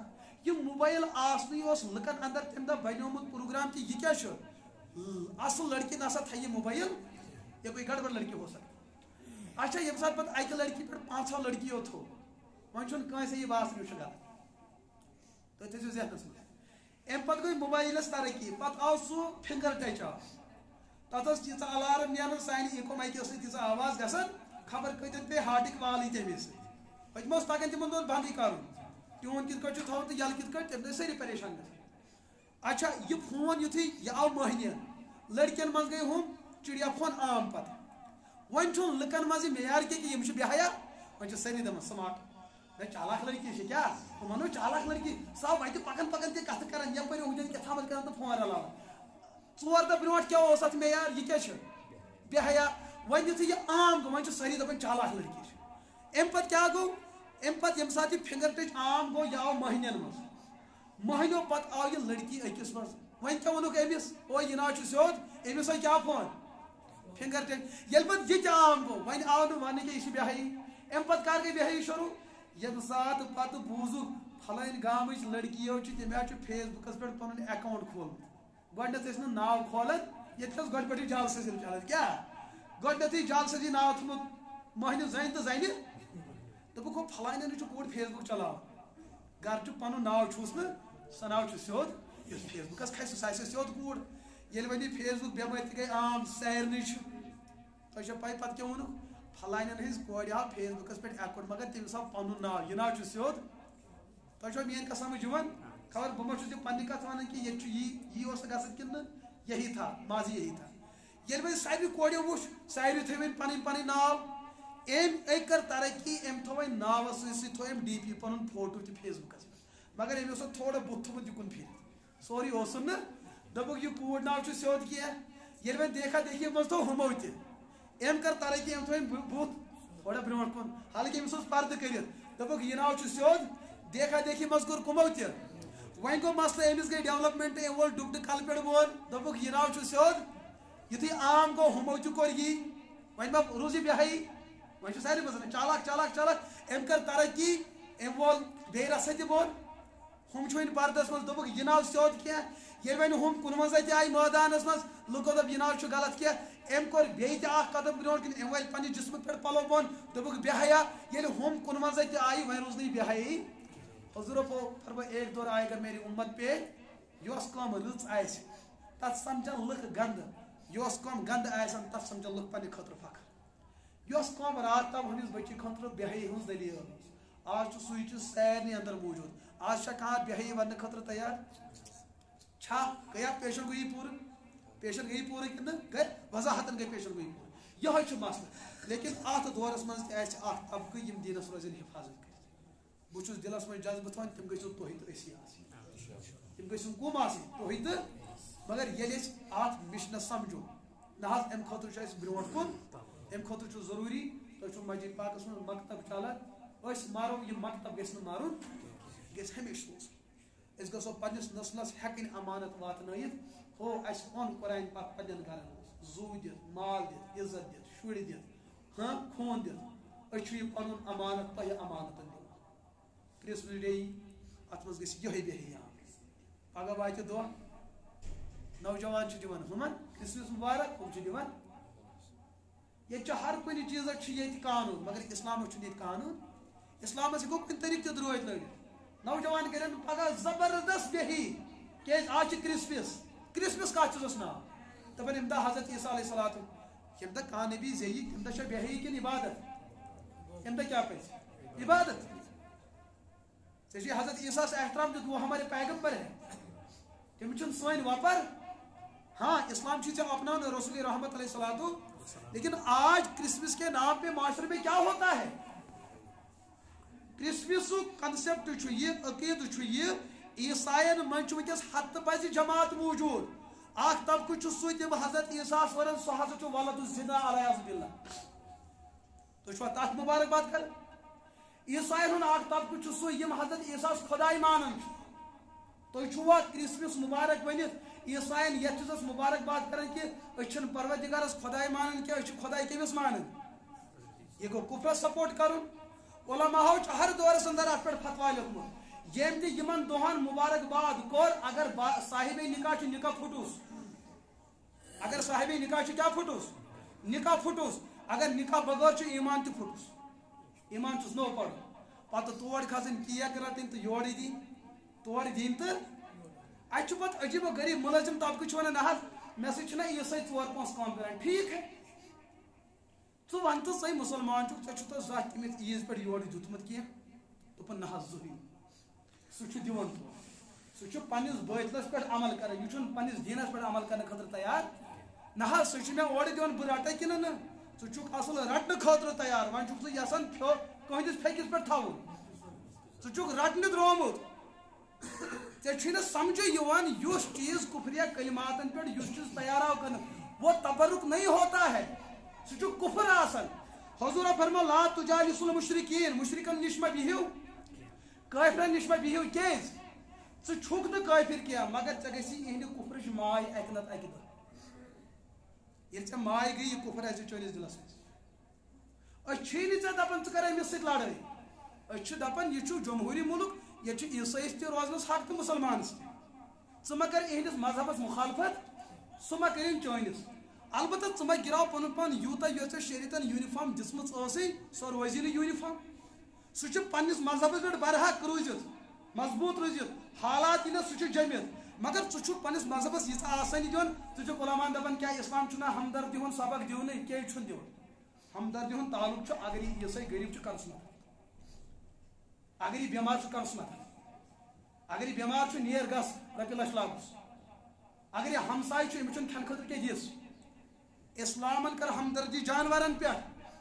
یہِ موبایل آسنٕے اوس لُکن اندر تمہِ دۄہ بنیومُت پروگرام کہِ یہِ کیٛاہ چھُ اصل لڑکی نسا تھایہِ یہِ موبایل یہ کوئی گڑبڑ لڑکی ہو سکتی اچھا ییٚمہِ ساتہٕ پتہٕ اکہِ لڑکی پٮ۪ٹھ 500 لڑکیو تھوٚو وۄنۍ چھُنہٕ کٲنٛسے یہِ باسان یہِ چھُ غلط تُہۍ تھٲیزیو ذہنس منٛز امہِ پتہٕ گٔے موبایلس ترقی پتہٕ آو سُہ فِنگر ٹچ آو تتھ ٲس تیٖژاہ الارم نیران سانہِ ایٖکو مایکہِ ٲس تیٖژاہ آواز گژھان خبر کۭتٮ۪ن پیٚیہِ ہاٹٕکۍ والٕنۍ تمہِ سۭتۍ پٔتمہِ اوس تگان تِمن دۄہن بنٛدٕے کرُن ٹیوٗن کِتھ کٲٹھۍ چھُ تھاوُن تہٕ یلہٕ کِتھ کٲٹھۍ تمہِ دۄہ سٲری پریشان گژھان اچھا یہِ فون یُتھُے یہِ آو مٔہنِین لڑکین منٛز گٔے ہُم چِڑیا فون عام پتہٕ وۄنۍ چھُنہٕ لُکن منٛز یہِ معیار کینٛہہ کہِ یِم چھِ بے حیا وۄنۍ چھِ سٲری دپان سماٹ نہ چالاک لڑکی چھِ کیٛاہ ہُہ ونو چالاک لڑکی سۄ آو وتہِ پکان تہِ کتھٕ کران یپٲرۍ ہُتٮ۪ن کیٛاہ تھامتھ کران تہٕ فون رلاوان 4 دۄہ برونٛٹھ کیٛاہ اوس اتھ معیار یہِ کیٛاہ چھُ بے حیا وۄنۍ یُتھُے یہِ عام گوٚو وۄنۍ چھِ سٲری دپان چالاک لڑکی چھِ امہِ پتہٕ کیٛاہ گوٚو امہِ پتہٕ ییٚمہِ ساتہٕ یہِ فِنگر ٹچ عام گوٚو یہِ آو مٔہنِین منٛز مٔہنیو پتہٕ آو یہِ لڑکی أکِس منٛز وۄنۍ کیٛاہ ووٚنُکھ أمِس او یہِ ناو چھُ سیوٚد أمِس آو کیٛاہ فون فِنگر ٹچ ییٚلہِ پتہٕ یہِ تہِ عام گوٚو وۄنۍ آو نہٕ وننہٕ کینٛہہ یہِ چھِ بے حیی امہِ پتہٕ کر گٔے بے حیی شروٗع ییٚمہِ ساتہٕ پتہٕ بوٗزُکھ فلٲنۍ گامٕچ لڑکیو چھِ تٔمۍ حظ چھُ فیس بُکس پٮ۪ٹھ پنُن اکاونٹ کھولمُت گۄڈٕنیتھ ٲسۍ نہٕ ناو کھولان ییٚتہِ ٲس گۄڈٕ پٮ۪ٹھٕے جالسٲزی چلان کیٛاہ گۄڈٕنیتھٕے جالسٲزی ناو تھوٚمُت مٔہنِو زنہِ تہٕ زنہِ دوٚپُکھ ہو فلٲنٮ۪ن چھُ کوٗر فیس بُک چلاوان گرٕ چھُ پنُن ناو چھُس نہٕ سُہ ناو چھُ سیوٚد یُس فیس بُکس کھسہِ سُہ آسہِ سیوٚد کوٗر ییٚلہِ وۄنۍ یہِ فیس بُک بٮ۪مٲرۍ تہِ گٔے عام سارنٕے چھُ تۄہہِ چھو پاے پتہٕ کیٛاہ ووٚنُکھ فلٲنٮ۪ن ہٕنٛزِ کورِ آو فیس بُکس پٮ۪ٹھ اکاونٹ مگر تٔمِس آو پنُن ناو یہِ ناو چھُ سیوٚد تۄہہِ چھو میٲنۍ کتھ سمجھ یِوان خبر بہٕ ما چھُس یہِ پننہِ کتھ ونان کہِ ییٚتہِ چھُ یی اوس نہٕ گژھان کِنہٕ یہی تھا ماضی یہی تھا ییٚلہِ وۄنۍ سارنٕے کوریو وٕچھ سارنٕے تھٲوۍ وۄنۍ پنٕنۍ پنٕنۍ ناو أمۍ کٔر ترقی أمۍ تھوٚو وۄنۍ ناوس سۭتۍ سۭتۍ تھوٚو أمۍ ڈی پی پنُن فوٹو تہِ فیس بُکس پٮ۪ٹھ مگر أمۍ اوس اتھ تھوڑا بُتھ تھوٚمُت یِکُن پھِرِتھ سورُے اوسُن نہٕ دوٚپُکھ یہِ کوٗر ناو چھُ سیوٚد کینٛہہ ییٚلہِ وۄنۍ دیکھا دیکھی منٛز تھوٚو ہُمو تہِ أمۍ کٔر ترقی أمۍ تھوٚو أمۍ بُتھ تھوڑا برونٛٹھ کُن حالانکہِ أمِس اوس پردٕ کٔرِتھ دوٚپُکھ یہِ ناو چھُ سیوٚد دیکھا دیکھی منٛز کوٚر کُمو تہِ وۄنۍ گوٚو مسلہٕ أمِس گٔے ڈیولپمنٹ أمۍ وول ڈُپٹہٕ کلہٕ پٮ۪ٹھ بۄن دوٚپُکھ یہِ ناو چھُ سیوٚد یُتھُے عام گوٚو ہُمو تہِ کوٚر یی وۄنۍ ما روٗز یہِ بے حیی وۄنۍ چھُ سارنٕے منٛز چالاک چالاک چالاک أمۍ کٔر ترقی أمۍ وول بیٚیہِ رژھا تہِ بۄن ہُم چھِ وۄنۍ پردس منٛز دوٚپُکھ یہِ ناو سیوٚد کینٛہہ ییٚلہِ وۄنۍ ہُم کُنوَنٛزاہ تہِ آیہِ مٲدانس منٛز لُکو دوٚپ یہِ ناو چھُ غلط کینٛہہ أمۍ کوٚر بیٚیہِ تہِ اکھ قدم برونٛٹھ کِنۍ أمۍ والہِ پننہِ جسمہٕ پٮ۪ٹھ پلو بۄن دوٚپُکھ بے حیا ییٚلہِ ہُم 59 تہِ آیہِ وۄنۍ روٗز نہٕ یہِ بے حیی حضوٗرو فرموو ایک دور آئے گا میری امت پہ یۄس کٲم رٕژ آسہِ تتھ سمجھن لُکھ گنٛدٕ یۄس کٲم گنٛدٕ آسن تتھ سمجھن لُکھ پننہِ خٲطرٕ فخر یۄس کٲم رات تام ہُمِس بٔچی خٲطرٕ بے حیی ہٕنٛز دٔلیٖل ٲس آز چھُ سُے چیٖز سارنٕے اندر موٗجوٗد آز چھا کانٛہہ بے حیی وننہٕ خٲطرٕ تیار چھا گٔیا پیشن گویی پوٗرٕ کِنہٕ گٔے وضاحتن گٔے پیشن گویی پوٗرٕ یِہوے چھُ مسلہٕ لیکن اتھ دورس منٛز تہِ آسہِ اکھ طبقہٕ یِم دیٖنس روزن حفاظت کٔرِتھ بہٕ چھُس دِلس منٛز جذبہٕ تھاوان تِم گٔژھِو تُہۍ تہٕ أسی آسٕنۍ تِم گٔژھِو کُم آسٕنۍ تُہۍ تہٕ مگر ییٚلہِ أسۍ اتھ مِشنس سمجھو نہ حظ امہِ خٲطرٕ چھُ اَسہِ برونٛٹھ کُن امہِ خٲطرٕ چھُ ضروٗری تۄہہِ چھُو مسجد پاکس منٛز مکتب چلان أسۍ مارو یہِ مکتب گژھِ نہٕ مارُن یہِ گژھِ ہمیشہِ روزُن أسۍ گژھو پننِس نسلس ہٮ۪کٕنۍ امانت واتنٲیِتھ ہو اَسہِ اوٚن قرآن پاک پننٮ۪ن گرن منٛز زوٗ دِتھ مال دِتھ عزت دِتھ شُرۍ دِتھ خوٗن دِتھ أسۍ چھُ یہِ پنُن امانت تۄہہِ امانتن دِوان کرسمس ڈے یی اتھ منٛز گژھِ یِہوے بے حیی عام پگہہ واتہِ دۄہ نوجوان چھِ دِوان ہُمن کرسمس مُبارک ہُم چھِ دِوان ییٚتہِ چھُ ہر کُنہِ چیٖزس چھُ ییٚتہِ قانوٗن مگر اسلامس چھُنہٕ ییٚتہِ قانوٗن اسلامس ہٮ۪کو کُنہِ طریٖقہٕ تہِ درٛٲتۍ لٲگِتھ نوجوان کرن پگہ زبردست بہی کیاز آج کرسمس کات چیزس نا دپان ام دہ حضرت عیسیٰ علیہ الصلوۃ یم دہ کان نبی زی ام دہ بہی کن عبادت ام دہ کیا پہ عبادت ژے حضرت عیسیٰ سے احترام دیت وہ ہمارے پیغمبر ہے تم چھ سن وپر ہاں اسلام چھ اپنا رسول رحمت علیہ الصلوۃ لیکن آج کرسمس کے نام پہ معاشرے میں کیا ہوتا ہے کرسمس کنسپٹ یہ عقید یہ عیسائین من ونکس ہتھ بزِ جماعت موجود اخ طبقہ سہ تم حضرت عیسیٰ ورن سہ ہسا ولد الزنا علیہ باللہ تھی تک مبارکباد کر عیسائین ہند اخ طبقہ سہ یم حضرت عیسیٰ خدائی مانن تھی چھوا کرسمس مبارک ونت عیسائین یتھ چیزس مبارکباد کران کہ اچھن پروردگارس خدائی مانن کہ اچھ خدائی کمس مانن یہ گو کفرس سپورٹ کرن علماء ہر دورس اندر ات پہ فتوا لیکھمت یم تہ یمن دہن مبارکباد کور اگر صاحب نکاح نکاح پھٹوس اگر صاحب نکاح کیا پھٹوس نکاح پھٹوس اگر نکاح بغیر ایمان تہ پھٹوس ایمان چھس نو پڑھ پتہ تور کھسن کیک رٹن تو یور دین تور دین تو اتھ پتہ عجیب و غریب ملازم طبقہ ونان نہ مے سا عیسائی 4-5 کام کران ٹھیک ہے ژٕ ون تو ژے مسلمان چھُ ژےٚ زانٛہہ تٔمِس عیٖذ پٮ۪ٹھ یورٕ دیُتمُت کینٛہہ دوٚپُن نہ حظ زٕہٕنۍ سُہ چھُ دِوان تو سُہ چھُ پننِس بٲتلس پٮ۪ٹھ عمل کران یہِ چھُنہٕ پننِس دیٖنس پٮ۪ٹھ عمل کرنہٕ خٲطرٕ تیار نہ حظ سُہ چھُ مےٚ اورٕ دِوان بہٕ رٹے کِنہٕ نہٕ ژٕ چھُکھ اصل رٹنہٕ خٲطرٕ تیار وۄنۍ چھُکھ ژٕ یژھان کٕہٕنٛدِس پھیٚکِس پٮ۪ٹھ تھاوُن ژٕ چھُکھ رٹنہِ درٛامُت ژےٚ چھُے نہٕ سمجھے یِوان یُس چیٖز کفریہ کلماتن پٮ۪ٹھ یُس چیٖز تیار آو کرنہٕ وہ تبرک نہیں ہوتا ہے سُہ چھُ کفر آسان حضورہ فرمو لا تجالس المشرکین مشرکن نش ما بہو کافرن نش ما بہو کیاز ژٕ چھُکھ نہٕ کافر کینٛہہ مگر ژےٚ گژھی یِہنٛدِ کفرٕچ ماے اکہِ نتہٕ اکہِ دۄہ ییٚلہِ ژےٚ ماے گٔیی یہِ کفر آسہِ چٲنِس دِلس منٛز أسۍ چھِی نہٕ ژےٚ دپان ژٕ کر أمِس سۭتۍ لڑٲے أسۍ چھِ دپان یہِ چھُ جمہوٗری مُلک ییٚتہِ چھُ عیسٲیِس تہِ روزنس حق تہٕ مُسلمانس تہِ ژٕ ما کر یِہنٛدِس مذہبس مخالفت سُہ ما کٔرِنۍ چٲنِس البتہ ژٕ ما گراو پنُن پان یوٗتاہ یۄس ژےٚ شریعتن یوٗنِفارم دِژمٕژ ٲسٕے سۄ روزی نہٕ یوٗنِفارم سُہ چھُ پننِس مذہبس پٮ۪ٹھ برحق روٗزِتھ مضبوٗط روٗزِتھ حالات یِنس سُہ چھُ جٔمِتھ مگر ژٕ چھُکھ پننِس مذہبس ییٖژاہ آسٲنی دِوان ژٕ چھُکھ علماءن دپان کیٛاہ اسلام چھُنہ ہمدردی ہُنٛد سبق دِونٕے کیٛازِ چھُنہٕ دِوان ہمدردی ہُنٛد تعلق چھُ اگر یہِ عیٖسٲے غریٖب چھُ کرس مدد اگر یہِ بٮ۪مار چھُ کرس مدد اگر یہِ بٮ۪مار چھُ نیر گژھ رۄپیہِ لچھ لاگُس اگر یہِ ہمساے چھُ أمِس چھُنہٕ کھٮ۪نہٕ خٲطرٕ کینٛہہ دِس اسلامن کر ہمدردی جانورن پہ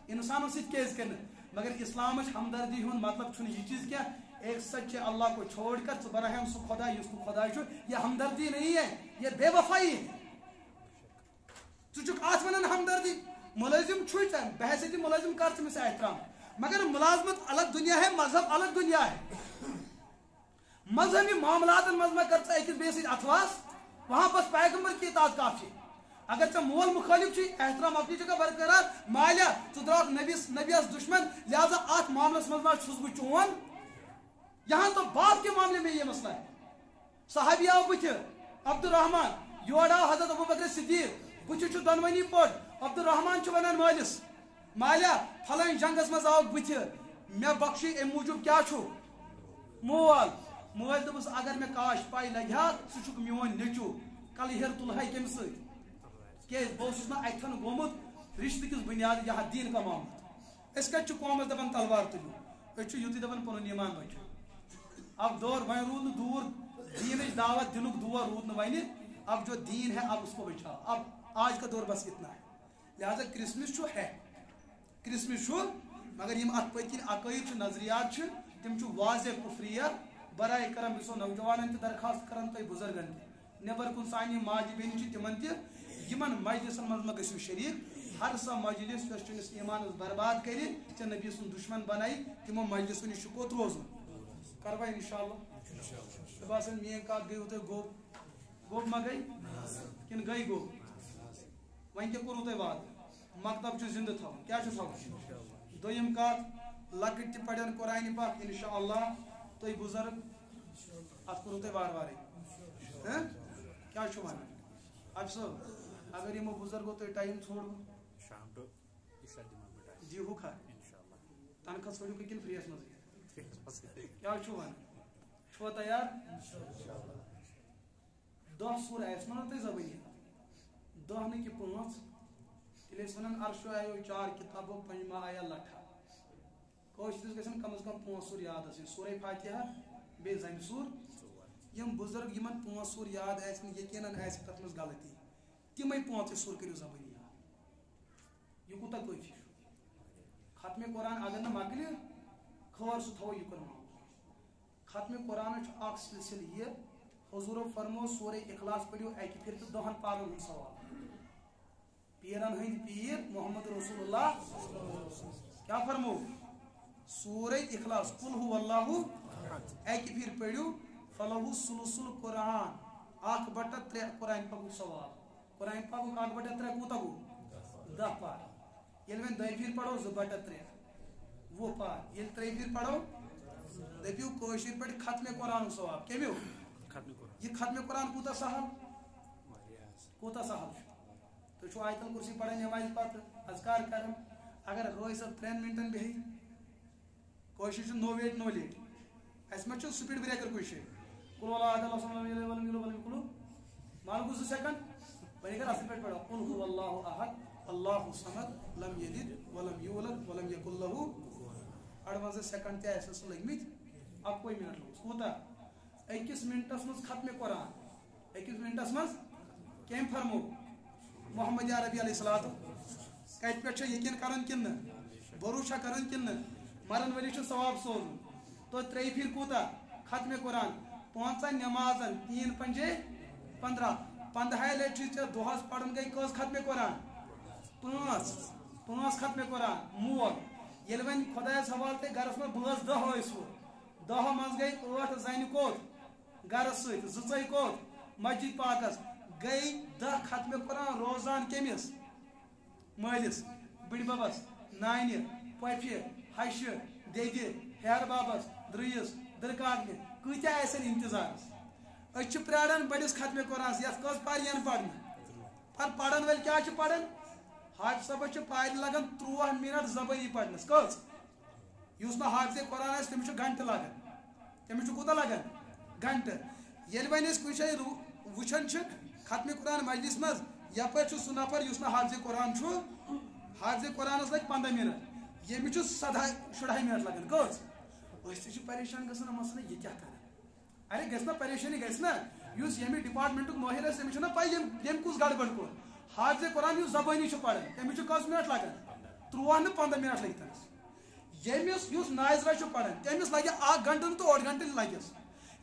انسانوں سۭتۍ کیٛازِ کرنہٕ مگر اسلامٕچ ہمدردی ہُنٛد مطلب چھُنہٕ یہِ چیٖز کینٛہہ ایک سچے اللہ کو چھوڑ کر ژٕ بناہم سُہ خدا یُس نہٕ خدا چھُ یہ ہمدردی نہیں ہے یہ بے وفائی ہے ژٕ چھُکھ اتھ ونان ہمدردی ملٲزم چھُے ژےٚ بحثیت ملٲزم کر تٔمِس احترام مگر ملازمت الگ دنیا ہے مذہب الگ دنیا ہے مذہبی معاملاتن منٛز ما کر ژٕ أکِس بیٚیِس سۭتۍ اتھواس وہاں بس پیغمبر کی اطاعت کافی اگر ژےٚ مول مخالف چھی احترام اپنی جگہ برقرار مالیا ژٕ درٛاکھ نبیس دشمن لہذا اتھ معاملس منٛز ما چھُس بہٕ چون یہاں تو باپ کے معاملے میں یہ مسئلہ ہے صحابی آو بُتھِ عبدالرحمان یور آو حضرت ابوبکر صدیق بُتھِ چھُ دۄنوٕنی پوٚٹ عبدالرحمان چھُ ونان مٲلِس مالیا فلٲنۍ جنگس منٛز آوُکھ بُتھِ مےٚ بخشی امہِ موٗجوٗب کیٛاہ چھُ مول مٲلۍ دوٚپُس اگر مےٚ کاش پاے لگہِ ہا ژٕ چھُکھ میون نیٚچوٗ کلہٕ ہیر تُلہٕ ہے کمہِ سۭتۍ کیٛازِ بہٕ اوسُس نہٕ اتھٮ۪ن گوٚمُت رشتہٕ کِس بُنیاد یہاں دیٖن کماونہٕ أسۍ کتہِ چھِ قومس دپان تلوار تُلِو أسۍ چھِ یُتُے دپان پنُن ایمان بچٲیِو اب دور وۄنۍ روٗد نہٕ دوٗر دیٖنٕچ دعوت دِنُک دور روٗد نہٕ وۄنۍ اب جو دین ہے اب اس کو بچاؤ اب آج کا دور بس اتنا ہے لہذا کرسمس چھُ ہے کرسمس چھُ مگر یم ات پٔتۍ کِنۍ عقٲیِد چھِ نظریات چھِ تِم چھِ واضح کفریہ برائے کرم بہٕ چھُسو نوجوانن تہِ درخواست کران تۄہہِ بُزرگن تہِ نیبر کُن سانہِ ماجہِ بیٚنہِ چھِ تِمن تہِ یمن مجلسن منٛز ما گٔژھِو شریٖک ہر سۄ مجلس یۄس چٲنِس ایمانس برباد کرِ ژےٚ نبی سُنٛد دشمن بنایہِ تِمو مجلسو نِش چھُ کوٚت روزُن کروا انشاءاللہ مےٚ باسان میٲنۍ کتھ گٔیوٕ تۄہہِ گوٚب ما گٔے کِنہٕ گٔے گوٚب وۄنۍ کیٛاہ کوٚروٕ تۄہہِ وعدٕ مکتب چھُ زندٕ تھاوُن کیٛاہ چھُ تھاوُن دوٚیِم کتھ لۄکٕٹۍ تہِ پرن قرآنہِ پاک انشاءاللہ تُہۍ بُزرگ اتھ کوٚروٕ تۄہہِ وارٕ وارٕے کیٛاہ چھُو ونان اب صٲب اگر یِمو بُزرگو تۄہہِ ٹایم ژھونٛڈوٕ شام ٹُو عشاء دِمو بہٕ ٹایم دیٖہُکھا انشاءاللہ تنخواہ ژھٲنٛڈِو کِنہٕ فِرٛیَس منٛزٕے کیٛاہ چھُو ونان چھو تیار دہ سور ایس ونو تھی زبانی دہ نہ کہ پانچ تیل ونان عرشو آیو 4 کتابو پنجما آیا لٹھا کوشش گژھن کم از کم 5 سور یاد آسن سورہ فاتحہ بے زمہ سور یم بزرگ یمن 5 سور یاد آسن یقیناً آسہ تتھ مز غلطی تمے 5 سور کریو زبانی یاد یہ کوتا کوئی ختم قرآن اگر نہ مکل خبر سہ تھو یہ ختم قرآن اخ سلسل یہ حضور فرمو سورہ اخلاص پڑھو اکہ پھر تو 10 پارن ہند ثواب پیرن ہند پیر محمد رسول اللہ کیا فرمو سورہ اخلاص قل هو اللہ اکہ پھر پڑھو فلہ ثلث القرآن 1/3 قرآن پاک ثواب قرآن پاک 1/3 کوتا گو 10 پار یل میں 2 پھر پڑھو 2/3 وہ پار یل 3 پھر پڑھو دپیو کوشر پہ ختم قرآن ثواب کمیو یہ ختم قرآن کوتا سہل تو چھو آیت الکرسی پڑھیں نماز پتہ اذکار کرن اگر روز صاحب 3 منٹن بہی کوشش نو ویٹ نو لیٹ اس میں چھو سپیڈ بریکر کوئی شے قل واللہ احد اللہ صلی اللہ علیہ وسلم مالکو 2 سیکنڈ بنے کر اصل پیٹ پڑھو قل هو اللہ احد اللہ الصمد لم یلد ولم یولد ولم یکن له اڑوانز سیکنڈ تے ایسے سے لگمت اب کوئی منٹ لوگ کوتا 21 منٹس مز ختم قرآن 21 منٹس مز کیم فرمو محمد عربی علیہ الصلوۃ کت پہ یقین کرن کن بھروسہ کرن کن مرن ولی ثواب سوزن تو 3 پھر کوتا ختم قرآن 5 نمازن 3 5 15 15 لٹ دہس پڑھن گئی کس ختم قرآن 5 ختم قرآن مول یل ون خدایس حوالہ تے گرس میں بٲژ 10 ٲسۍ 10 مز گئی 8 زنہِ کوت گرس سۭتۍ 2 کوت مسجد پاکس گئی 10 ختم قرآن روزان کمس مالس بڑ ببس نانہ پۄپھہِ ہشہِ دٮ۪دِ ہیر بابس درٛیِس دٕرکاکنہِ کۭتیاہ آسن انتظارس أسۍ چھِ پیاران بٔڑِس ختم قرآنس یتھ کٔژ پر ین پرنہٕ پر پرن وٲلۍ کیاہ چھِ پران حافظ صٲبس چھِ پارِ لگان 13 منٹ زبٲنی پرنس کٔژ یُس نہٕ حافظ قرآن آسہِ تٔمِس چھُ گنٹہٕ لگان تٔمِس چھُ کوٗتاہ لگان گنٹہٕ ییٚلہِ وۄنۍ أسۍ کُنہِ جایہِ وٕچھان چھِ ختم قرآن مجلس مز یپٲرۍ چھُ سُہ نفر یُس نہٕ حافظ قرآن چھُ حافظ قرآنس لگہِ 15 منٹ ییٚمِس چھُ 17 منٹ لگان کٔژ أسۍ تہِ چھِ پریشان گژھان مسلہٕ یہِ کیٛاہ کران ارے گژھِ نا پریشٲنی گژھِ نا یُس ییٚمہِ ڈپارٹمنٹُک مٲہِر آسہِ تٔمِس چھُنہ پاے ییٚمۍ کُس گڑبڑ کوٚر حافظ قرآن یُس زبٲنی چھُ پران تٔمِس چھُ کٔژ منٹ لگان 13 نہٕ 15 منٹ لگہِ تٔمِس ییٚمِس یُس ناظرہ چھُ پران تٔمِس لگہِ 1 گنٹہٕ تہٕ 1.5 گنٹہٕ لگٮ۪س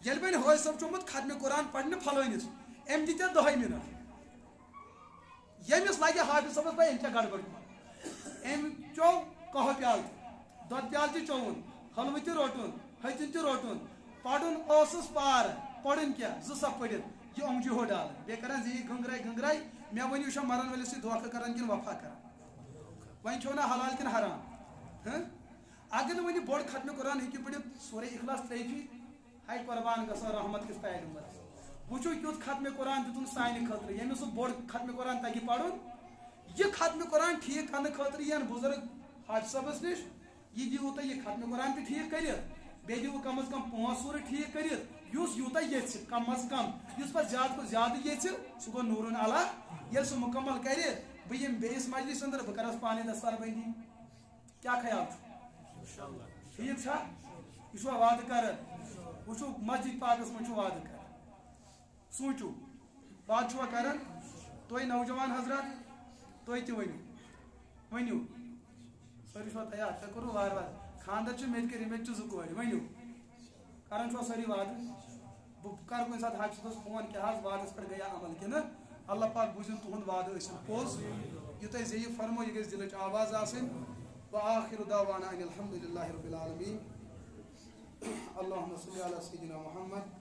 ییٚلہِ وۄنۍ حٲج صٲب چھُ آمُت ختم قرآن پرنہِ پھلٲنِس أمۍ دِتۍ 10 منٹ ییٚمِس لگہِ حافظ صٲبس پاے أمۍ کیٛاہ گڑبڑ کوٚر أمۍ چوو کہوٕ پیالہٕ تہِ دۄدٕ پیالہٕ تہِ چووُن حلوٕ تہِ روٚٹُن ۂتِن تہِ روٚٹُن پرُن اوسُس پار پرُن کیٛاہ 2 صف پٔرِتھ یہِ اوٚنٛگجہِ ہو ڈالہٕ بیٚیہِ کران زی گنٛگراے مےٚ ؤنِو چھا مرن وٲلِس سۭتۍ دھوکہٕ کران کِنہٕ وفا کران وۄنۍ چھو نا حلال کِنہٕ حرام اگر نہٕ وۄنۍ بوٚڑ ختم قرآن ہیٚکِو پٔرِتھ سورہ اخلاص 3 پھِرِ ہاے قربان گژھو رحمت کِس پیغمبرس وٕچھو کیُتھ ختم قرآن دیُتُن سانہِ خٲطرٕ ییٚمِس سُہ بوٚڑ ختم قرآن تگہِ پرُن یہ ختم قرآن ٹھیک کرنے خاطر ین بزرگ حاج صاحبس نش یہ دیو تہ یہ ختم قرآن تہ ٹھیک کرت بے دیو کم از کم 5 سور ٹھیک کرت یس یوتہ یھ کم از کم یس پہ زیادہ کو زیادہ یھ سہ گو نورن علا یل سہ مکمل کر بہ یم بیس مجلس اندر بہ کرس پانے دستار بندی کیا خیال ٹھیک چھا یہ وعدہ کر وچھو مسجد پاکس من وعدہ کر سوچو بات چھوا کران تھی نوجوان حضرات تھی تہ ونو ساری چھوا تیار تہ کرو وار وار خاندر مے کر مے 2 کور ونو کران چھوا ساری وعدہ بہ کر کن سات حافظ صاحبس فون کہ حظ وعدس پہ گیا عمل کنہ اللہ پاک بوزن تہند وعدہ ٲسِن پوز یہ تہ زی فرمو یہ گژھِ دلچ آواز آسن وآخر دعوانا ان الحمد للہ رب العالمین اللهم صل على سيدنا محمد